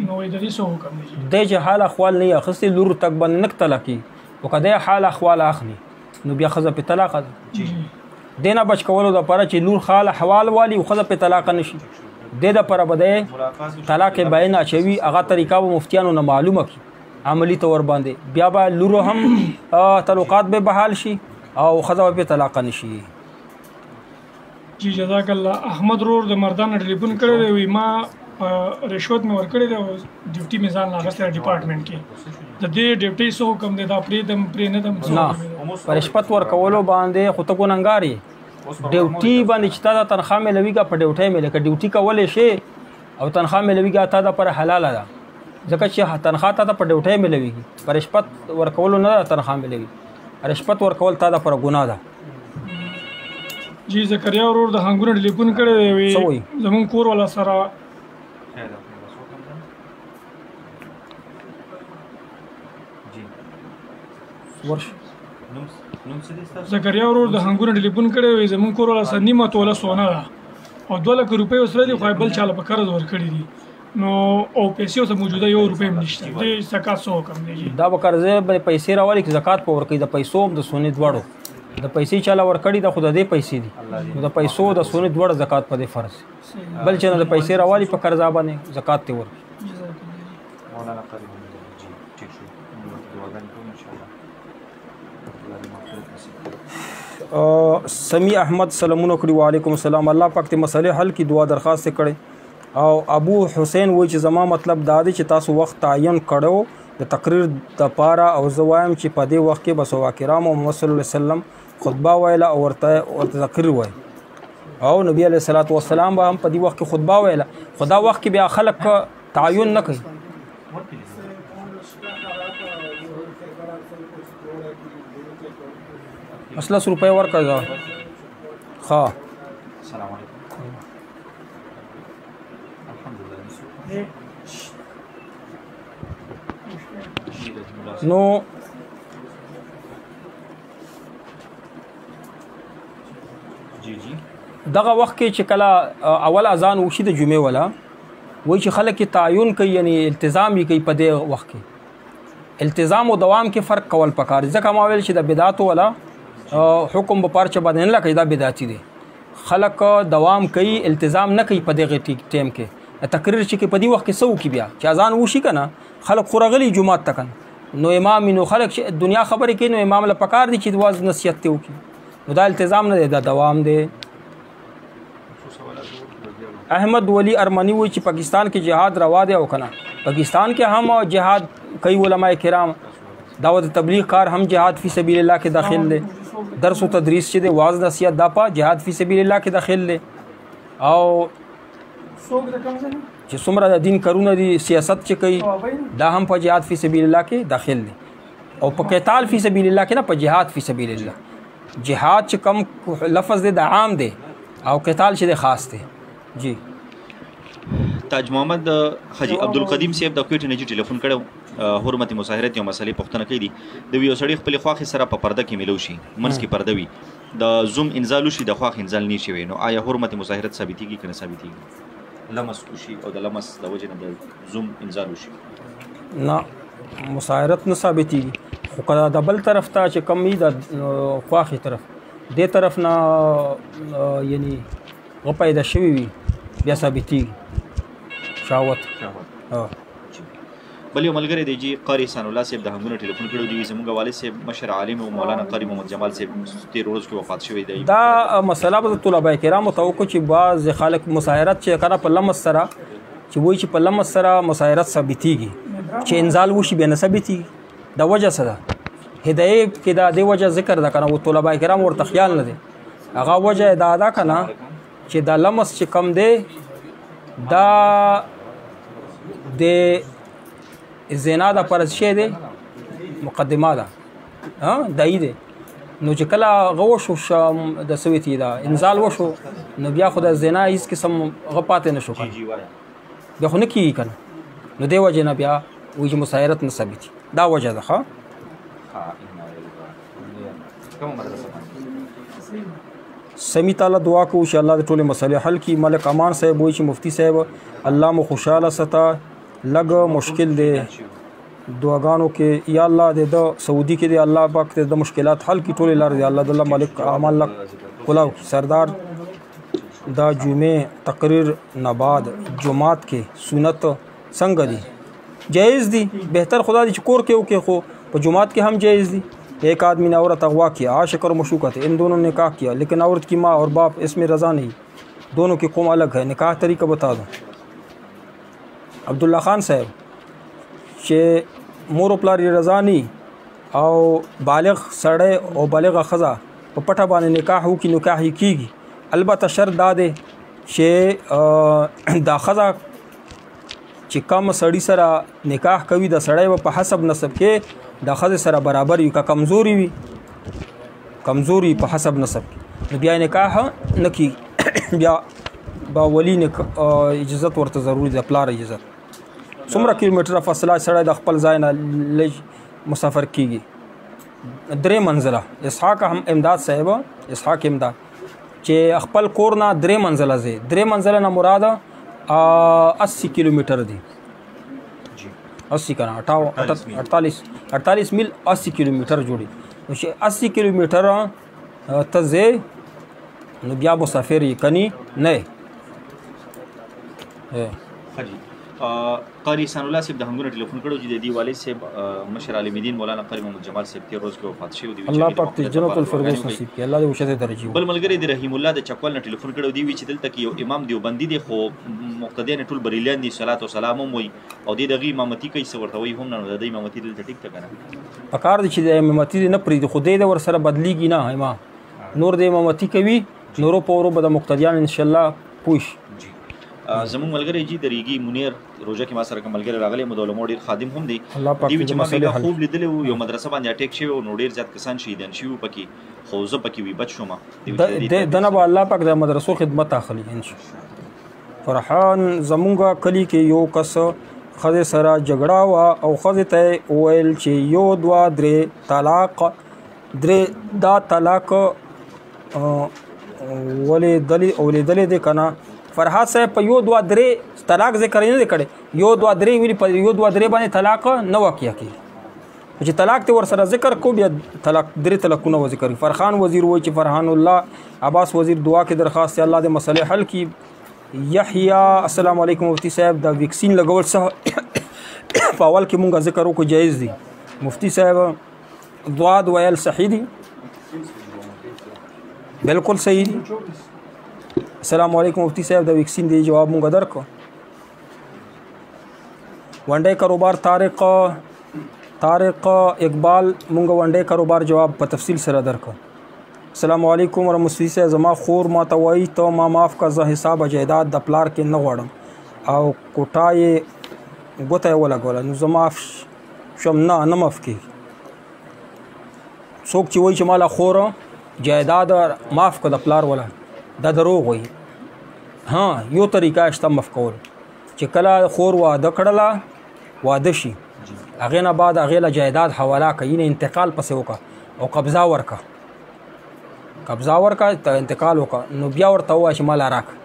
Speaker 1: نو وایي د دې څه حکم دی؟
Speaker 2: دی چې حال احوال نه یې اخیستې لور تک باندې نه طلاق کړي خو که دی حال احوال اخلي نو بیا ښځه پې طلاقه ده. دې نه بچ کولو دپاره چې لور حال احوال والي او ښځه پې طلاقه نه شي دې دپاره به دی طلاق باین اچوي هغه طریقه به مفتیانو نه معلومه کړي عملي طور باندې بیا به لورو هم تعلقات به بحال شي او ښځه به پې طلاقه نه شي.
Speaker 1: جی جزاک الله. احمد رور د مردان ټلیفون کړی دی وایي ما رشوت مې ورکړی دی او ډیوټي مې ځان لا اخیستی دی ډپارټمنټ کې د دې ډیوټۍ څه حکم دی؟ دا پرېږدم پرې نه دم؟
Speaker 2: نه په رشوت ورکولو باندې خو ته ګنهګار یې. ډیوټي باندې چې تا دا تنخواه میلویږه په ډیوټۍ میلې که ډیوټي کولی شي او تنخواه میلویږه تا دپاره حلاله ده ځکه چې تنخواه تا ته په ډیوټۍ میلویږي په رشوت ورکولو نه ده تنخواه میلوي رشوت ورکول تا دپاره ګناه ده.
Speaker 1: جی زکریا ورور د هنګونه ټلیفون کړی دی وایي زمونږ کور والا سره زکریا ورور د هنګونه ټلیفون کړی وایي زمونږ کور والا سره نیمه توله سونه ده او 2 لک روپۍ ورسره دي خو بل چاله په قرض ورکړي دي نو او پیسې ورته موجوده 1 روپۍ هم نشته دې زکات څه حکم دی؟
Speaker 2: دا به قرضې به پیسې راولي که زکات په ورکوي د پیسو هم د سونې دواړو د پیسې چاله ورکړي د خو د دې پیسې دي نو د پیسو د سونې دواړه زکات په دې فرض بل چې نه د پیسې راوالي په قرضا باندې زکات ته ورکړي.
Speaker 3: مولانا جی ٹھیک شو دعاګانې کوم ان شاء الله.
Speaker 2: سمی احمد سلامونه کړي وعلیکم السلام. الله پاک ته مسئله حل کی دعا درخواست کړي. او ابو حسین وایي چې زما مطلب دا دی چې تاسو وخت تعین کړو د تقریر د پاره او زه وایم چې په دې وخت کې به صحابه کرام او محمد صلی الله علیه وسلم خطبه ویله او ورته تقریر وایي او نبی علیه الصلاۃ والسلام به هم په دې وخت کې خطبه ویله. خو دا وخت کې بیا خلک تعین نه کوي. مسلس روپے ورکړه ښه.
Speaker 3: السلام علیکم.
Speaker 2: نو
Speaker 3: جی جی
Speaker 2: دغه وخت کې چې کله اول اذان وشي د جمعې ولا وایي چې خلک تعین کوي یعنی التزام یې کوي په دې وخت کې. التزام او دوام کې فرق کول پکار. ځکه ما ویل چې د بدعت ولا حکم په پارچه باندې نه لکه دا بدعتي دي. خلک دوام کوي التزام نه کوي په دغه ټیم کې. تقریر چې په دې وخت کې سو کې بیا چې اذان وشي کنه خلک خورغلي جمعات تکن نو امام نو خلک دنیا خبرې کوي نو امام له پکار دي چې واز نصیحت ته وکړي. نو دا التزام نه دی دا دوام دی. احمد ولی ارمنی وایي چې پاکستان کې جهاد روا دی او کنه پاکستان کې هم جهاد کوي علماء کرام. دعوت تبلیغ کار هم جهاد فی سبیل الله کې داخل دي. درس و تدریس چې د واز نصیحت دا په جهاد فی سبیل الله کې داخل دي. او چې څومره د دین کارونه دي سیاست چې کوي دا هم په جهاد فی سبیل الله کې داخل دي. او په قتال فی سبیل الله کې نه په جهاد فی سبیل الله. جهاد چې کم لفظ دی د عام دی او قتال چې د خاص دی. جی
Speaker 3: تاج محمد حاجی عبدالقدیم صاحب د کوټې نه ټلیفون کړو. حرمت مصاهرت یو مسلې پوښتنه کوي. د یو سړی خپل خواخي سره په پرده کې ملو شي منځ کې پرده وي د زوم انزال شي د خواخ انزال نشي وي نو آیا حرمت مصاهرت ثابتېږي کنه ثابتېږي؟ لمس وشي او د لمس د وجه نه د زوم انزال وشي
Speaker 2: نه مصاهرت نه ثابتېږي. خو کله د بل طرف ته چې کم وي د خواخي طرف دې طرف نه یعنی پیدا شوي وي بیا ثابتېږي شهوت.
Speaker 3: بل یو ملګری دی چې قاری احسان الله صاحب د همدونه ټلیفون کړو دی زموږ والد صاحب مشر عالم او مولانا قاری محمد جمال صاحب 13 ورځې کې وفات شوی دی.
Speaker 2: دا مسله به طلبه کرامو ته وکړو چې بعض خلک مصاهرت چې کړه په لمس سره چې وایي چې په لمس سره مصاهرت ثابتېږي چې انزال وشي بیا نه ثابتېږي. د وجه څه ده؟ هدایه کې دا د وجه ذکر ده کنه او طلبه کرام ورته خیال نه دی. هغه وجه دا ده کنه چې د لمس چې کم دی دا د زنا د پرز شی دی مقدمه ده دای دی. نو چې کله غو شو د سویتی دا انزال وشو نو بیا خو د زنا هیڅ قسم غپاتې نشو کنه بیا خو نه کیږي کنه. نو دی وجه نه بیا وایي چې مصاهرت نه ثابتي. دا وجه ده. ښه سمی تعالی دعا کو چې الله د ټولې مسلې حل کی. ملک امان صاحب وایي چې مفتی صاحب الله مو خوشاله ستا لګ مشکل دی دعاګانو کې یا الله د سعودي کې دی الله پاک د مشکلات حل کی ټولې لار دی الله د ملک امان لک کلاو سردار دا جمعه تقریر نباد جمعات کې سنت څنګه دی جائز دی بهتر خدا دی چې کور کې وکي خو په جمعات کې هم جائز دی. ایک آدمی نے عورت اغوا کیا عاشق اور مشوکت ان دونوں نے نکاح کیا لیکن عورت کی ماں اور باپ اس میں رضا نہیں دونوں کی قوم الگ ہے نکاح طریقہ بتا دو. عبداللہ خان صاحب چې مور او پلار رضا ني او بالغ سړی او بالغه ښځه په پټه باندې نکاح وکړي نکاح یې کیږي. البته شرط دا دی چې دا ښځه چې کم سړی سره نکاح کوي د سړی په حسب نسب کې د ښځې سره برابر وي. که کمزوري وي کمزوري په حسب نسب نو بیا نکاح نه کیږي. بیا با ولی اجازت ورته ضروري ده پلار اجازت. څومره کیلومتره فاصله سړی د خپل ځای نه لږ مسافر کیږي. 3 منزله اسحاق امداد صاحب اسحاق امداد چې خپل کور نه 3 منزله زی 3 منزله نه مراد 80 کیلومتر دی 80 کنه 48 میل 80 کیلومتر جوړي. نو چې 80 کیلومتر ته زی نو بیا مسافر یې کني نه.
Speaker 3: قاری احسان الله صاحب د همدغه ټلیفون کړو چې د دې والد صاحب مشر عالم دین مولانا قاری محمد جمال صاحب تیر روز کې وفات شوی دی.
Speaker 2: الله پاک ته جنت الفردوس نصیب کړي. الله دې اوچته درجه.
Speaker 3: بل ملګری د رحیم الله د چکوال نه ټلیفون کړو دی چې دلته کې یو امام دیوبندي دی خو مقتدیان ټول بریلیان دي صلوات و سلام هم وي او دغه امامتي کوي څه ورته وي هم نه د امامتي دلته ټیک ته کنه
Speaker 2: پکار دي چې د امامتي نه پرې خو دې ور سره بدلیږي نه امام نور د امامتي کوي نورو پورو به د مقتدیان ان شاء الله پوش.
Speaker 3: زمون ملګری جی دریږي منیر روزه کې ما سره ملګری راغلی مدولمو ډیر خادم هم دی دی چې ما به خوب لیدل یو مدرسه باندې اٹیک شوی او نو ډیر زیات کسان شهیدان شوی پکې خو زه پکې وی بچ شوم
Speaker 2: دنه به الله پاک د مدرسو خدمت اخلي ان شاء الله. فرحان زمونږه کلی کې یو کس خزه سره جګړه وا او خزه ته ویل چې یو دوا درې طلاق درې دا طلاق ولې دلی او لیدلې دې کنه فرحات صاحب په یو دوا درې طلاق ذکر نه کړي یو دوا درې ویلي په یو دوا درې باندې طلاق نه واقع کی چې طلاق ته ور سره ذکر کو بیا طلاق درې طلاقونه ذکر. فرخان وزیر وای چې فرحان الله عباس وزیر دعا کې درخواست الله دې مسئله حل کی. یحیی السلام علیکم مفتی صاحب دا ویکسین لګول څه په اول کې مونږه ذکر وکړو جایز دي مفتی صاحب دعا ویل صحیح دي بالکل صحیح دي. السلام علیکم مفتی صاحب دا ویکسین دی جواب مونږ درکو. ونډه کاروبار طارق اقبال مونږ ونډه کاروبار جواب په تفصیل سره درکو. السلام علیکم ورحمۃ اللہ. زما خور ما ته وایي ته ما معاف کا زه حساب جایداد د پلار کې نه غواړم او کوټه یې ګوته یې ولګوله نو زه معاف شم. نه معاف کېږي څوک چې وایي چې مالا خور جایداد معاف کړه د پلار ولا دا دروغ وایي. ها یو طریقه شته معاف کول چې کله خور واده کړله واده شي هغې نه بعد هغې له جایداد حواله کوي نه انتقال پسې وکړه او قبضه ورکړه ته انتقال وکړه نو بیا ورته ووایه چې مالا راکړه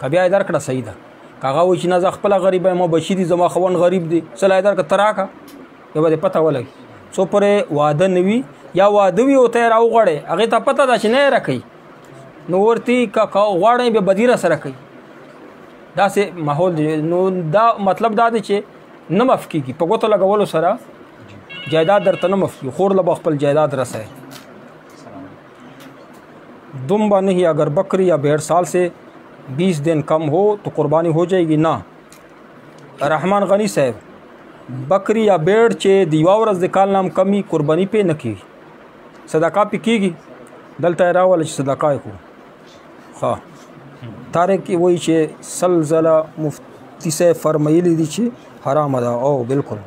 Speaker 2: که بیا یې درکړه صحیح ده. که هغه وایي چې نه زه خپله غریب یم بچي دي زما خاوند غریب دی څه لا یې درکړه ته راکړه بیا به دې پته ولګي څو پورې واده نه وي یا واده وي او ته یې راوغواړې هغې ته پته ده چې نه یې راکوي نو ورته که غواړئ بیا بدیره سره کوي داسې ماحول دی. نو دا مطلب دا دی چې نه معاف کېږي په ګوتو لګولو سره جایداد درته نه معاف کېږي خور له به خپل جایداد رسوي. दुम्बा नहीं अगर बकरी या भेड़ साल से 20 दिन कम हो तो कुर्बानी हो जाएगी ना. रहमान गनी साहब बकरी या भेड़ चे दीवावरस दिकाल नाम कमी कुर्बानी पे न की सदाका पे कीगी दलता रावल सदाका को हाँ तारे की वही चे सलजला मुफ्ती से फरमाइली दी चे हराम अदा ओ बिल्कुल.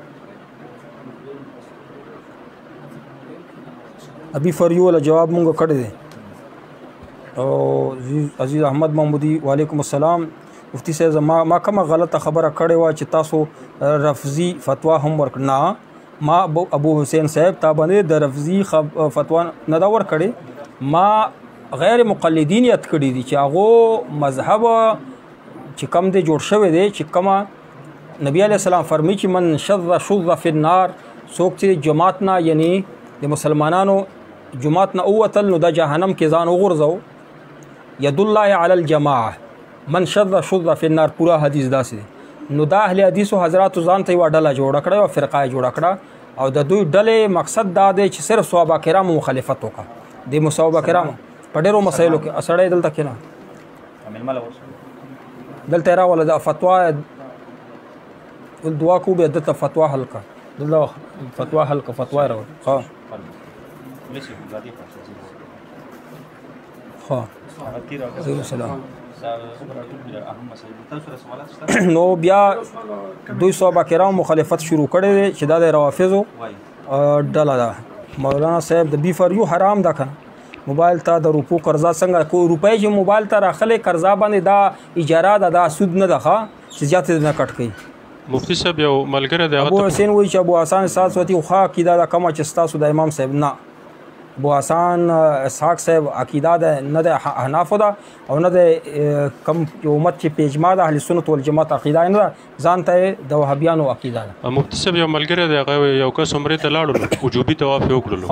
Speaker 2: अभी फरियो वाला जवाब मुंगा कट दे. عزیز احمد محمودی وعلیکم السلام. مفتی صاحب ما کومه غلطه خبره کړې وه چې تاسو رفضي فتوا هم ورکړه نه ما ابو حسین صاحب تا باندې د رفضي فتوا نه دا ورکړې ما غیر مقلدین یاد کړي دي چې هغه مذهب چې کم دی جوړ شوی دی چې کما نبی علیہ السلام فرمی چې من شذ فی النار څوک چې جماعت نه یعنی د مسلمانانو جماعت نه اوتل نو د جهنم کې ځان وغورځو. ید الله علی الجماعه من شذ فی النار پورا حدیث داسې نو دا اهل حدیثو حضرات ځان ته یوه ډله جوړه کړه او فرقه یې جوړه کړه او د دوی ډلې مقصد دا دی چې صرف صحابه کرامو مخالفت وکړه د صحابه کرامو په ډېرو مسایلو کې سړی دلته کېنه دلته یې راوله دا فتوا دعا کو بیا دلته فتوا حل کړه دلته فتوا حل کړه فتوا یې راوله ښه نو بیا دوی صحابه کرام مخالفت شروع کړی دی چې دا د روافضو ډله ده. مولانا صاحب د بی فار یو حرام ده کنه موبایل ته د روپو قرضه څنګه کو روپۍ چې موبایل ته راخلې قرضه باندې دا اجاره ده دا سود نه ده ښه چې زیات نه کټ کوي.
Speaker 5: مفتی صاحب یو ملګری دی
Speaker 2: ابو حسین وایي چې ابو حسن ساس وتی خو عقیده دا کومه چې ستاسو د امام صاحب نه ابو حسن اسحاق صاحب عقیده ده نه د احنافو ده او نه د کم امت چې په اجماع د اهل سنت والجماعت عقیده نه ده ځان ته د وهابیانو عقیده ده.
Speaker 5: مفتی صاحب یو ملګری دی هغه یو کس عمرې ته لاړلو وجوبي طواف یې وکړلو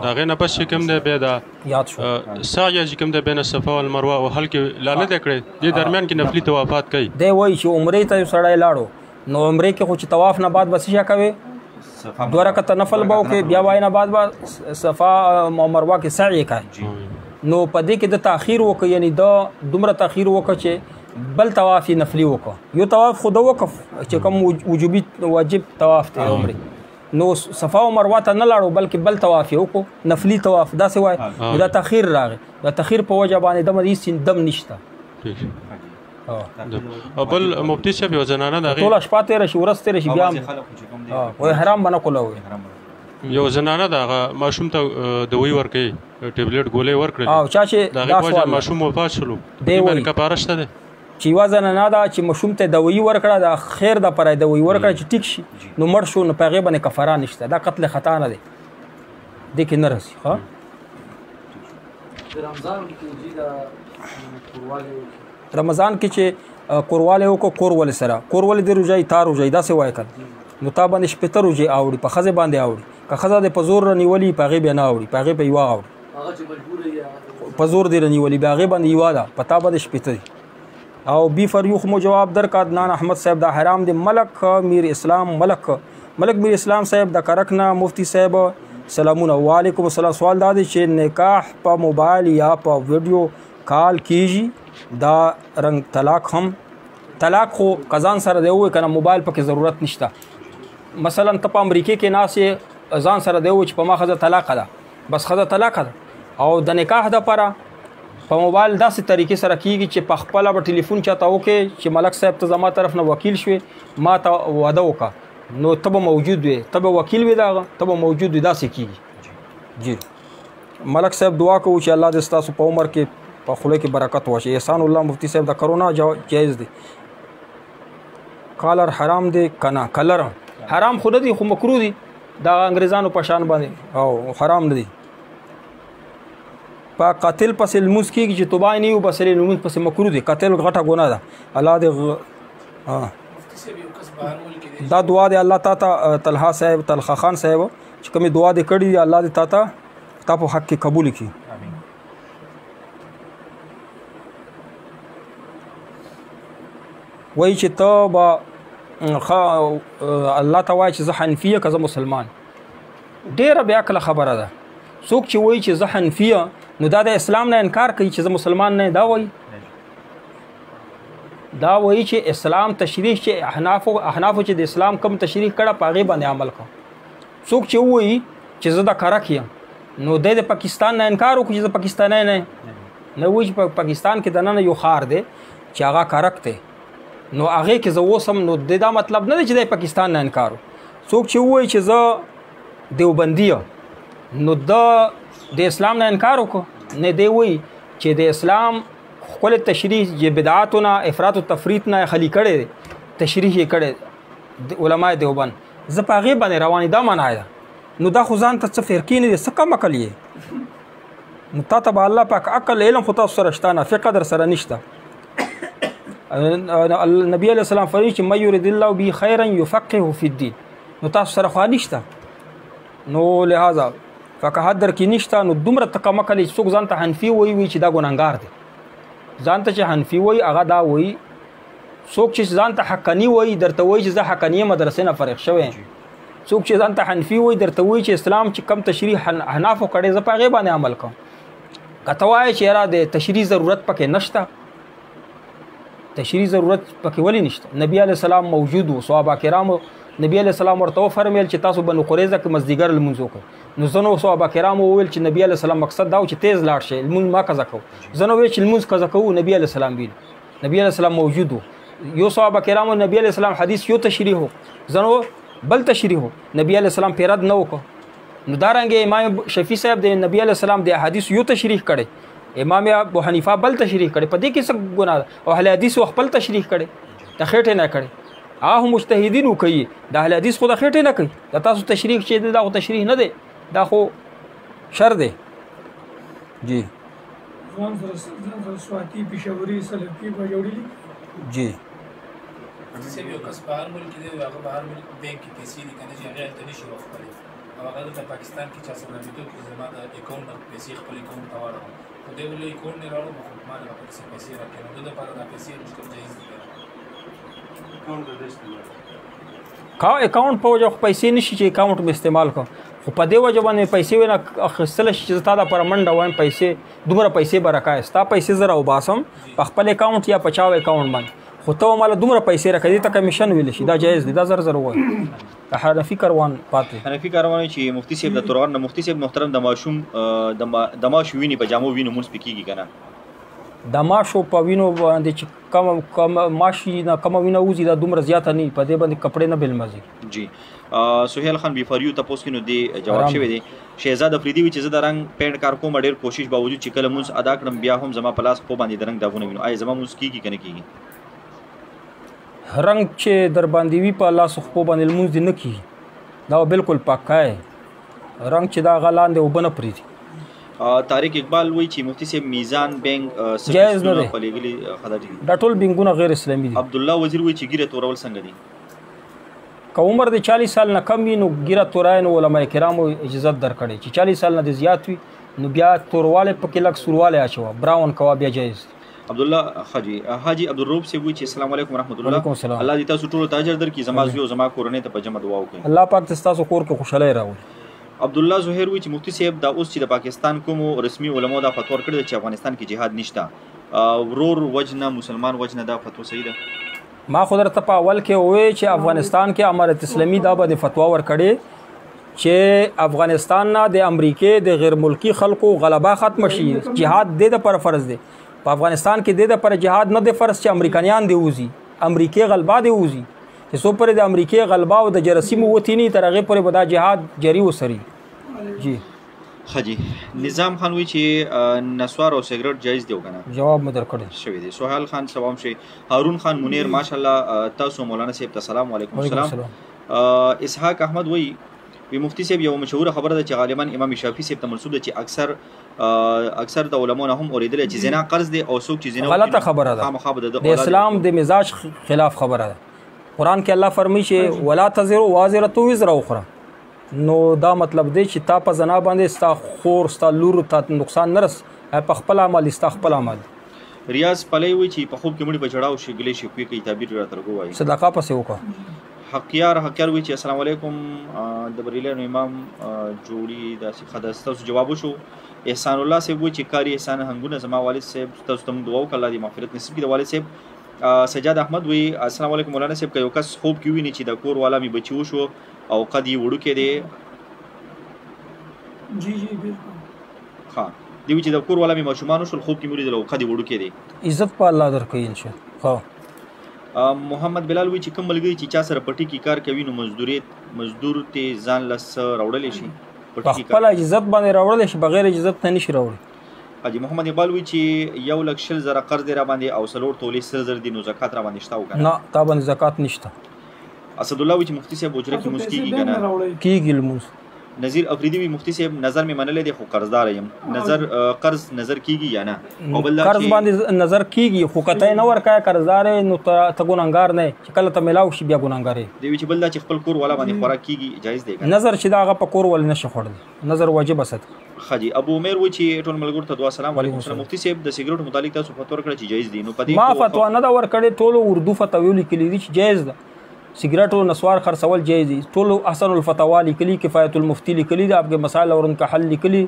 Speaker 5: د هغې نه بس چې کوم دی بیا دا
Speaker 2: یاد شو
Speaker 5: سعی چې کوم دی بین الصفا والمروه وهل کې لا نه دی کړی دې درمیان کې نفلي طوافات کوي.
Speaker 2: دی وایي چې عمرې ته یو سړی لاړو نو عمرې کې خو چې طواف نه بعد بس څه کوي 2 رکعته نفل به وکړي بیا وایي نه بعد به صفا او مروه کې سعی کوي. نو په دې کې د تاخیر وکړي یعنی دا دومره تاخیر وکړي چې بل طواف یې نفلي وکړه. یو طواف خو د وقف چې کوم وجوبي واجب طواف دی عمرې نو صفا او مروه ته نه لاړو بلکې بل طواف یې وکړو نفلي طواف داسې وایي دا تاخیر راغی. د تاخیر په وجه باندې دمه هېڅ دم نشته.
Speaker 5: او بل مفتی صاحب یو زنانه د هغې
Speaker 2: ټوله شپه تېره شي ورځ تېره شي بیا وایي حرام به نه کولوي.
Speaker 5: یو زنانه د هغه ماشوم ته دوی ورکوي ټیبلیټ ګولۍ ورکړې
Speaker 2: او چا چې
Speaker 5: د هغې په وجه ماشوم وفات شلو دې باندې کفاره شته دی
Speaker 2: چې یوه زنانه ده چې ماشوم ته دوی ورکړه د خیر دپاره یې دوی ورکړه چې ټیک شي نو مړ شو نو په هغې باندې کفاره نشته دا قتل خطا نه دی دې کې نه رسي. رمضان کې چې کوروالی وکړو کور ولې سره کور ولې دې روژایي تا روژایي داسې وایي کړه نو تا باندې شپېته روژې اوړي په ښځې باندې اوړي که ښځه دې په زور رانیولي په هغې بیا نه اوړي په هغې به یوه اوړي په زور دې رانیولي بیا هغې باندې یوه ده په تا باندې شپېته دي. او بی فریوخ مو جواب درکړه عدنان احمد صاحب دا حرام دی. ملک میر اسلام ملک میر اسلام صاحب د کرک نه مفتی صاحب سلامونه وعلیکم السلام. سوال دا دی چې نکاح په موبایل یا په ویډیو کال کیږي دا رنگ طلاق هم طلاق خو قزان سره دی وای کنه موبایل پکې ضرورت نشته. مثلا ته په امریکا کې ناسې ځان سره دی وای چې په ما خزه طلاق ده بس خزه طلاق ده او د نکاح د لپاره په موبایل داسې طریقې سره کیږي چې په خپل به ټلیفون چاته وکړي چې ملک صاحب ته زما طرف نه وکیل شوي ما ته واده وکړه نو ته به موجود وي ته به وکیل وي دغه ته به موجود وي داسې کیږي. جی ملک صاحب دعا کوو چې الله دې ستاسو په عمر کې په خوله کې برکت وشي. احسان الله مفتی صاحب د کرونا جایز دی کالر حرام دی کنه کلر حرام خو نه دی خو مکروه دی دا انګریزانو په شان باندې او حرام نه دی. په قاتل پسې لمونځ کېږي چې توبه نه وي بسلې لمونځ پسې مکروه دی قاتل غټه ګناه ده. الله دې دا دعا دی الله تا ته طلحه صاحب طلحه خان صاحب چې کومې دعا دې کړې دی الله دې تا ته تا په حق کې قبول کړي. وایي چې ته به الله ته وایي چې زه حنفیه که زه مسلمان ډېره بیا کله خبره ده. څوک چې وایي چې زه حنفیه نو دا د اسلام نه انکار کوي چې زه مسلمان نه دا وایي چې اسلام تشریح چې احنافو چې د اسلام کم تشریح کړه په هغې باندې عمل کوه. څوک چې وایي چې زه د کرک یم نو د پاکستان نه انکار وکړي چې زه پاکستانی نه وایي چې په پاکستان کې دننه یو ښار دی چې هغه کرک دی نو هغې کې زه اوسم نو دا مطلب نه دی چې د پاکستان نه انکار څوک چې ووایي چې زه دیوبندي نو د اسلام نه انکار وکړو نه دی وایي چې د اسلام ښکلې تشریح چې بدعاتو نه افراط و تفریط نه خلی کړی دی تشریح یې کړی علماء دیوبند زه په هغې باندې روان دا معنا ده نو دا خو ځان ته څه فرقې نه دی څه کم عقل یې نو تا ته به الله پاک عقل علم خو تاسو سره شته نه فقه در سره نشته. نبی علیہ السلام فرمایي چې من یرید الله به خیرا یفقهه فی الدین نو تاسو سره خو نشته نو لہذا فقهات در کې نشته نو دومره تکمکل څوک ځان ته حنفي وایي چې دا ګناهګار دی ځان ته چې حنفي وایي هغه دا وایي څوک چې ځان ته حقانی وایي درته وایي چې زه حقانیه مدرسې نه فارغ شوی څوک چې ځان ته حنفي وایي درته وایي چې اسلام چې کم تشریح احنافو کړی زه په هغې باندې عمل کوم. که ته وایې چې یاره د تشریح ضرورت پکې نشته تشریح ضرورت پکې ولې نشته نبی علیه السلام موجود و صحابه کرامو نبی علیه السلام ورته وفرمیل چې تاسو بنو قریظه کې مازدیګر لمونځ وکړئ نو ځینو صحابه کرامو وویل چې نبی علیه السلام مقصد دا و چې تیز لاړ شئ لمونځ ما قضا کوو ځینو ویل چې لمونځ قضا کوو نبی علیه السلام ویل نبی علیه السلام موجود و یو صحابه کرامو نبی علیه السلام حدیث یو تشریح و ځینو بل تشریح و نبی علیه السلام پې رد نه وکړو نو دارنګې امام شفیع صاحب د نبی علیه السلام د حدیث یو تشریح کړی امام ابو حنیفه بل تشریح کړي په دې کې څه ګناه ده او اهل حدیث خپل تشریح کړي د خېټې نه کړي هغه مجتهدین کوي د اهل حدیث خو د خېټې نه کوي د تاسو تشریح چې دا خو تشریح نه دی دا خو شر دی جی
Speaker 1: ځان سره سواتي پېښوري سلفي به جوړېږي
Speaker 2: جی
Speaker 6: صرف یو کس بهر ملک دی او هغه بهر ملک بینک کې پیسې دي که نه چې هغې هلته نشي وخپلی او هغه دلته پاکستان کې چا سره رابطو کې زما د اکاونټ نه پیسې خپل اکاونټ ته واړوم خو دی ولې اکاونټ نه راوړم خو ما نه به پکې پیسې راکړي نو ده دپاره دا پیسې اخیستل جایز دي
Speaker 2: اکاونټ په وجه خو پیسې نشي چې اکاونټ مې استعمال کړم خو په دې وجه باندې پیسې ونه اخیستلی شي چې زه تا دپاره منډه وایم پیسې دومره پیسې به راکایې ستا پیسې زه راوباسم په خپل اکاونټ یا په چا اکاونټ باندې خو ته ماله دومره پیسې راکړې دې ته کمیشن ویلی شي دا جایز دی دا زر زر ووایي حنفي کاروان پاتې
Speaker 3: حنفي کاروان چې مفتی صاحب د تورغر نه مفتی صاحب محترم د ماشوم د ماشو وینې په جامو وینو مونځ پې کېږي که نه
Speaker 2: د ماشو په وینو باندې چې کم ماشي نه کمه وینه وځي دا دومره زیاته نه په دې باندې کپړې نه بېلمځي
Speaker 3: جی سهیل خان بیفاریو تپوس کې نو دی جواب شوی دی شهزاد افریدي وي چې زه د رنګ پینټ کار کوم ډېر کوشش باوجود چې کله مونځ ادا کړم بیا هم زما په لاس خو باندې د رنګ داغونه وینو آیا زما مونځ کېږي که نه کېږي
Speaker 2: رنګ چې در باندې وي په لاس خو باندې لمونځ دې نه کېږي دا بالکل پاکه رنګ چې دا هغه لاندې اوبه نه پرېږدي
Speaker 3: طارق اقبال وایي چې مفتی صاحب میزان بینک
Speaker 2: جایز نه دی
Speaker 3: پلېږلي خدا دي
Speaker 2: دا ټول بینکونه غیر اسلامي دي
Speaker 3: عبدالله وزیر وایي چې ګیره تورول څنګه دي
Speaker 2: که عمر د 40 سال نه کم وي نو ګیره تورای نو علما کرامو اجازت درکړی چې 40 سال نه د زیات وي نو بیا تورواله پکې لږ سورواله اچوه براون کوا بیا جایز
Speaker 3: عبدالله حاجی عبدالروب سے وایي چې السلام علیکم ورحمۃ الله الله دې تاسو ټولو ته اجر درکړي زما زوی او زما کورنۍ ته په جمع دعا وکړي
Speaker 2: الله پاک تاسو کور کې خوشحالي راوړي
Speaker 3: عبدالله زهیر وایي چې مفتی صاحب دا اوس چې د پاکستان کومو رسمي علماو دا فتوا ورکړې ده چې افغانستان کې جهاد نشته ورور وجنه مسلمان وجنه دا فتوا صحیح ده
Speaker 2: ما خو درته په اول کې وویل چې افغانستان کې امارت اسلامي دا باندې فتوا ورکړې چې افغانستان نه د امریکې د غیر ملکی خلکو غلبه ختم شي جهاد دې د پر فرض دی په افغانستان کې دې د پر جهاد نه د فرض چې امریکایان دی وزي امریکای غلبه دی وزي چې سو پر د امریکای غلبه او د جرسیمو وتینی تر هغه پر به دا جهاد جری وسري جی
Speaker 3: خجی نظام خان وی چې نسوار او سیګریټ جایز دی وکنه
Speaker 2: جواب مې درکړی
Speaker 3: شوی دی سہیل خان سلام شي هارون خان منیر ماشاءالله تاسو مولانا صاحب ته سلام علیکم السلام اسحاق احمد وی مفتی صاحب یو مشهور خبره ده چې غالبا امام شافعي صاحب ته منسوب ده چې اکثر د علماو نه هم اوریدل چې زنا قرض دی او څوک چې زنا
Speaker 2: غلطه خبره ده د اسلام د مزاج خلاف خبره ده قرآن کې الله فرمایي چې ولا تزر وازره وزر اخرى نو دا مطلب دی چې تا په زنا باندې ستا خور ستا لور ته نقصان نه رس په خپل عمل ستا خپل عمل
Speaker 3: ریاض پلی وی چې په خوب کې مړي بچړاو شي ګلې شي کوي تعبیر را ترګو وای
Speaker 2: صدقه پسې وکړه
Speaker 3: حقیار وی چې السلام علیکم د بریلانو امام جوړي داسې خداستاسو جواب وشو احسان الله صاحب وی چې کاری احسان هنګونه زما والد صاحب تاسو ته دعا وکړه الله دې مغفرت نصیب کړي والد صاحب سجاد احمد وی السلام علیکم مولانا صاحب یو کس خوب کې ویني چې د کور والا می بچي وشو او قدی وړو کې دی
Speaker 1: جی بالکل
Speaker 3: ها دی چې د کور والا می ماشومان شول خوب کې مولي د قدی وړو کې دی
Speaker 2: عزت په الله درکې ان شاء
Speaker 3: ها محمد بلال وی چې کوم ملګری چې چا سره پټي کې کار کوي نو مزدور ته ځان لس راوړل شي
Speaker 2: خپل عزت باندې راوړل شي بغیر عزت نه نشي راوړل
Speaker 3: حاجی محمد اقبال وی چې 1,00,000 قرض را باندې او سلور تولې سر دی نو زکات را باندې شته وکړه
Speaker 2: نه تا باندې زکات نشته
Speaker 3: اسد الله وی چې مفتی صاحب اجره کې مسکیږي کنه
Speaker 2: کیږي لموس
Speaker 3: نظیر افریدی وی مفتی صاحب نظر می منلې دی خو قرضدار یم نظر قرض نظر کیږي یا نه
Speaker 2: او بل قرض باندې نظر کیږي خو کته نه ورکای قرضدار نو ته ګونګار نه چې کله ته ملاو شي بیا ګونګار دی وی
Speaker 3: چې بل چې خپل کور والا باندې خوراک کیږي جایز دی
Speaker 2: نظر چې دا په کور ول نشه خورد نظر واجب اسد
Speaker 3: خجی ابو عمر و چې ټول ملګرو ته دعا سلام علیکم السلام مفتی صاحب د سیګریټ متعلق تاسو فتوا ورکړه چې جایز دي نو پدې
Speaker 2: ما فتوا نه دا ورکړې ټول اردو فتوا لیکلي دي چې جایز ده سیګریټ او نسوار خرڅول جایز دي ټول احسن الفتاوا لیکلي کفایت المفتی لیکلي دي اپګه مسائل اور انکا حل لیکلي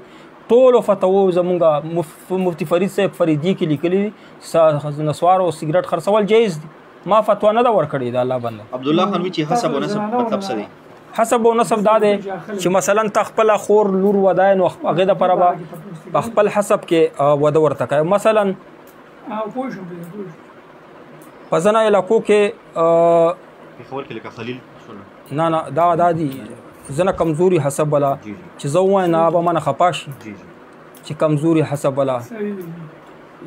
Speaker 2: ټول فتوا زمونږه مفتی فرید صاحب فریدی کې لیکلي نسوار او سیګریټ خرڅول جایز دي ما فتوا نه دا ورکړې دا الله باندې
Speaker 3: عبد الله خان وی چې حسب او نسب مطلب څه دی
Speaker 2: حسب او نسب دا دی چې مثلا تخپل خور لور ودای نو هغه د پربا خپل حسب کې وده ورته کوي مثلا پزنا علاقو کې
Speaker 3: خبر کې لکه خلیل
Speaker 2: نه دا دي زنه کمزوري حسب ولا چې زه وایم نه به من خپاش چې کمزوري حسب ولا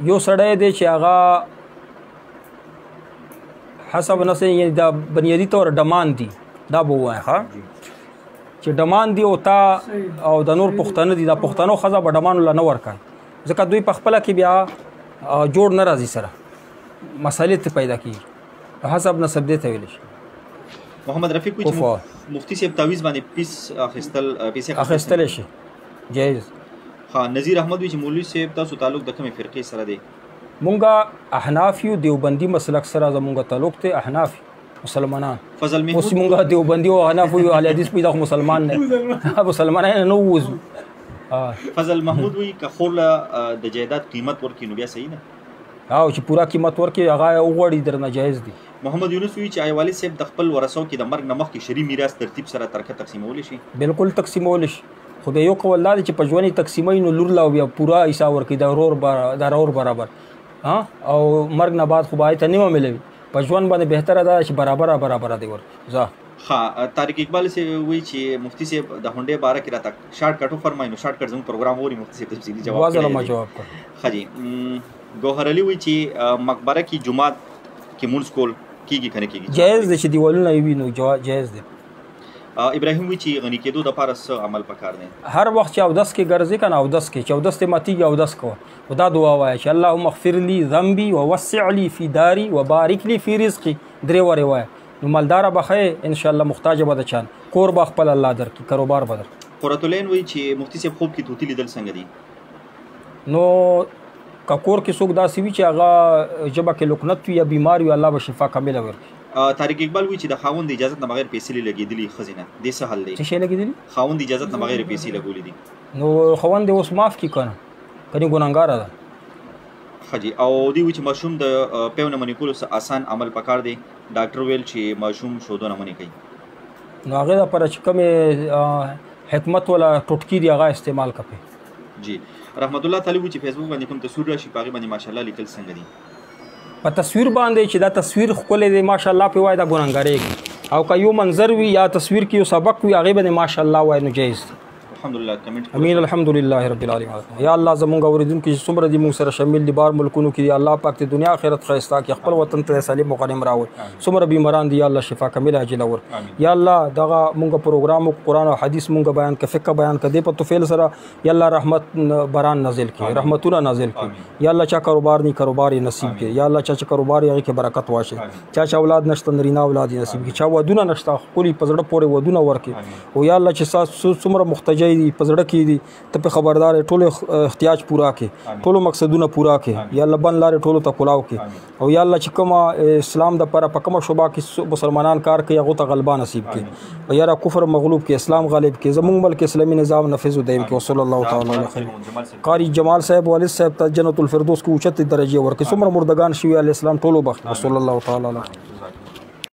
Speaker 2: یو سړی دی چې هغه حسب نسب یعنی دا بنیادی طور ډمان دي دا به وای ها چې ډمان دی او تا او د نور پښتانه دي د پښتنو ښځه به ډمان له نه ورکوي ځکه دوی په خپله کې بیا جوړ نه راځي سره مسئلې ته پیدا کېږي حسب نسب دی ته ویلی شي.
Speaker 3: محمد رفیق کوي چې مفتی صاحب تعویض باندې پیسې
Speaker 2: اخیستلی شي جایز.
Speaker 3: ها نذیر احمد وی چې مولوي صاحب تاسو تعلق د کومې فرقې سره دی؟
Speaker 2: مونږه احناف یو دیوبندي مسلک سره زمونږ تعلق دی احناف مسلمانان.
Speaker 3: فضل محمود
Speaker 2: اوس مونږه دیوبندي او احناف یو اهل حدیث پیدا مسلمان نه مسلمانان نه ووزو.
Speaker 3: فضل محمود وی که خورله د جایداد قیمت ورکړي نو بیا صحیح نه؟
Speaker 2: او چې پورا قیمت ورکړي هغه وغواړي درنه جایز دي.
Speaker 3: محمد یونس وی چې والد صاحب د خپل ورثو کې د مرګ نه مخکې شرعي میراث ترتیب سره ترکه تقسیمولی شي؟
Speaker 2: بالکل تقسیمولی شي خو بیا یو قول دا دی چې په ژوند یې تقسیموي نو لور له بیا پورا حصه ورکړي د ورور برابر او مرګ نه بعد خو باید ته نیمه ملوي په ژوند باندې بهتره ده چې برابره دی ورکړي.
Speaker 3: ها طارق اقبال سے وی چې مفتی صاحب د هونډې باره کې راته شارټ کټ فرمایي نو شارټ کټ زموږ پروګرام وری مفتی صاحب تفصیلی جواب
Speaker 2: کړ.
Speaker 3: ها جی ګوهر علي وی چې مقبره کې جمعات کې مونږ کول کیږي کنه کیږي؟
Speaker 2: جایز دی چې دیوالونه وي نو جایز دی.
Speaker 3: ابراهیم وی چې غنی کېدو د پاره څه عمل پکار دی؟
Speaker 2: هر وخت چې اودس کې ګرځي کنه اودس کې چې اودس ته ماتیږي اودس کوه او دا دعا وایه چې اللهم اغفر لي ذنبي ووسع لي في داري وبارك لي في رزقي. درې واره وایه نو مالدار به خې ان شاء الله محتاج به د چان کور به خپل الله درکړي کاروبار به در.
Speaker 3: قرۃ العین وی چې مفتی صاحب خوب کې توتی لیدل څنګه دي؟
Speaker 2: نو کور کې څوک داسې وي چې هغه ژبه کې لکنت وي یا بیمار وي الله به شفا کامله ورکړي.
Speaker 3: طارق اقبال وی چې د خاوند اجازه نه بغیر پیسې لګېدلي ښځې نه دې څه حل دی؟
Speaker 2: څه شی لګېدلي؟
Speaker 3: خاوند اجازه نه بغیر پیسې لګولې دي
Speaker 2: نو خاوند اوس معاف کړي کنه کني ګناهګار ده.
Speaker 3: حجي او دی وی چې ماشوم د پیونه منې کولو څه آسان عمل پکار دی. ډاکټر ویل چې ماشوم شودونه منې کوي
Speaker 2: نو هغه لپاره چې کومې حکمت ولا ټوټکی دی هغه استعمال کړي.
Speaker 3: جی رحمت الله تعالی وی چې فیسبوک باندې کوم تصویر راشي پاغي باندې ماشاءالله لیکل څنګه دي؟
Speaker 2: په تصویر باندې چې دا تصویر ښکلی دی ماشاءالله پې وایي دا ګناهګارېږي او که یو منظر وي یا تصویر کې یو سبق وي هغې باندې ماشاءالله وایي نو جایز دی.
Speaker 3: الحمدلله کمنټ
Speaker 2: امین الحمدلله رب العالمین. یا الله زمونږ اورېدونکي چې څومره دي مونږ سره شامل دي بار ملکونو کې دي الله پاک د دنیا آخرت ښایسته کړي خپل وطن ته سالم او غنیم راوړي. څومره بیماران دي یا الله شفا کامله عاجله ورکړي. یا الله دغه مونږ پروګرام قرآن او حدیث مونږ بیان کړه فقه بیان کړه دې په توفیل سره یا الله رحمت باران نازل کړي رحمتونه نازل کړي. یا الله چا کاروبار نه کاروبار یې نصیب کړي. یا الله چا کاروبار یې هغې کې برکت واچوي. چا اولاد نشته نرینه اولاد یې نصیب کړي. چا ودونه نشته ښکلي په زړه پورې ودونه ورکړي. او یا الله چې څومره محتاجی دي په زړه کې دي ته په خبردار ټول احتیاج پورا کړي ټول مقصدونه پورا کړي. یا الله بن لارې ټولو ته کلاو کړي او یا الله چې کومه اسلام د پاره په کومه شوبه کې مسلمانان کار کوي هغو ته غلبه نصیب کړي. او یا کفر مغلوب کړي اسلام غالب کړي زمونږ ملک اسلامي نظام نفذ و دایم کړي. وصلی الله تعالی علیه خیر. قاری جمال صاحب والد صاحب ته جنت الفردوس کې اوچت درجه ورکړي. څومره مردگان شوي علی اسلام ټولو بخت. وصلی الله تعالی علیه